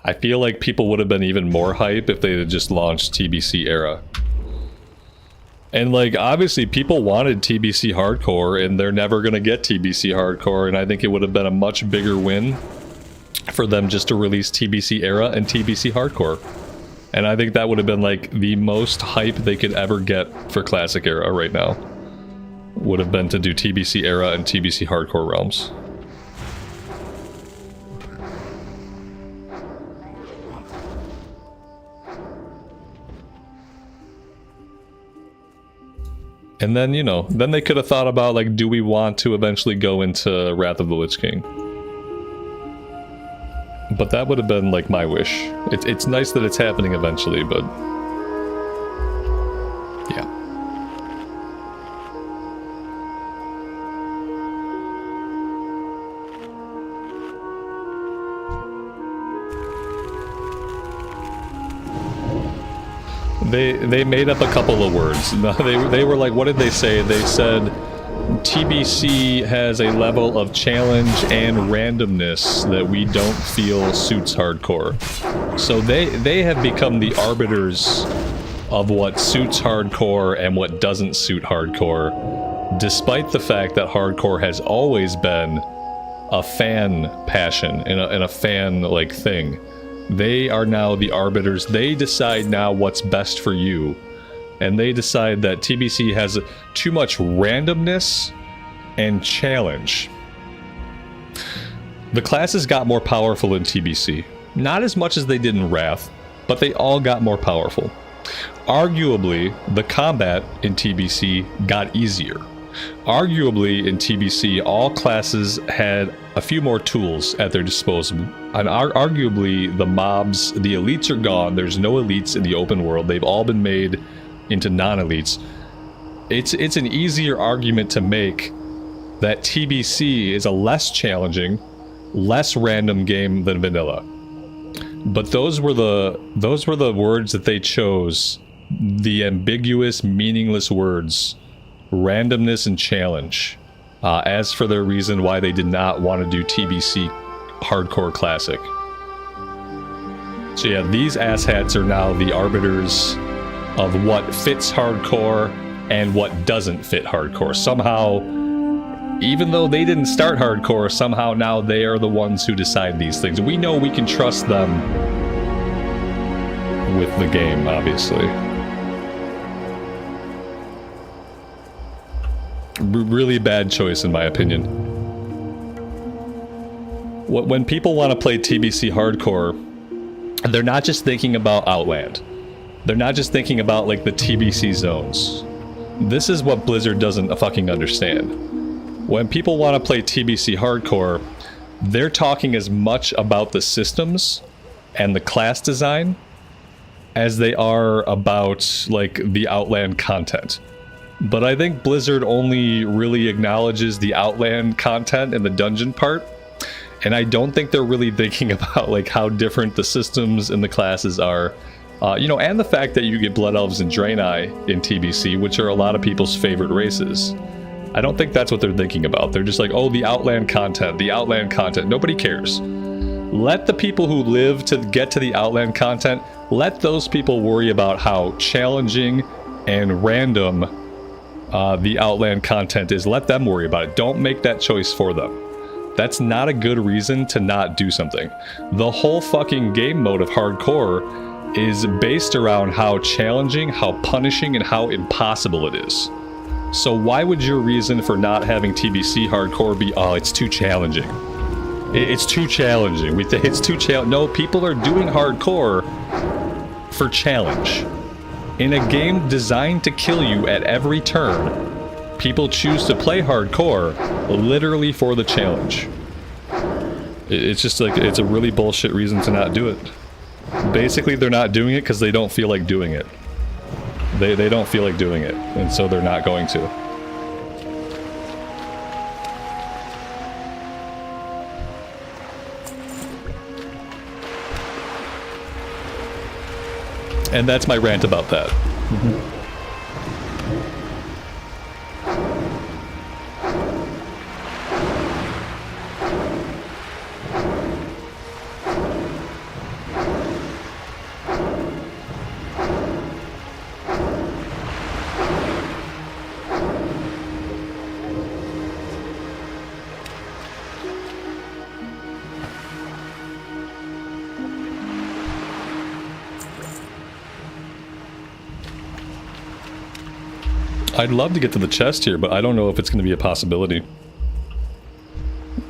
I feel like people would have been even more hype if they had just launched TBC Era. And, like, obviously people wanted TBC Hardcore, and they're never going to get TBC Hardcore, and I think it would have been a much bigger win for them just to release TBC Era and TBC Hardcore. And I think that would have been, like, the most hype they could ever get for Classic Era right now. Would have been to do TBC Era and TBC Hardcore Realms. And then, you know, then they could have thought about, like, do we want to eventually go into Wrath of the Lich King? But that would have been, like, my wish. It's nice that it's happening eventually, but... yeah. They made up a couple of words. They were like, what did they say? They said TBC has a level of challenge and randomness that we don't feel suits hardcore. So they have become the arbiters of what suits hardcore and what doesn't suit hardcore, despite the fact that hardcore has always been a fan passion and a fan like thing. They are now the arbiters. They decide now what's best for you. And they decide that TBC has too much randomness and challenge. The classes got more powerful in TBC. Not as much as they did in Wrath, but they all got more powerful. Arguably, the combat in TBC got easier. Arguably, in TBC, all classes had a few more tools at their disposal. And arguably, the mobs, the elites are gone. There's no elites in the open world. They've all been made into non-elites. It's an easier argument to make that TBC is a less challenging, less random game than vanilla. But those were the words that they chose. The ambiguous, meaningless words. Randomness and challenge, as for their reason why they did not want to do TBC Hardcore Classic. So yeah, these asshats are now the arbiters of what fits hardcore and what doesn't fit hardcore. Somehow, even though they didn't start hardcore, somehow now they are the ones who decide these things. We know we can trust them with the game, obviously. Really bad choice, in my opinion. When people want to play TBC Hardcore, they're not just thinking about Outland. They're not just thinking about, like, the TBC zones. This is what Blizzard doesn't fucking understand. When people want to play TBC Hardcore, they're talking as much about the systems and the class design as they are about, like, the Outland content. But I think Blizzard only really acknowledges the Outland content and the dungeon part. And I don't think they're really thinking about, like, how different the systems and the classes are. You know, and the fact that you get Blood Elves and Draenei in TBC, which are a lot of people's favorite races. I don't think that's what they're thinking about. They're just like, oh, the Outland content, the Outland content. Nobody cares. Let the people who live to get to the Outland content, let those people worry about how challenging and random the Outland content is. Let them worry about it. Don't make that choice for them. That's not a good reason to not do something. The whole fucking game mode of hardcore is based around how challenging, how punishing, and how impossible it is. So why would your reason for not having TBC hardcore be, oh, it's too challenging? It's too challenging. We think it's too challenging. No, people are doing hardcore for challenge. In a game designed to kill you at every turn, people choose to play hardcore literally for the challenge. It's just like, it's a really bullshit reason to not do it. Basically, they're not doing it because they don't feel like doing it. They don't feel like doing it, and so they're not going to. And that's my rant about that. I'd love to get to the chest here, but I don't know if it's going to be a possibility.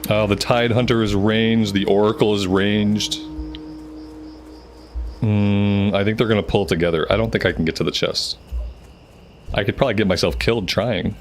The Tide Hunter is ranged, the Oracle is ranged. I think they're going to pull together. I don't think I can get to the chest. I could probably get myself killed trying.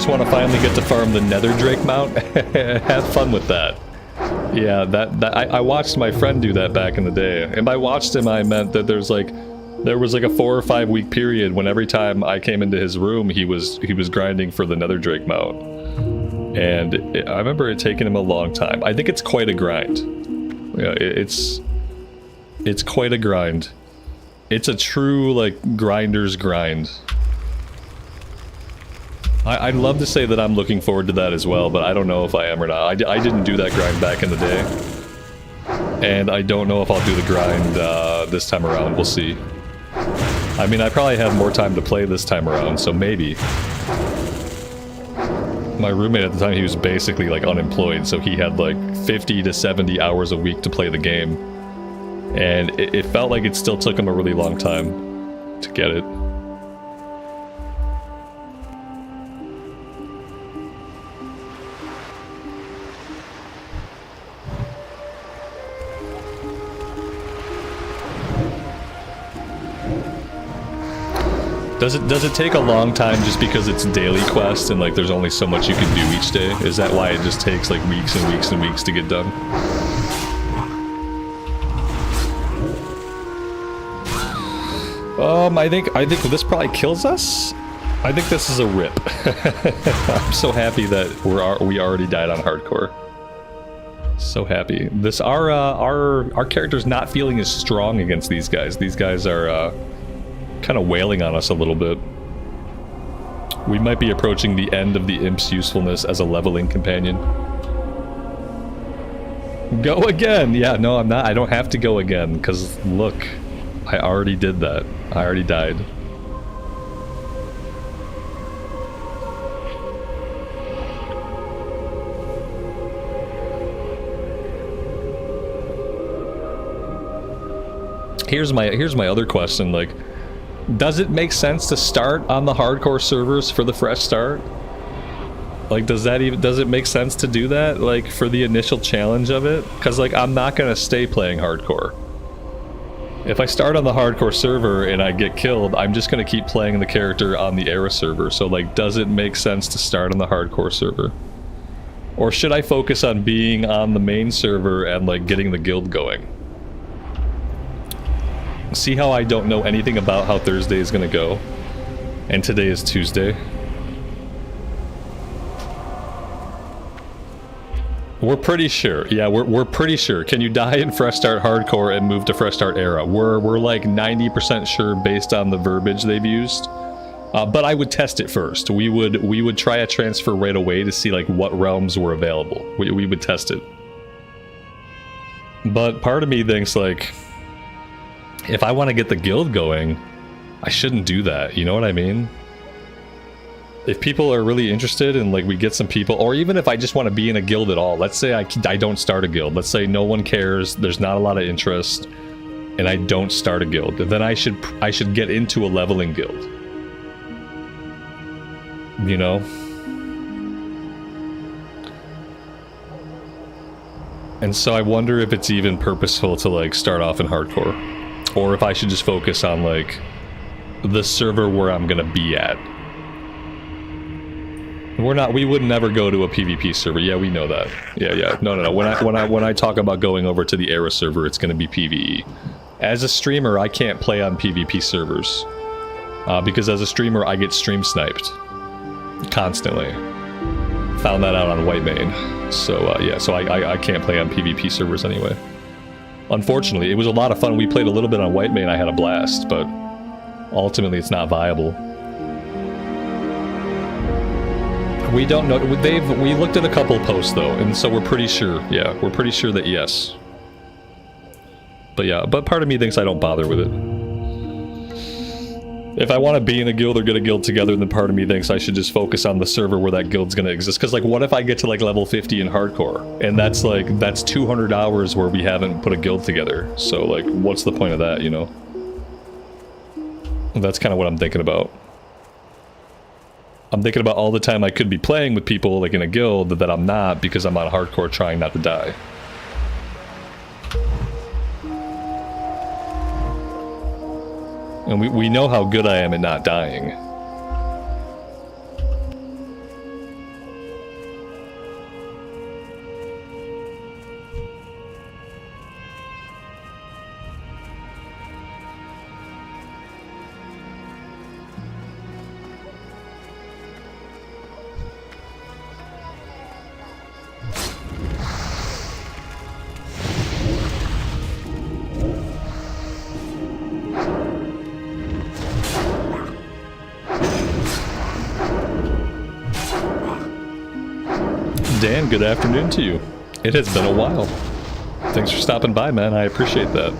Want to finally get to farm the Nether Drake mount? Have fun with that. Yeah, I watched my friend do that back in the day, and by watched him I meant that there was like a 4 or 5 week period when every time I came into his room he was grinding for the Nether Drake mount, and I remember it taking him a long time. I think it's quite a grind. Yeah, it's quite a grind. It's a true like grinder's grind. I'd love to say that I'm looking forward to that as well, but I don't know if I am or not. I didn't do that grind back in the day. And I don't know if I'll do the grind this time around. We'll see. I mean, I probably have more time to play this time around, so maybe. My roommate at the time, he was basically like unemployed, so he had like 50 to 70 hours a week to play the game. And it felt like it still took him a really long time to get it. Does it take a long time just because it's daily quest and like there's only so much you can do each day? Is that why it just takes like weeks and weeks and weeks to get done? I think this probably kills us. I think this is a rip. I'm so happy that we already died on hardcore. So happy. Our character's not feeling as strong against these guys. These guys are kind of wailing on us a little bit. We might be approaching the end of the imp's usefulness as a leveling companion. Go again! Yeah, no, I'm not. I don't have to go again, because look, I already did that. I already died. Here's my other question, like, does it make sense to start on the hardcore servers for the fresh start? Like, does it make sense to do that, like, for the initial challenge of it? Because, like, I'm not gonna stay playing hardcore. If I start on the hardcore server and I get killed, I'm just gonna keep playing the character on the era server. So, like, does it make sense to start on the hardcore server? Or should I focus on being on the main server and, like, getting the guild going? See how I don't know anything about how Thursday is gonna go? And today is Tuesday. We're pretty sure. Yeah, we're pretty sure. Can you die in Fresh Start Hardcore and move to Fresh Start Era? We're like 90% sure based on the verbiage they've used But I would test it first. We would try a transfer right away to see like what realms were available. We would test it. But part of me thinks like, if I want to get the guild going, I shouldn't do that. You know what I mean? If people are really interested and like we get some people, or even if I just want to be in a guild at all, let's say I don't start a guild. Let's say no one cares, there's not a lot of interest, and I don't start a guild. Then I should get into a leveling guild. You know? And so I wonder if it's even purposeful to like start off in hardcore, or if I should just focus on like the server where I'm gonna be at. We would never go to a PvP server. Yeah, we know that. Yeah. No. When I talk about going over to the Era server, it's gonna be PvE. As a streamer, I can't play on PvP servers because as a streamer, I get stream sniped constantly. Found that out on Whitemane. So yeah, so I can't play on PvP servers anyway. Unfortunately, it was a lot of fun. We played a little bit on Whitemane. I had a blast, but ultimately, it's not viable. We don't know. We looked at a couple posts though, and so we're pretty sure. Yeah, we're pretty sure that yes. But yeah, but part of me thinks I don't bother with it. If I want to be in a guild or get a guild together, then part of me thinks I should just focus on the server where that guild's gonna exist. Because like, what if I get to like level 50 in hardcore, and that's 200 hours where we haven't put a guild together. So like, what's the point of that? You know? That's kind of what I'm thinking about. I'm thinking about all the time I could be playing with people like in a guild that I'm not because I'm on hardcore trying not to die. And we know how good I am at not dying. Dan, good afternoon to you. It has been a while. Thanks for stopping by, man. I appreciate that.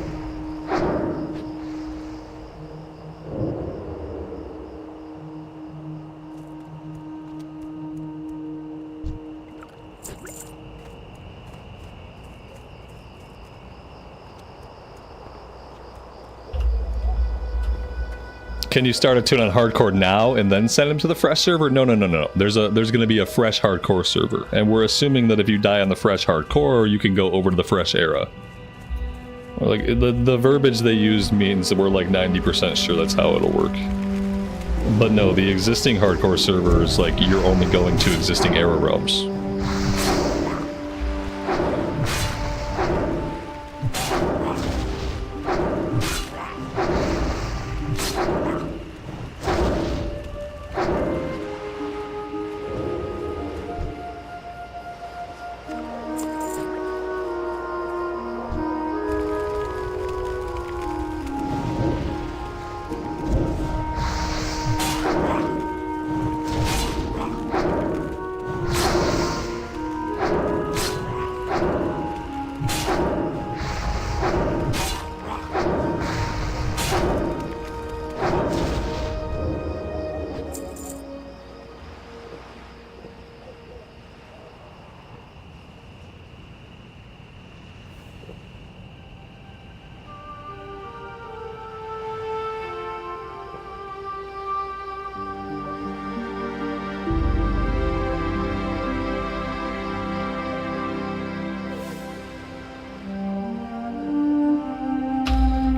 Can you start a tune on hardcore now and then send him to the fresh server? No. There's going to be a fresh hardcore server, and we're assuming that if you die on the fresh hardcore, you can go over to the fresh era. Like the verbiage they use means that we're like 90% sure that's how it'll work. But no, the existing hardcore servers, like you're only going to existing era realms.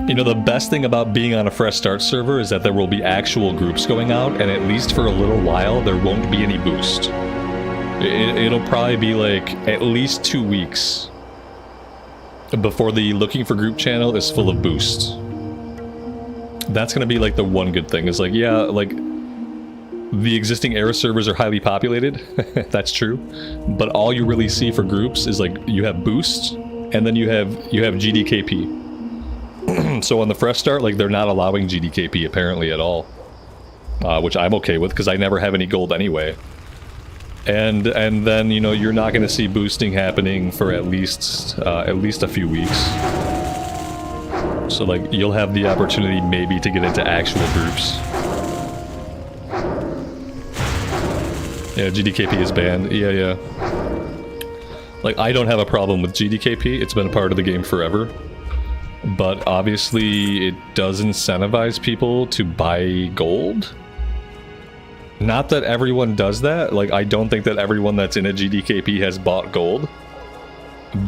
You know, the best thing about being on a fresh start server is that there will be actual groups going out, and at least for a little while, there won't be any boost. It'll probably be like at least 2 weeks before the looking for group channel is full of boosts. That's gonna be like the one good thing, is like, yeah, like the existing era servers are highly populated. That's true, but all you really see for groups is like you have boosts, and then you have GDKP. So on the fresh start, like they're not allowing GDKP apparently at all. which I'm okay with because I never have any gold anyway. And then, you know, you're not going to see boosting happening for at least a few weeks. So, like, you'll have the opportunity maybe to get into actual groups. Yeah, GDKP is banned. Yeah. Like, I don't have a problem with GDKP. It's been a part of the game forever. But obviously, it does incentivize people to buy gold. Not that everyone does that. Like, I don't think that everyone that's in a GDKP has bought gold.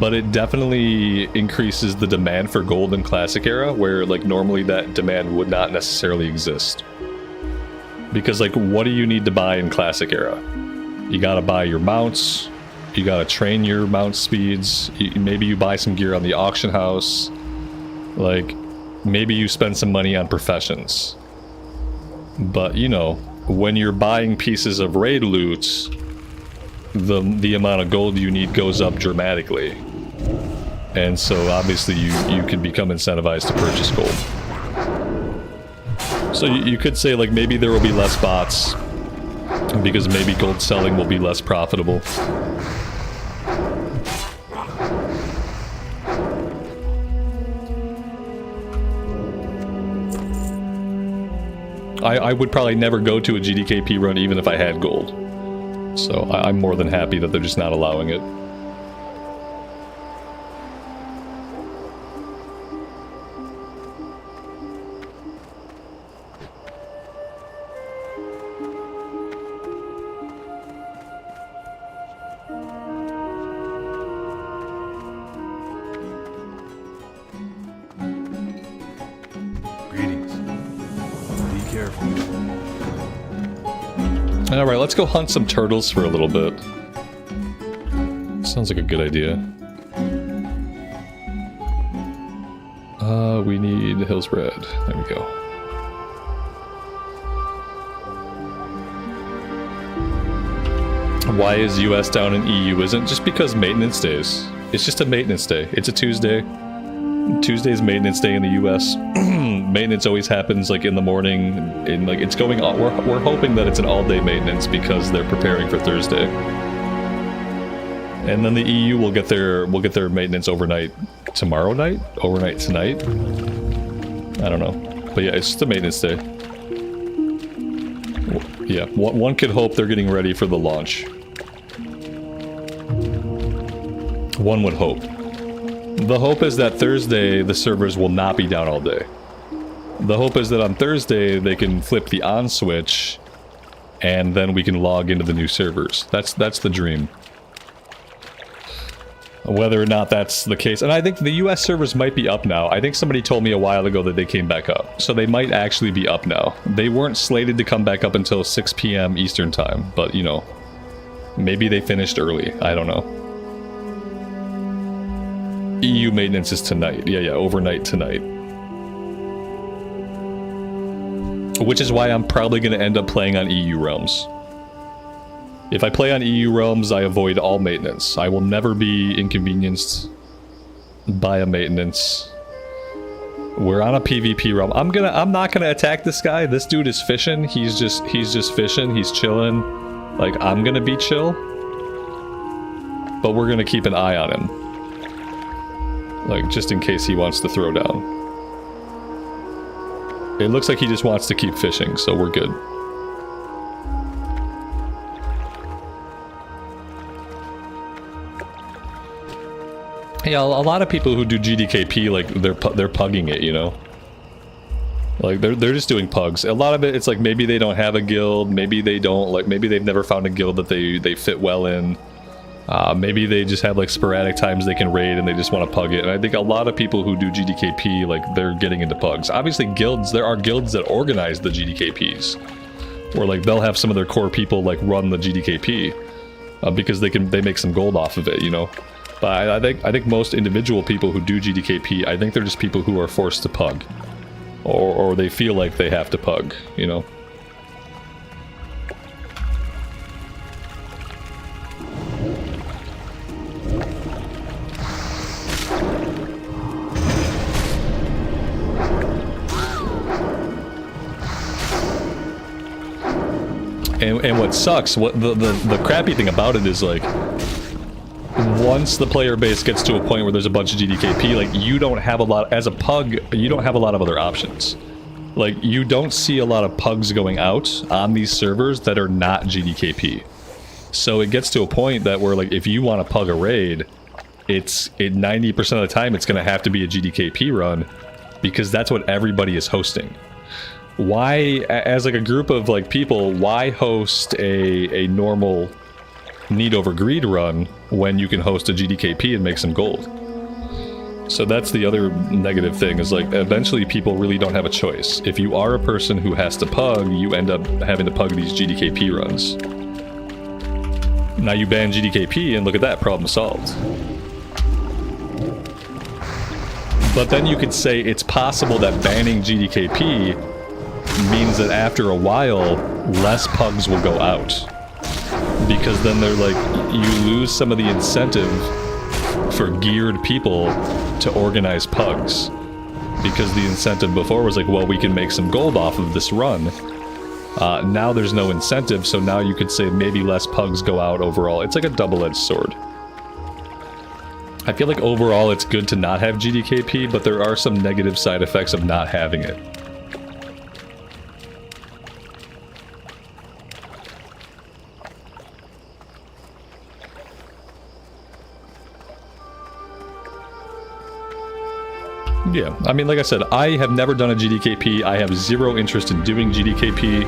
But it definitely increases the demand for gold in Classic Era, where, like, normally that demand would not necessarily exist. Because, like, what do you need to buy in Classic Era? You gotta buy your mounts, you gotta train your mount speeds, maybe you buy some gear on the auction house, like, maybe you spend some money on professions. But, you know, when you're buying pieces of raid loot, the amount of gold you need goes up dramatically. And so obviously you can become incentivized to purchase gold. So you could say, like, maybe there will be less bots because maybe gold selling will be less profitable. I would probably never go to a GDKP run even if I had gold. So I'm more than happy that they're just not allowing it. Greetings. Be careful. Alright, let's go hunt some turtles for a little bit. Sounds like a good idea. We need Hills Red. There we go. Why is US down and EU isn't? Just because maintenance days. It's just a maintenance day. It's a Tuesday. Tuesday's maintenance day in the US. Maintenance always happens like in the morning, in like it's going on. We're hoping that it's an all-day maintenance because they're preparing for Thursday. And then the EU will get their maintenance overnight tomorrow night, overnight tonight. I don't know. But yeah, it's just a maintenance day. Yeah, one could hope they're getting ready for the launch. One would hope. The hope is that Thursday the servers will not be down all day. The hope is that on Thursday they can flip the on switch and then we can log into the new servers. That's the dream. Whether or not that's the case, and I think the US servers might be up now. I think somebody told me a while ago that they came back up. So they might actually be up now. They weren't slated to come back up until 6 p.m. Eastern time, but you know, maybe they finished early. I don't know. EU maintenance is tonight. Yeah, overnight tonight. Which is why I'm probably going to end up playing on EU realms. If I play on EU realms, I avoid all maintenance. I will never be inconvenienced by a maintenance. We're on a PvP realm. I'm not gonna attack this guy. This dude is fishing. He's just fishing. He's chilling. Like, I'm gonna be chill. But we're gonna keep an eye on him. Like, just in case he wants to throw down. It looks like he just wants to keep fishing, so we're good. Yeah, a lot of people who do GDKP, like, they're pugging it, you know? Like, they're just doing pugs. A lot of it, it's like maybe they don't have a guild, maybe they don't, like, maybe they've never found a guild that they fit well in. Maybe they just have, like, sporadic times they can raid and they just want to pug it. And I think a lot of people who do GDKP, like, they're getting into pugs. Obviously, guilds, there are guilds that organize the GDKPs. Where, like, they'll have some of their core people, like, run the GDKP. Because they make some gold off of it, you know? But I think most individual people who do GDKP, I think they're just people who are forced to pug. Or they feel like they have to pug, you know? And what sucks, what the crappy thing about it is, like, once the player base gets to a point where there's a bunch of GDKP, like, you don't have a lot, as a pug, you don't have a lot of other options. Like, you don't see a lot of pugs going out on these servers that are not GDKP. So it gets to a point that where, like, if you want to pug a raid, 90% of the time it's going to have to be a GDKP run, because that's what everybody is hosting. Why, as like a group of like people, why host a normal need over greed run when you can host a GDKP and make some gold? So that's the other negative thing, is like eventually people really don't have a choice. If you are a person who has to pug, you end up having to pug these GDKP runs. Now you ban GDKP and look at that, problem solved. But then you could say it's possible that banning GDKP means that after a while, less pugs will go out. Because then they're like, you lose some of the incentive for geared people to organize pugs. Because the incentive before was like, well, we can make some gold off of this run. Now there's no incentive, so now you could say maybe less pugs go out overall. It's like a double-edged sword. I feel like overall it's good to not have GDKP, but there are some negative side effects of not having it. Yeah, I mean, like I said, I have never done a GDKP. I have zero interest in doing GDKP.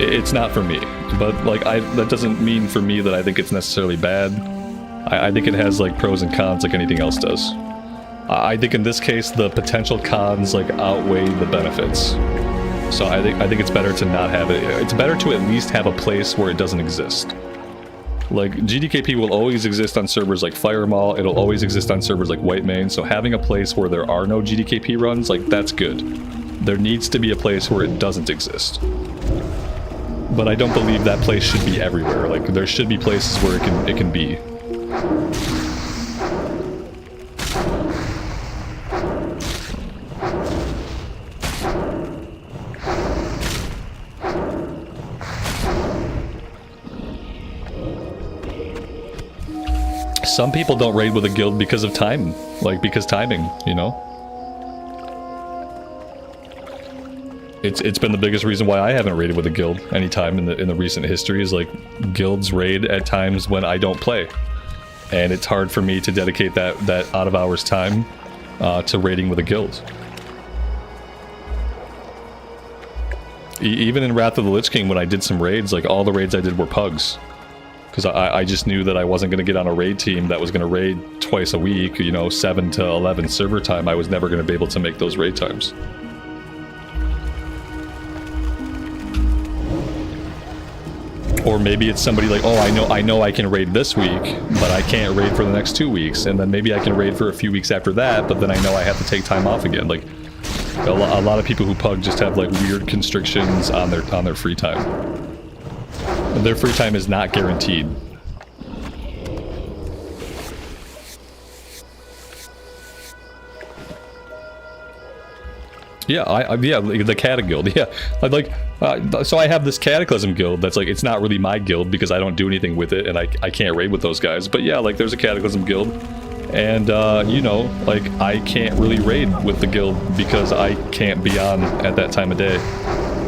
It's not for me. But, like, that doesn't mean for me that I think it's necessarily bad. I think it has, like, pros and cons like anything else does. I think in this case, the potential cons, like, outweigh the benefits. So I think it's better to not have it. It's better to at least have a place where it doesn't exist. Like, GDKP will always exist on servers like Firemall, it'll always exist on servers like Whitemane, so having a place where there are no GDKP runs, like, that's good. There needs to be a place where it doesn't exist. But I don't believe that place should be everywhere. Like, there should be places where it can be. Some people don't raid with a guild because of time, like, because timing, you know? It's been the biggest reason why I haven't raided with a guild anytime in the recent history, is like, guilds raid at times when I don't play. And it's hard for me to dedicate that out of hours time to raiding with a guild. Even in Wrath of the Lich King, when I did some raids, like, all the raids I did were pugs. Because I just knew that I wasn't going to get on a raid team that was going to raid twice a week, you know, 7 to 11 server time. I was never going to be able to make those raid times. Or maybe it's somebody like, oh, I know I can raid this week, but I can't raid for the next 2 weeks. And then maybe I can raid for a few weeks after that, but then I know I have to take time off again. Like, a lot of people who pug just have, like, weird constrictions on their free time. Their free time is not guaranteed. Yeah, yeah, the Cata Guild, yeah. So I have this Cataclysm Guild that's like, it's not really my guild because I don't do anything with it and I can't raid with those guys. But yeah, like, there's a Cataclysm Guild. And, you know, like, I can't really raid with the guild because I can't be on at that time of day.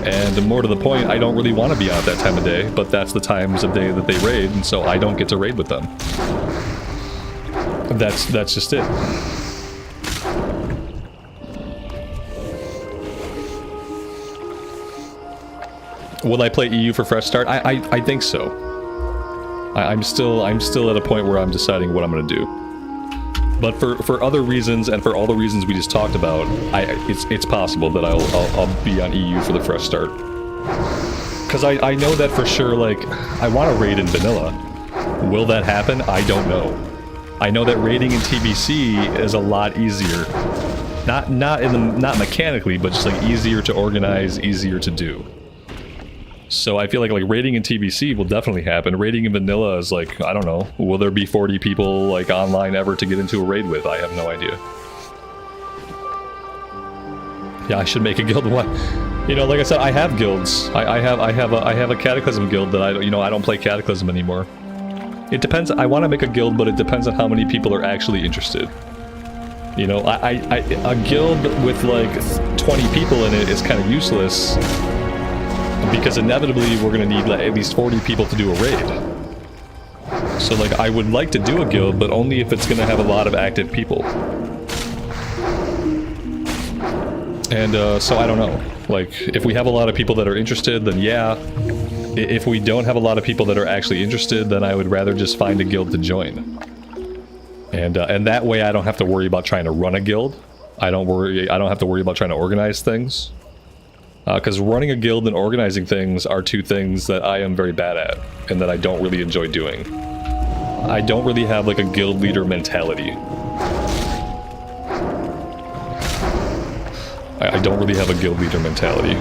And more to the point, I don't really want to be on at that time of day, but that's the times of day that they raid, and so I don't get to raid with them. That's just it. Will I play EU for Fresh Start? I think so. I'm still at a point where I'm deciding what I'm going to do. But for other reasons, and for all the reasons we just talked about, it's possible that I'll be on EU for the Fresh Start. Because I know that for sure, like, I want to raid in vanilla. Will that happen? I don't know. I know that raiding in TBC is a lot easier. Not mechanically, but just, like, easier to organize, easier to do. So I feel like raiding in TBC will definitely happen. Raiding in vanilla is like, I don't know, will there be 40 people like online ever to get into a raid with? I have no idea. Yeah, I should make a guild. What? You know, like I said, I have guilds. I have a Cataclysm guild that I don't play Cataclysm anymore. It depends. I want to make a guild, but it depends on how many people are actually interested. You know, a guild with like 20 people in it is kind of useless because inevitably we're gonna need like, at least 40 people to do a raid. So like, I would like to do a guild, but only if it's gonna have a lot of active people. And so I don't know. Like, if we have a lot of people that are interested, then yeah. If we don't have a lot of people that are actually interested, then I would rather just find a guild to join. And that way I don't have to worry about trying to run a guild. I don't have to worry about trying to organize things. Because running a guild and organizing things are two things that I am very bad at, and that I don't really enjoy doing. I don't really have like a guild leader mentality. I don't really have a guild leader mentality.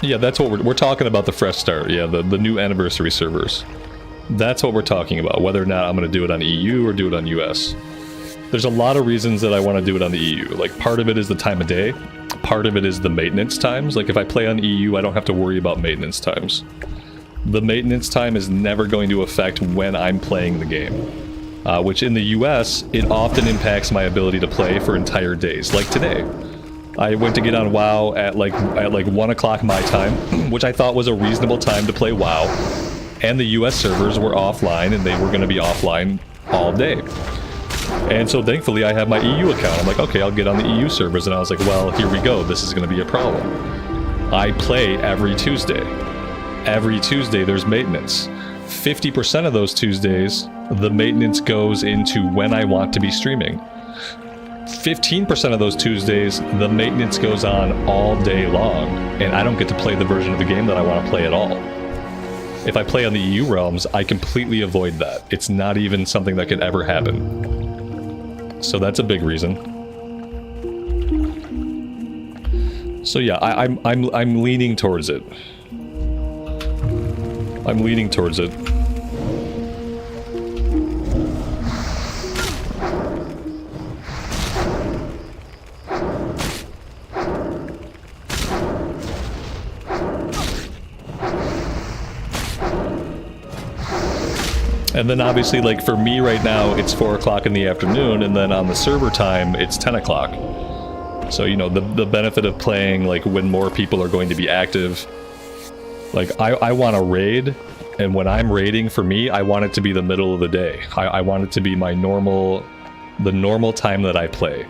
Yeah, that's what we're talking about, the fresh start. Yeah, the new anniversary servers. That's what we're talking about, whether or not I'm going to do it on EU or do it on US. There's a lot of reasons that I want to do it on the EU. Like, part of it is the time of day. Part of it is the maintenance times. Like, if I play on EU, I don't have to worry about maintenance times. The maintenance time is never going to affect when I'm playing the game. Which in the US, it often impacts my ability to play for entire days. Like today. I went to get on WoW at like 1 o'clock my time, which I thought was a reasonable time to play WoW. And the US servers were offline, and they were going to be offline all day. And so thankfully I have my EU account. I'm like, okay, I'll get on the EU servers. And I was like, well, here we go. This is going to be a problem. I play every Tuesday. Every Tuesday there's maintenance. 50% of those Tuesdays, the maintenance goes into when I want to be streaming. 15% of those Tuesdays, the maintenance goes on all day long, and I don't get to play the version of the game that I want to play at all. If I play on the EU realms, I completely avoid that. It's not even something that could ever happen. So that's a big reason. So yeah, I'm leaning towards it. I'm leaning towards it. And then obviously, like, for me right now, it's 4 o'clock in the afternoon, and then on the server time, it's 10 o'clock. So, you know, the benefit of playing, like, when more people are going to be active. Like, I want to raid, and when I'm raiding, for me, I want it to be the middle of the day. I want it to be my the normal time that I play.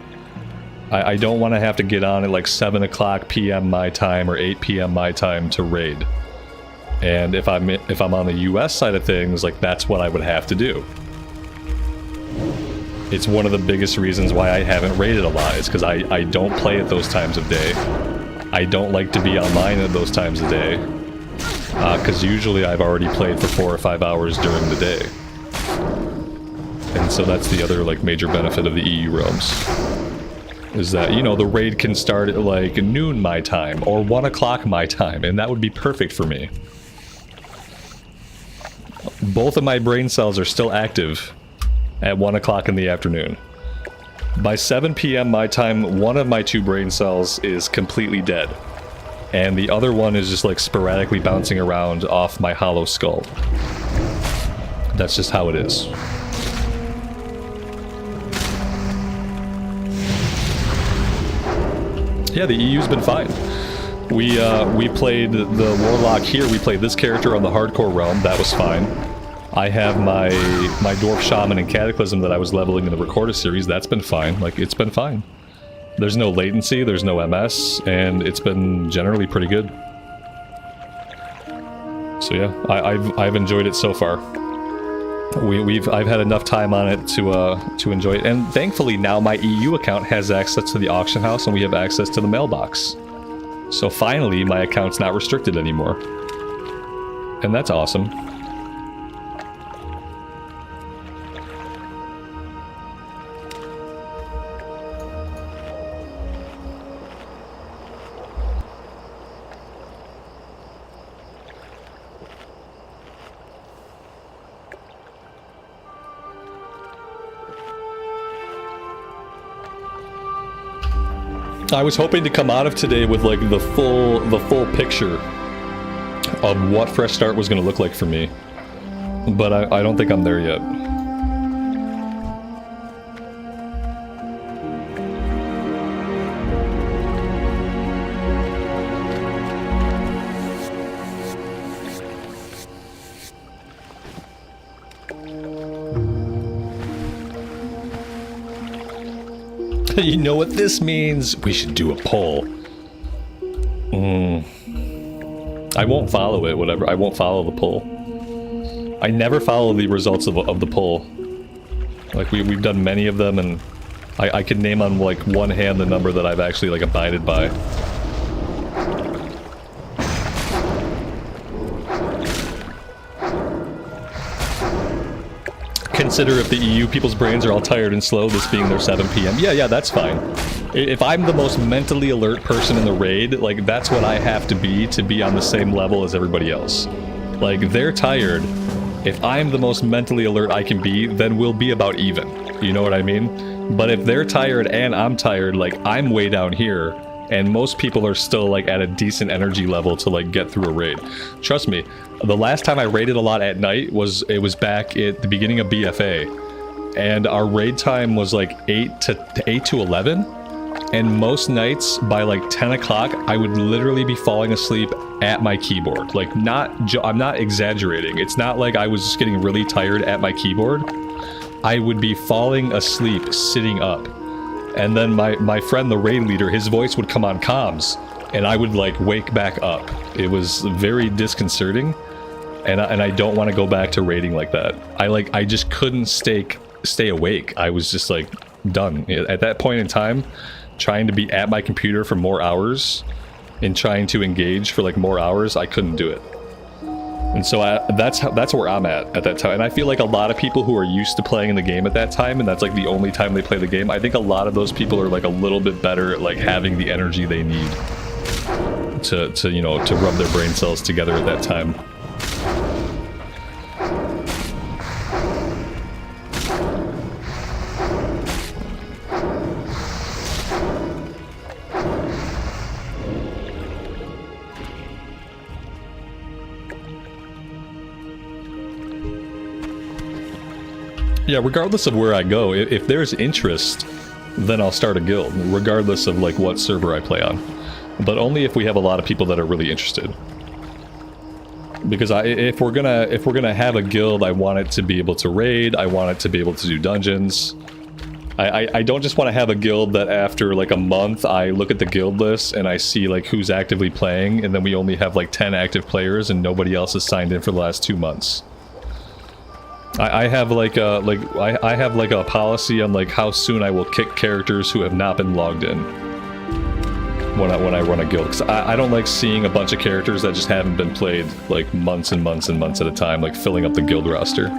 I don't want to have to get on at, like, 7 o'clock p.m. my time or 8 p.m. my time to raid. And if I'm on the US side of things, like, that's what I would have to do. It's one of the biggest reasons why I haven't raided a lot, is because I don't play at those times of day. I don't like to be online at those times of day. Because usually I've already played for 4 or 5 hours during the day. And so that's the other, like, major benefit of the EU realms. Is that, you know, the raid can start at, like, noon my time, or 1 o'clock my time, and that would be perfect for me. Both of my brain cells are still active at 1 o'clock in the afternoon. By 7 p.m. my time, one of my 2 brain cells is completely dead. And the other one is just, like, sporadically bouncing around off my hollow skull. That's just how it is. Yeah, the EU's been fine. We played the Warlock here. We played this character on the Hardcore realm. That was fine. I have my Dwarf Shaman and Cataclysm that I was leveling in the Recorder series. That's been fine. Like, it's been fine. There's no latency, there's no MS, and it's been generally pretty good. So yeah, I've enjoyed it so far. I've had enough time on it to enjoy it, and thankfully now my EU account has access to the auction house, and we have access to the mailbox. So finally, my account's not restricted anymore, and that's awesome. I was hoping to come out of today with like the full picture of what Fresh Start was going to look like for me, but I don't think I'm there yet. You know what this means? We should do a poll. I won't follow it, whatever. I won't follow the poll. I never follow the results of the poll. Like, we've done many of them, and I can name on, like, one hand the number that I've actually, like, abided by. Consider if the EU people's brains are all tired and slow, this being their 7 p.m. Yeah, that's fine. If I'm the most mentally alert person in the raid, like, that's what I have to be on the same level as everybody else. Like, they're tired. If I'm the most mentally alert I can be, then we'll be about even. You know what I mean? But if they're tired and I'm tired, like, I'm way down here, and most people are still, like, at a decent energy level to, like, get through a raid. Trust me, the last time I raided a lot at night was back at the beginning of BFA, and our raid time was like 8 to 11, and most nights by like 10 o'clock I would literally be falling asleep at my keyboard. Like, I'm not exaggerating. It's not like I was just getting really tired at my keyboard. I would be falling asleep sitting up, and then my friend, the raid leader, his voice would come on comms, and I would like wake back up. It was very disconcerting. And I don't want to go back to raiding like that. I just couldn't stay awake. I was just like done. At that point in time, trying to be at my computer for more hours and trying to engage for like more hours, I couldn't do it. And so that's where I'm at that time. And I feel like a lot of people who are used to playing in the game at that time, and that's like the only time they play the game, I think a lot of those people are like a little bit better at like having the energy they need to you know, to rub their brain cells together at that time. Yeah, regardless of where I go, if there's interest, then I'll start a guild, regardless of like what server I play on. But only if we have a lot of people that are really interested. Because if we're gonna have a guild, I want it to be able to raid, I want it to be able to do dungeons. I don't just want to have a guild that after like a month I look at the guild list and I see like who's actively playing, and then we only have like 10 active players and nobody else has signed in for the last 2 months. I have like a policy on like how soon I will kick characters who have not been logged in when I run a guild, because I don't like seeing a bunch of characters that just haven't been played like months and months and months at a time, like filling up the guild roster.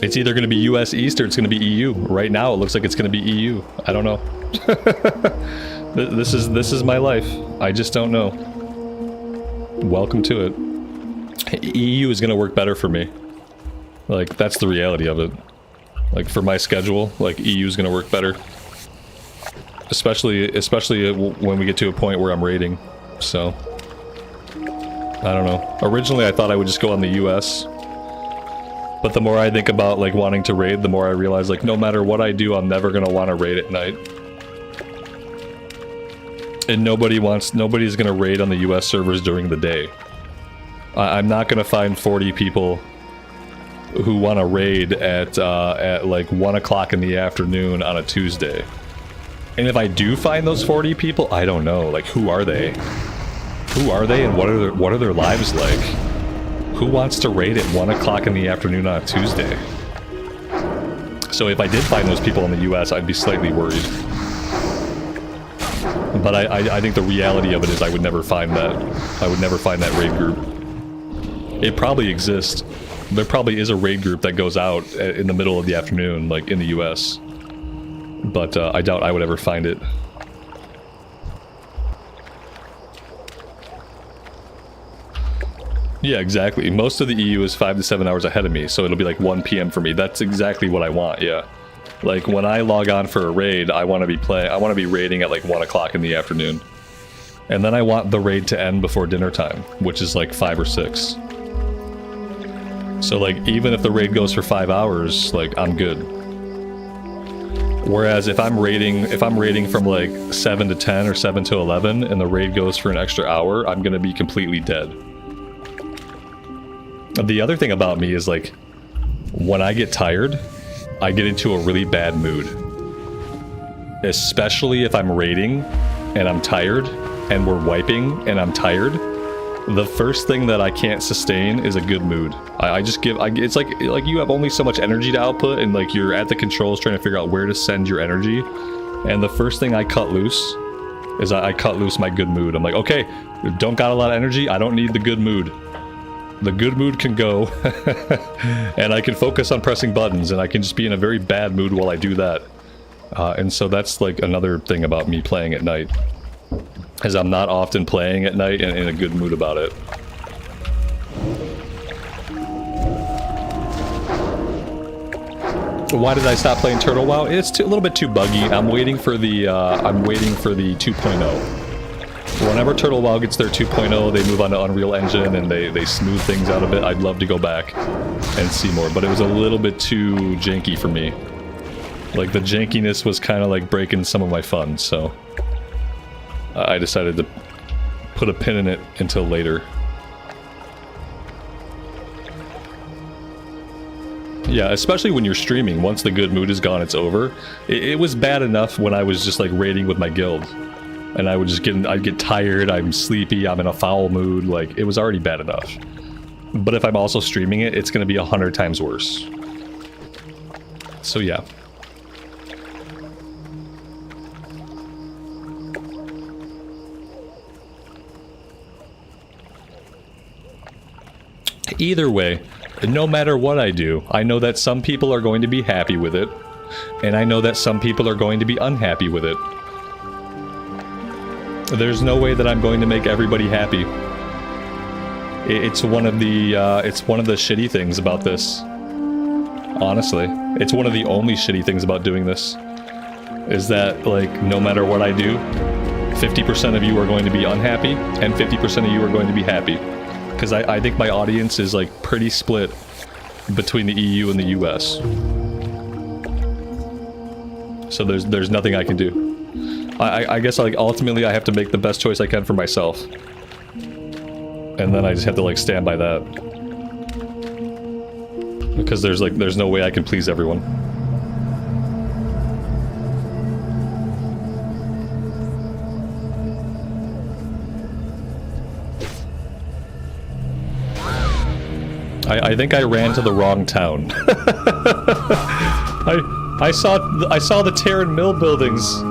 It's either going to be US East or it's going to be EU. Right now, it looks like it's going to be EU. I don't know. This is my life. I just don't know. Welcome to it. EU is going to work better for me. Like, that's the reality of it. Like, for my schedule, like, EU is going to work better. Especially when we get to a point where I'm raiding. So, I don't know. Originally, I thought I would just go on the US. But the more I think about like wanting to raid, the more I realize like no matter what I do, I'm never gonna want to raid at night. And nobody's gonna raid on the US servers during the day. I'm not gonna find 40 people who want to raid at like 1 o'clock in the afternoon on a Tuesday. And if I do find those 40 people, I don't know. Like, who are they? Who are they, and what are their lives like? Who wants to raid at 1 o'clock in the afternoon on a Tuesday? So if I did find those people in the US, I'd be slightly worried. But I think the reality of it is I would never find that. I would never find that raid group. It probably exists. There probably is a raid group that goes out in the middle of the afternoon, like in the US. but I doubt I would ever find it. Yeah, exactly. Most of the EU is 5 to 7 hours ahead of me, so it'll be like 1 p.m. for me. That's exactly what I want, yeah. Like, when I log on for a raid, I want to be raiding at like 1 o'clock in the afternoon. And then I want the raid to end before dinner time, which is like 5 or 6. So like, even if the raid goes for 5 hours, like, I'm good. Whereas if I'm raiding from like 7 to 10 or 7 to 11, and the raid goes for an extra hour, I'm gonna be completely dead. The other thing about me is like, when I get tired, I get into a really bad mood. Especially if I'm raiding and I'm tired and we're wiping and I'm tired. The first thing that I can't sustain is a good mood. It's like you have only so much energy to output, and like you're at the controls trying to figure out where to send your energy. And the first thing I cut loose is I cut loose my good mood. I'm like, okay, don't got a lot of energy, I don't need the good mood. The good mood can go, and I can focus on pressing buttons, and I can just be in a very bad mood while I do that. And so that's like another thing about me playing at night, is I'm not often playing at night and in a good mood about it. Why did I stop playing Turtle WoW? It's a little bit too buggy. I'm waiting for the 2.0. Whenever Turtle WoW gets their 2.0, they move on to Unreal Engine and they smooth things out a bit. I'd love to go back and see more, but it was a little bit too janky for me. Like, the jankiness was kind of like breaking some of my fun, so I decided to put a pin in it until later. Yeah, especially when you're streaming. Once the good mood is gone, it's over. It was bad enough when I was just like raiding with my guild. And I'd get tired, I'm sleepy, I'm in a foul mood, like, it was already bad enough. But if I'm also streaming it, it's gonna be 100 times worse. So yeah. Either way, no matter what I do, I know that some people are going to be happy with it, and I know that some people are going to be unhappy with it. There's no way that I'm going to make everybody happy. It's one of the shitty things about this. Honestly, it's one of the only shitty things about doing this. Is that, like, no matter what I do, 50% of you are going to be unhappy, and 50% of you are going to be happy. Because I think my audience is, like, pretty split between the EU and the US. So there's nothing I can do. I guess, like, ultimately I have to make the best choice I can for myself. And then I just have to, like, stand by that. Because there's no way I can please everyone. I think I ran to the wrong town. I saw the Terran Mill buildings.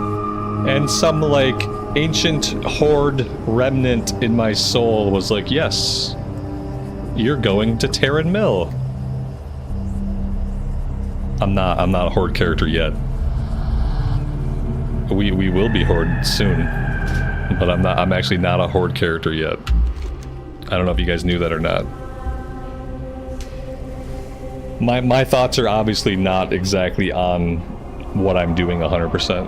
And some, like, ancient Horde remnant in my soul was like, yes, you're going to Terran Mill. I'm not a Horde character yet. We will be Horde soon. But I'm actually not a Horde character yet. I don't know if you guys knew that or not. My thoughts are obviously not exactly on what I'm doing 100%.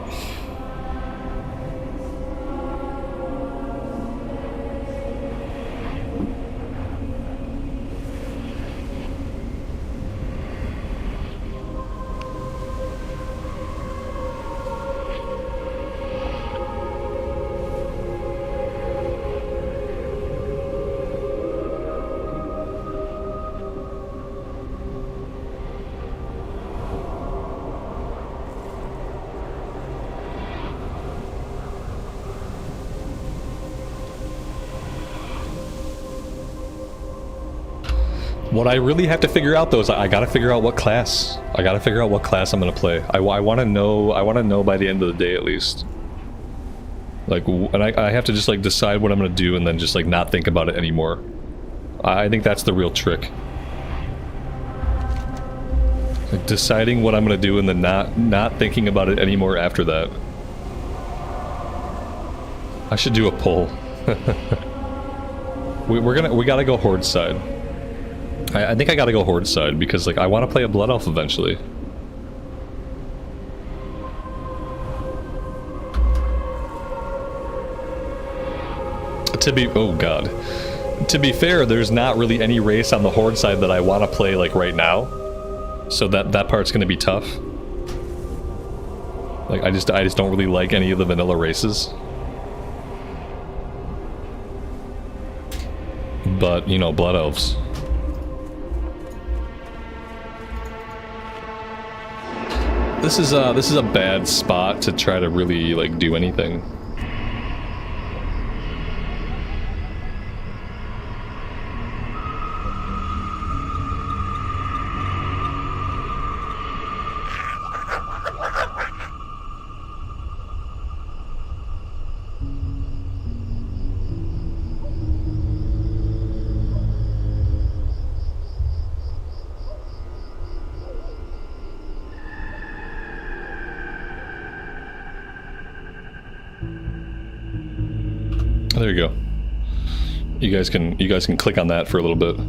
What I really have to figure out though is I gotta figure out what class. I gotta figure out what class I'm gonna play. I want to know by the end of the day at least. Like, and I have to just like decide what I'm gonna do and then just like not think about it anymore. I think that's the real trick. Like deciding what I'm gonna do and then not thinking about it anymore after that. I should do a poll. we gotta go Horde side. I think I gotta go Horde side because like I want to play a Blood Elf eventually. Oh god. To be fair, there's not really any race on the Horde side that I want to play like right now. So that part's gonna be tough. Like I just don't really like any of the vanilla races. But, you know, Blood Elves. This is a bad spot to try to really like do anything. There you go. You guys can click on that for a little bit.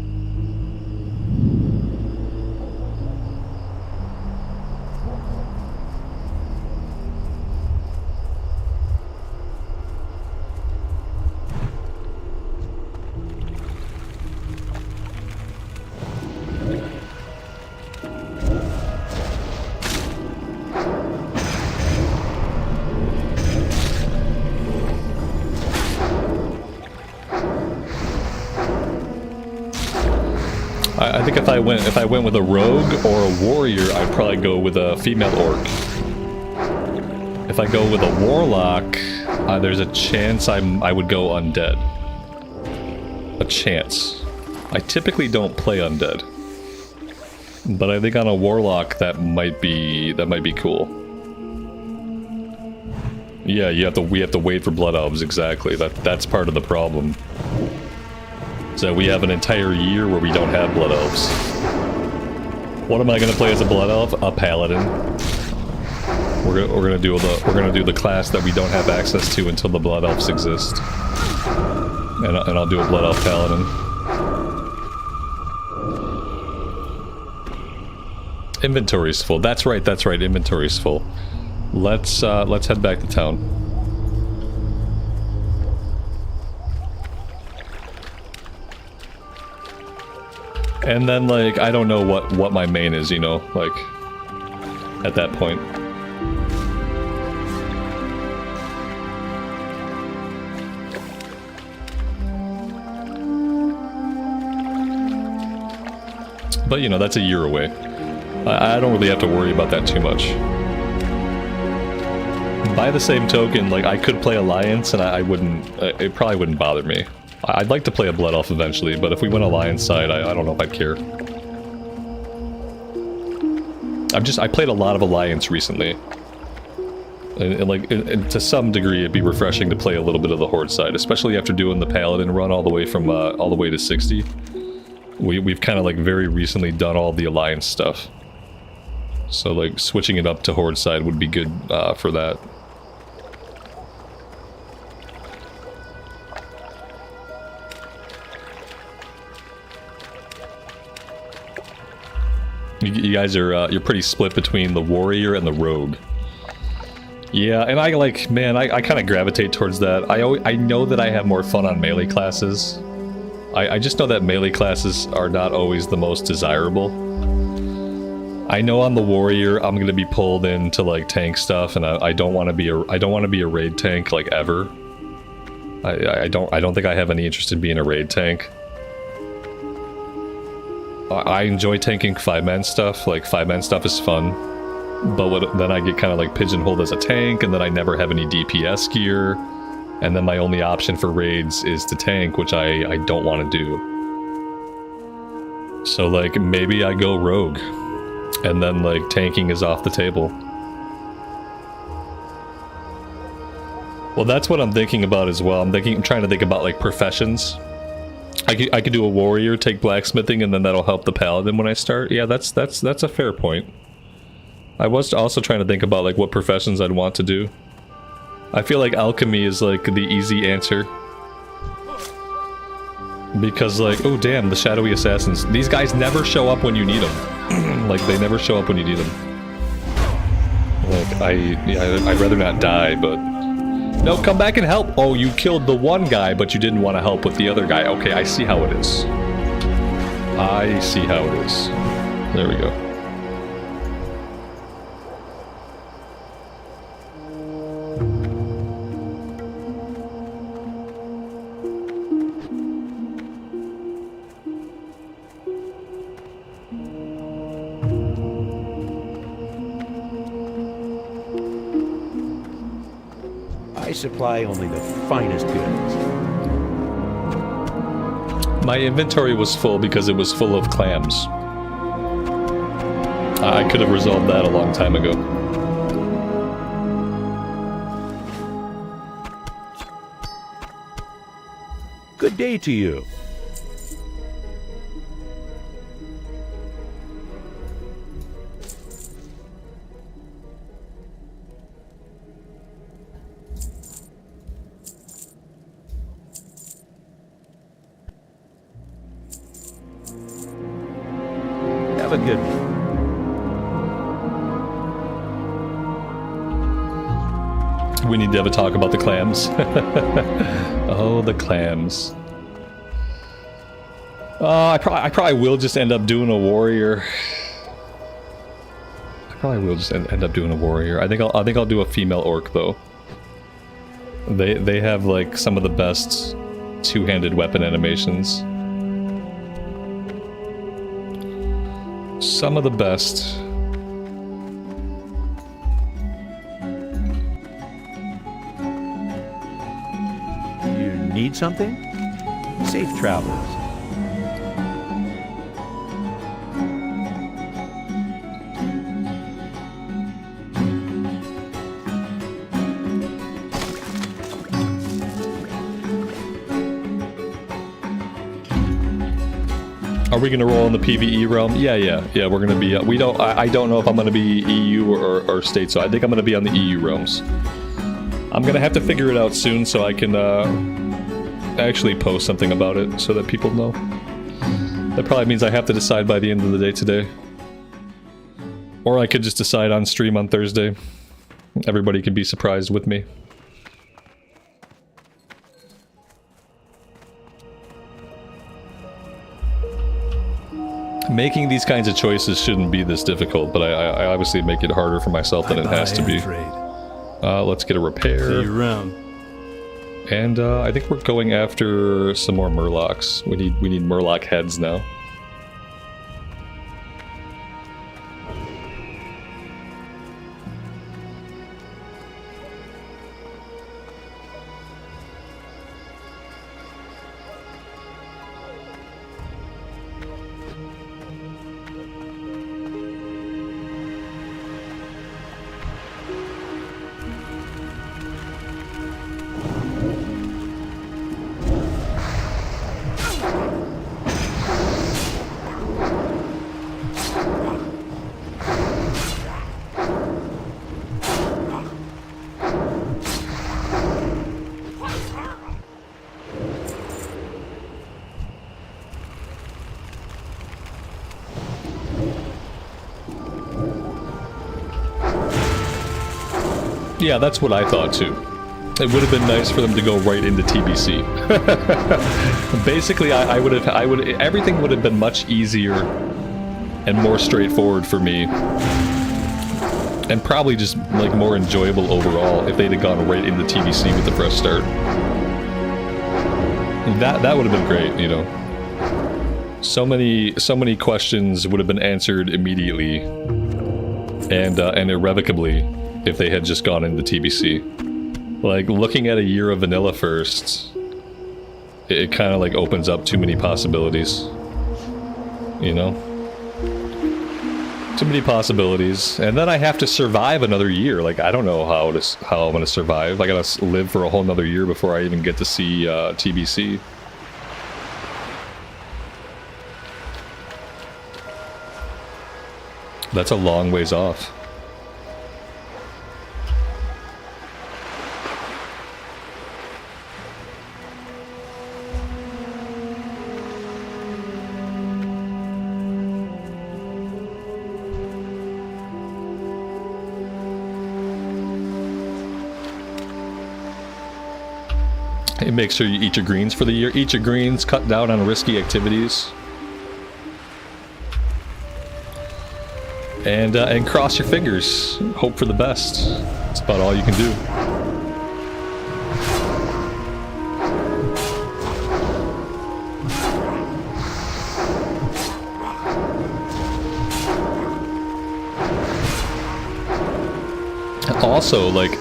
I think if I went with a rogue or a warrior, I'd probably go with a female orc. If I go with a warlock, there's a chance I would go undead. A chance. I typically don't play undead, but I think on a warlock that might be cool. Yeah, we have to wait for blood elves, exactly. That's part of the problem. So we have an entire year where we don't have blood elves. What am I gonna play as a blood elf? A paladin. We're gonna do the class that we don't have access to until the blood elves exist. And I'll do a blood elf paladin. Inventory's full. That's right. Inventory's full. Let's head back to town. And then, like, I don't know what my main is, you know, like, at that point. But, you know, that's a year away. I don't really have to worry about that too much. By the same token, like, I could play Alliance and I wouldn't, it probably wouldn't bother me. I'd like to play a Blood Elf eventually, but if we went Alliance side, I don't know if I'd care. I played a lot of Alliance recently. And like, to some degree, it'd be refreshing to play a little bit of the Horde side, especially after doing the Paladin run all the way from, all the way to 60. We've kind of like very recently done all the Alliance stuff. So like, switching it up to Horde side would be good, for that. You guys are, you're pretty split between the warrior and the rogue. Yeah, and I like, man, I kind of gravitate towards that. I know that I have more fun on melee classes. I just know that melee classes are not always the most desirable. I know on the warrior, I'm gonna be pulled into like tank stuff, and I don't want to be a raid tank like ever. I don't think I have any interest in being a raid tank. I enjoy tanking 5-man stuff, like 5-man stuff is fun, but then I get kind of like pigeonholed as a tank, and then I never have any DPS gear, and then my only option for raids is to tank, which I don't want to do. So like, maybe I go rogue, and then like tanking is off the table. Well, that's what I'm thinking about as well. I'm trying to think about like professions. I could do a warrior, take blacksmithing, and then that'll help the paladin when I start. Yeah, that's a fair point. I was also trying to think about like what professions I'd want to do. I feel like alchemy is like the easy answer. Because like, oh damn, the shadowy assassins. These guys never show up when you need them. Like, they never show up when you need them. Like, I'd rather not die, but... No, come back and help! Oh, you killed the one guy, but you didn't want to help with the other guy. Okay, I see how it is. I see how it is. There we go. I supply only the finest goods. My inventory was full because it was full of clams. I could have resolved that a long time ago. Good day to you. Have a good one. We need to have a talk about the clams. Oh, the clams. I probably will just end up doing a warrior. I probably will just end up doing a warrior. I think I'll do a female orc though. They have like some of the best two-handed weapon animations. Some of the best. You need something? Safe travels. Are we gonna roll in the PvE realm? Yeah. We're gonna be. We don't. I don't know if I'm gonna be EU or state. So I think I'm gonna be on the EU realms. I'm gonna have to figure it out soon so I can actually post something about it so that people know. That probably means I have to decide by the end of the day today, or I could just decide on stream on Thursday. Everybody can be surprised with me. Making these kinds of choices shouldn't be this difficult, but I obviously make it harder for myself than it has to be. Let's get a repair. See you around. And I think we're going after some more murlocs. We need murloc heads now. Yeah, that's what I thought too. It would have been nice for them to go right into TBC. Basically, everything would have been much easier and more straightforward for me, and probably just like more enjoyable overall if they'd have gone right into TBC with the fresh start. That would have been great, you know. So many questions would have been answered immediately and irrevocably if they had just gone into TBC. Like, looking at a year of vanilla first, it kind of like opens up too many possibilities. You know? Too many possibilities. And then I have to survive another year. Like, I don't know how I'm gonna survive. I gotta live for a whole nother year before I even get to see TBC. That's a long ways off. Hey, make sure you eat your greens for the year. Eat your greens, cut down on risky activities. And cross your fingers. Hope for the best. That's about all you can do. Also, like,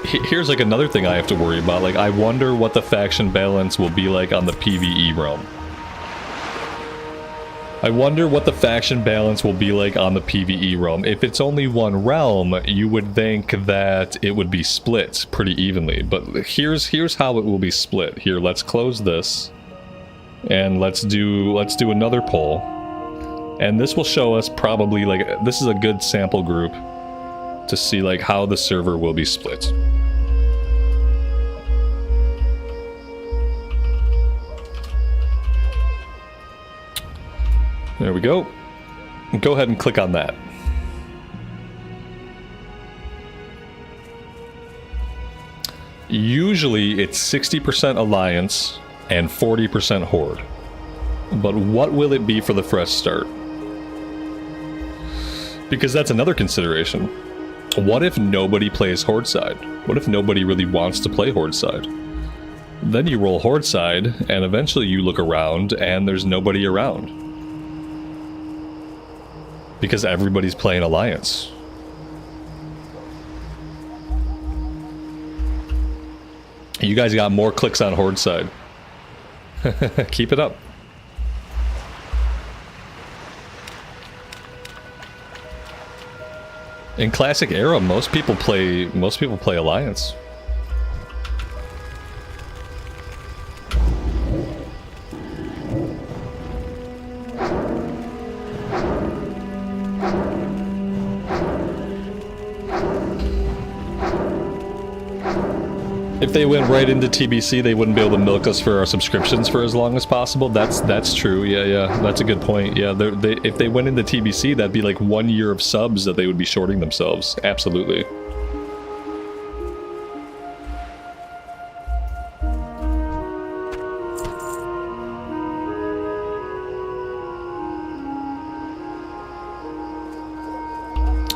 here's like another thing I have to worry about. Like, I wonder what the faction balance will be like on the PvE realm. I wonder what the faction balance will be like on the PvE realm. If it's only one realm, you would think that it would be split pretty evenly. But here's how it will be split. Here, let's close this. And let's do another poll. And this will show us probably, like, this is a good sample group to see like how the server will be split. There we go. Go ahead and click on that. Usually it's 60% Alliance and 40% Horde. But what will it be for the fresh start? Because that's another consideration. What if nobody plays Horde side? What if nobody really wants to play Horde side? Then you roll Horde side, and eventually you look around and there's nobody around. Because everybody's playing Alliance. You guys got more clicks on Horde side. Keep it up. In Classic Era, most people play Alliance. If they went right into TBC, they wouldn't be able to milk us for our subscriptions for as long as possible. That's true. Yeah, that's a good point. Yeah, if they went into TBC, that'd be like 1 year of subs that they would be shorting themselves. Absolutely.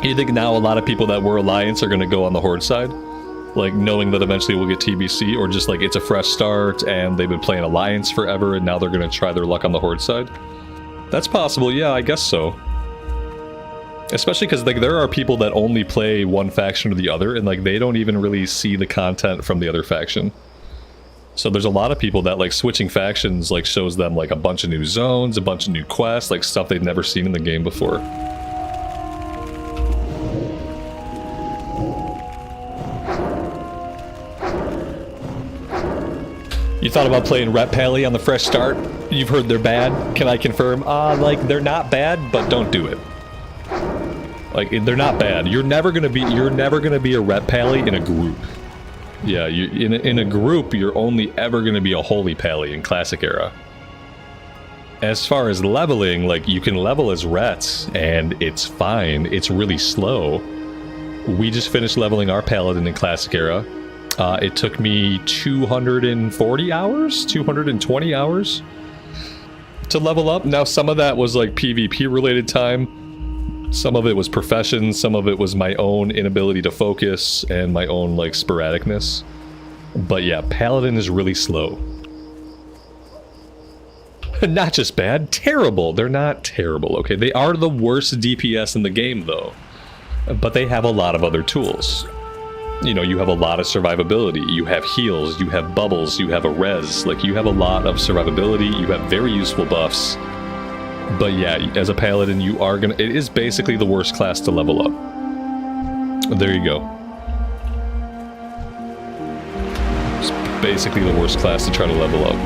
You think now a lot of people that were Alliance are going to go on the Horde side? Like, knowing that eventually we'll get TBC, or just like it's a fresh start and they've been playing Alliance forever and now they're going to try their luck on the Horde side? That's possible, yeah, I guess so. Especially because like there are people that only play one faction or the other, and like they don't even really see the content from the other faction. So there's a lot of people that like switching factions like shows them like a bunch of new zones, a bunch of new quests, like stuff they've never seen in the game before. You thought about playing Rep Pally on the fresh start? You've heard they're bad. Can I confirm? Like, they're not bad, but don't do it. Like, they're not bad. You're never gonna be a Rep Pally in a group. Yeah, in a group, you're only ever gonna be a Holy Pally in Classic Era. As far as leveling, like, you can level as Rets, and it's fine. It's really slow. We just finished leveling our Paladin in Classic Era. It took me 240 hours, 220 hours to level up. Now, some of that was like PvP related time. Some of it was profession. Some of it was my own inability to focus and my own like sporadicness. But yeah, Paladin is really slow. Not just bad, terrible. They're not terrible, okay? They are the worst DPS in the game though. But they have a lot of other tools. You know, you have a lot of survivability, you have heals, you have bubbles, you have a res, like you have a lot of survivability, you have very useful buffs. But yeah, as a paladin, you are gonna, it is basically the worst class to level up. There you go. It's basically the worst class to try to level up.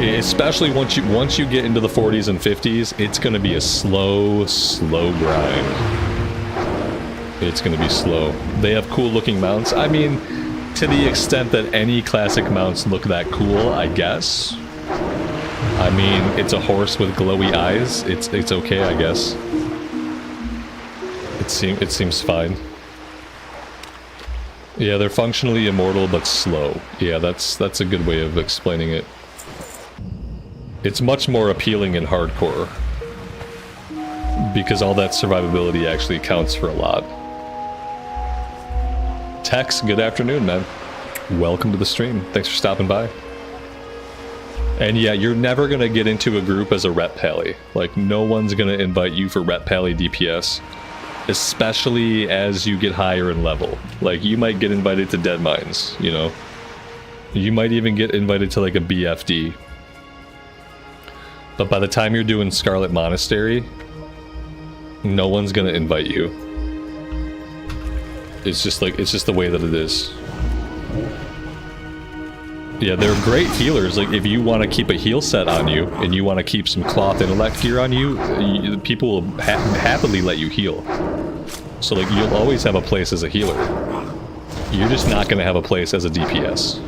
Especially once you get into the 40s and 50s, it's gonna be a slow grind. It's gonna be slow. They have cool looking mounts. I mean, to the extent that any classic mounts look that cool, I guess. I mean, it's a horse with glowy eyes. It's okay, I guess. It seems fine. Yeah, they're functionally immortal but slow. Yeah, that's a good way of explaining it. It's much more appealing in hardcore because all that survivability actually counts for a lot. Tex, good afternoon, man. Welcome to the stream. Thanks for stopping by. And yeah, you're never gonna get into a group as a Rep Pally. Like, no one's gonna invite you for Rep Pally DPS. Especially as you get higher in level. Like, you might get invited to Dead Mines, you know? You might even get invited to like a BFD. But by the time you're doing Scarlet Monastery, no one's gonna invite you. It's just the way that it is. Yeah, they're great healers. Like, if you want to keep a heal set on you, and you want to keep some cloth intellect gear on you, people will happily let you heal. So, like, you'll always have a place as a healer. You're just not going to have a place as a DPS.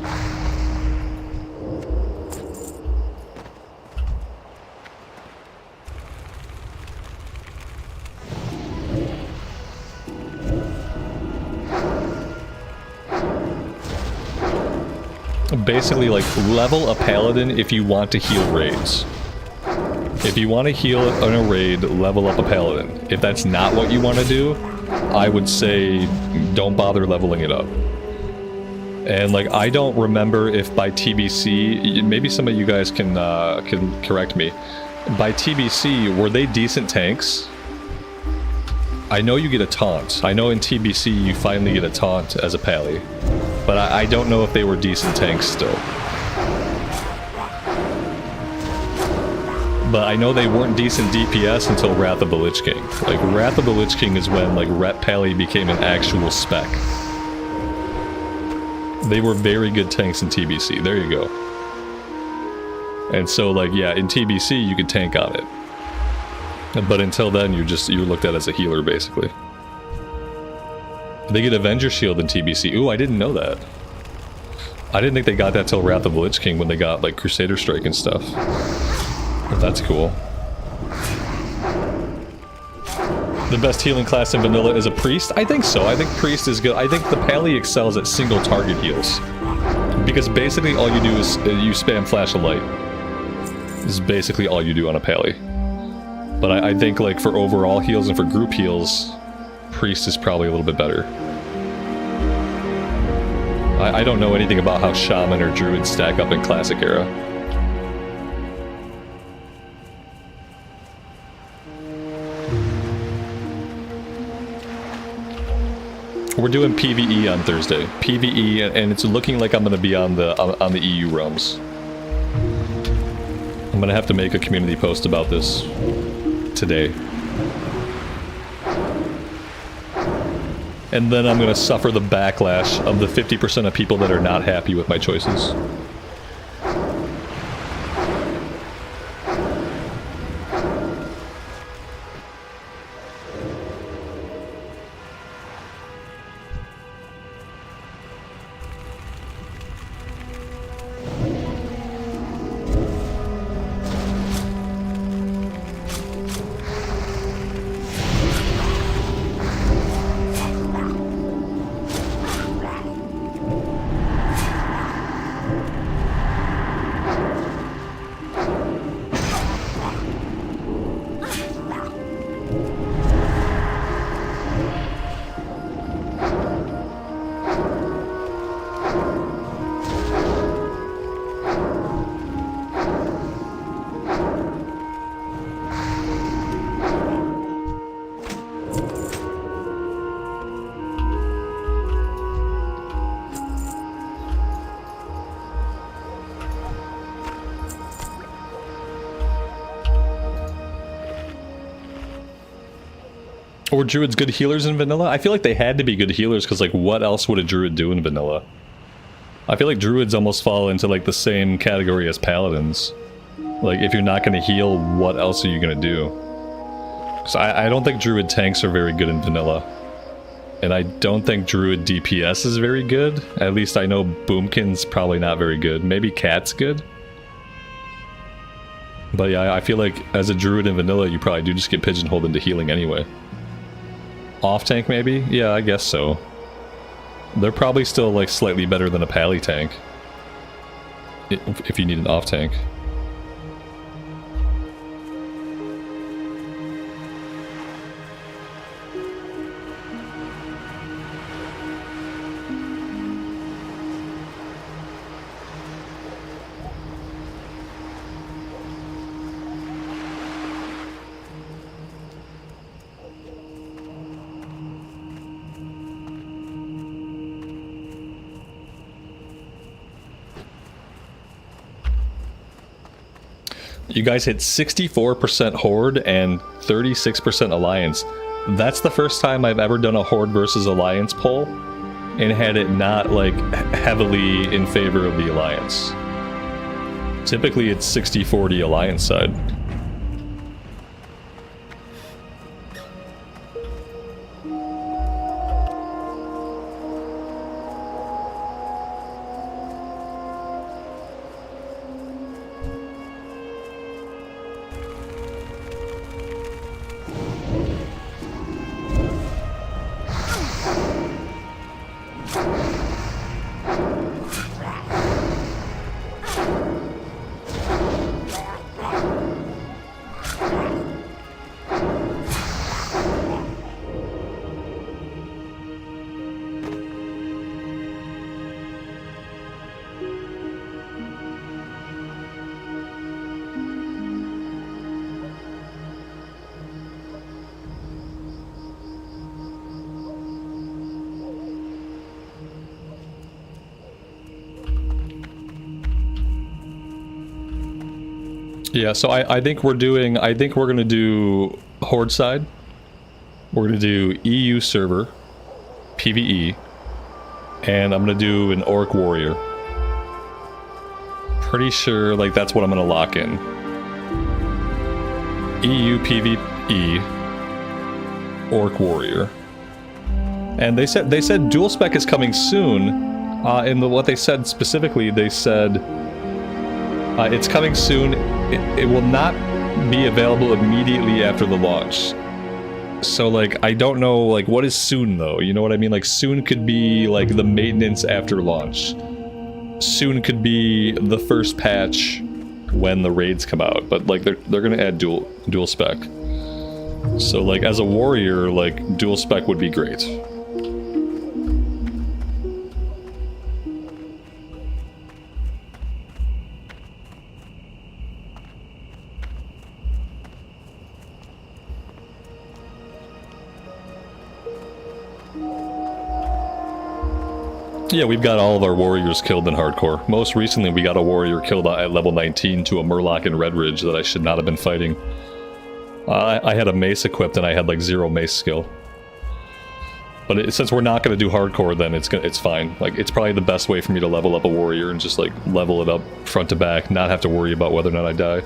Basically, like, level a paladin if you want to heal raids. If you want to heal in a raid, level up a paladin. If that's not what you want to do, I would say don't bother leveling it up. And like, I don't remember if by TBC, maybe some of you guys can correct me. By TBC, were they decent tanks? I know you get a taunt. I know in TBC you finally get a taunt as a pally. But I don't know if they were decent tanks still. But I know they weren't decent DPS until Wrath of the Lich King. Like, Wrath of the Lich King is when, like, Rep Pally became an actual spec. They were very good tanks in TBC. There you go. And so, like, yeah, in TBC you could tank on it. But until then, you're looked at as a healer, basically. They get Avenger Shield in TBC. Ooh, I didn't know that. I didn't think they got that till Wrath of the Lich King when they got, like, Crusader Strike and stuff. But that's cool. The best healing class in vanilla is a priest? I think so. I think priest is good. I think the pally excels at single target heals. Because basically all you do is you spam Flash of Light. This is basically all you do on a pally. But I think, like, for overall heals and for group heals, priest is probably a little bit better. I don't know anything about how shaman or druid stack up in classic era. We're doing PvE on Thursday. PvE, and it's looking like I'm going to be on the EU realms. I'm going to have to make a community post about this today. And then I'm going to suffer the backlash of the 50% of people that are not happy with my choices. Were druids good healers in vanilla? I feel like they had to be good healers because, like, what else would a druid do in vanilla? I feel like druids almost fall into, like, the same category as paladins. Like, if you're not going to heal, what else are you going to do? Because I don't think Druid tanks are very good in vanilla. And I don't think Druid DPS is very good. At least I know Boomkin's probably not very good. Maybe Cat's good. But yeah, I feel like as a Druid in vanilla, you probably do just get pigeonholed into healing anyway. Off tank maybe? Yeah, I guess so. They're probably still like slightly better than a Pally tank. If you need an off tank. You guys hit 64% Horde and 36% Alliance. That's the first time I've ever done a Horde versus Alliance poll and had it not like heavily in favor of the Alliance. Typically it's 60-40 Alliance side. Yeah, so I think we're gonna do Horde side. We're gonna do EU server, PvE, and I'm gonna do an Orc Warrior. Pretty sure like that's what I'm gonna lock in. EU PvE, Orc Warrior. And they said dual spec is coming soon. In what they said specifically, they said it's coming soon. It will not be available immediately after the launch. So like I don't know like what is soon though, you know what I mean? Like soon could be like the maintenance after launch. Soon could be the first patch when the raids come out, but like they're gonna add dual spec. So like as a warrior, like dual spec would be great. Yeah, we've got all of our warriors killed in hardcore. Most recently, we got a warrior killed at level 19 to a Murloc in Red Ridge that I should not have been fighting. I had a mace equipped and I had like 0 mace skill. But since we're not going to do hardcore, then it's fine. Like it's probably the best way for me to level up a warrior and just like level it up front to back, not have to worry about whether or not I die.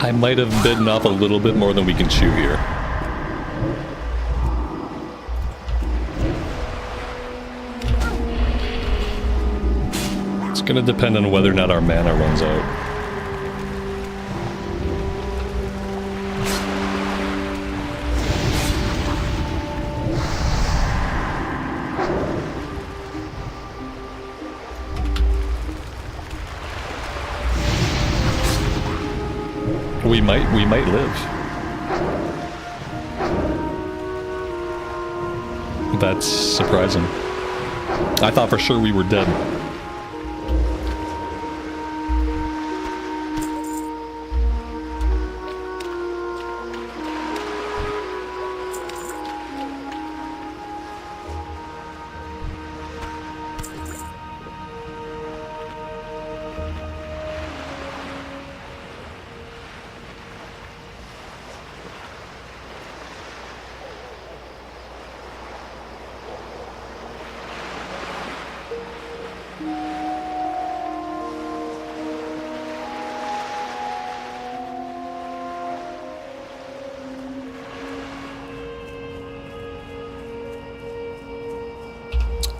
I might have bitten off a little bit more than we can chew here. It's gonna depend on whether or not our mana runs out. We might live. That's surprising. I thought for sure we were dead.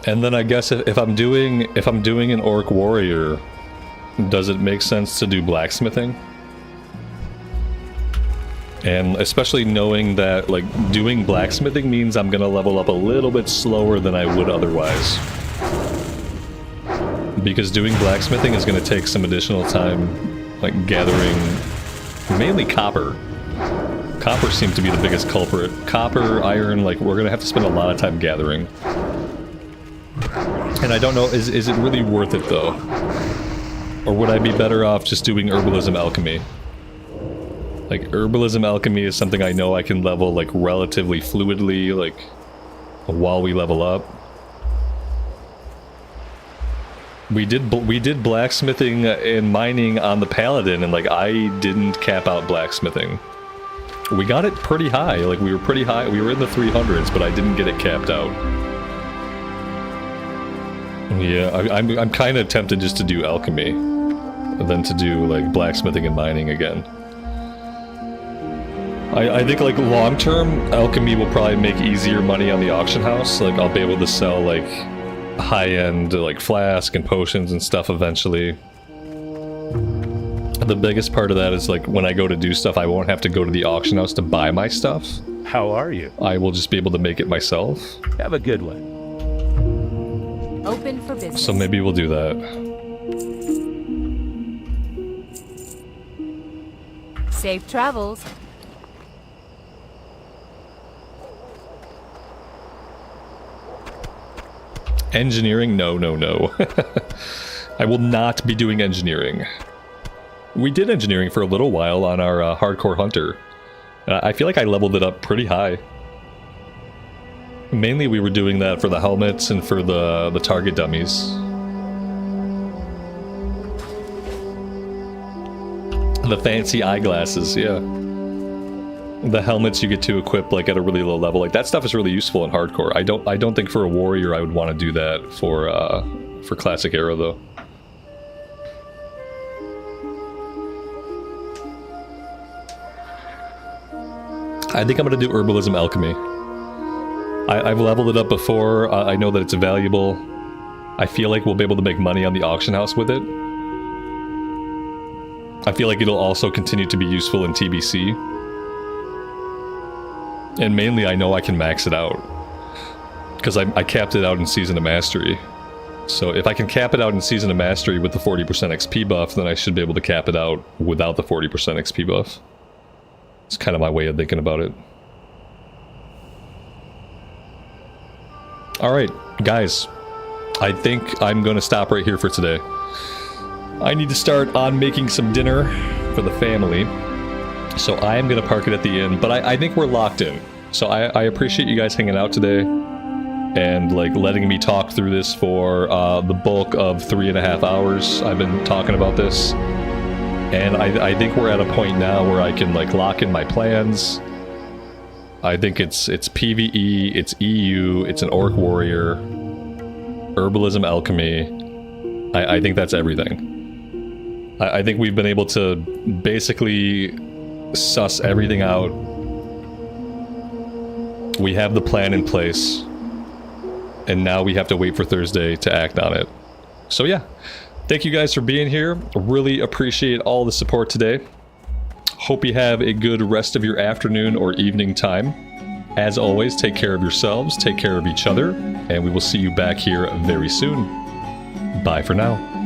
And then I guess if I'm doing an orc warrior, does it make sense to do blacksmithing? And especially knowing that like doing blacksmithing means I'm gonna level up a little bit slower than I would otherwise. Because doing blacksmithing is gonna take some additional time, like gathering mainly copper. Copper seems to be the biggest culprit. Copper, iron, like we're gonna have to spend a lot of time gathering. And I don't know, is it really worth it though? Or would I be better off just doing herbalism alchemy? Like, herbalism alchemy is something I know I can level, like, relatively fluidly, like, while we level up. We did blacksmithing and mining on the paladin, and, like, I didn't cap out blacksmithing. We got it pretty high, like, we were pretty high, we were in the 300s, but I didn't get it capped out. Yeah, I'm kind of tempted just to do alchemy, than to do, like, blacksmithing and mining again. I think, like, long-term, alchemy will probably make easier money on the auction house. Like, I'll be able to sell, like, high-end, like, flask and potions and stuff eventually. The biggest part of that is, like, when I go to do stuff, I won't have to go to the auction house to buy my stuff. How are you? I will just be able to make it myself. Have a good one. Open for business. So maybe we'll do that. Safe travels. Engineering? No, no, no. I will not be doing engineering. We did engineering for a little while on our hardcore hunter. I feel like I leveled it up pretty high. Mainly we were doing that for the helmets and for the target dummies. The fancy eyeglasses, yeah. The helmets you get to equip like at a really low level, like that stuff is really useful in hardcore. I don't think for a warrior I would want to do that for classic era though. I think I'm gonna do herbalism alchemy. I've leveled it up before. I know that it's valuable. I feel like we'll be able to make money on the auction house with it. I feel like it'll also continue to be useful in TBC. And mainly I know I can max it out. Because I capped it out in Season of Mastery. So if I can cap it out in Season of Mastery with the 40% XP buff, then I should be able to cap it out without the 40% XP buff. It's kind of my way of thinking about it. Alright, guys. I think I'm going to stop right here for today. I need to start on making some dinner for the family. So I am going to park it at the inn, but I think we're locked in. So I appreciate you guys hanging out today and like letting me talk through this for the bulk of 3.5 hours. I've been talking about this. And I think we're at a point now where I can like lock in my plans. I think it's PvE, it's EU, it's an orc warrior, herbalism alchemy. I think that's everything. I think we've been able to basically suss everything out. We have the plan in place. And now we have to wait for Thursday to act on it. So yeah, thank you guys for being here. Really appreciate all the support today. Hope you have a good rest of your afternoon or evening time. As always, take care of yourselves, take care of each other, and we will see you back here very soon. Bye for now.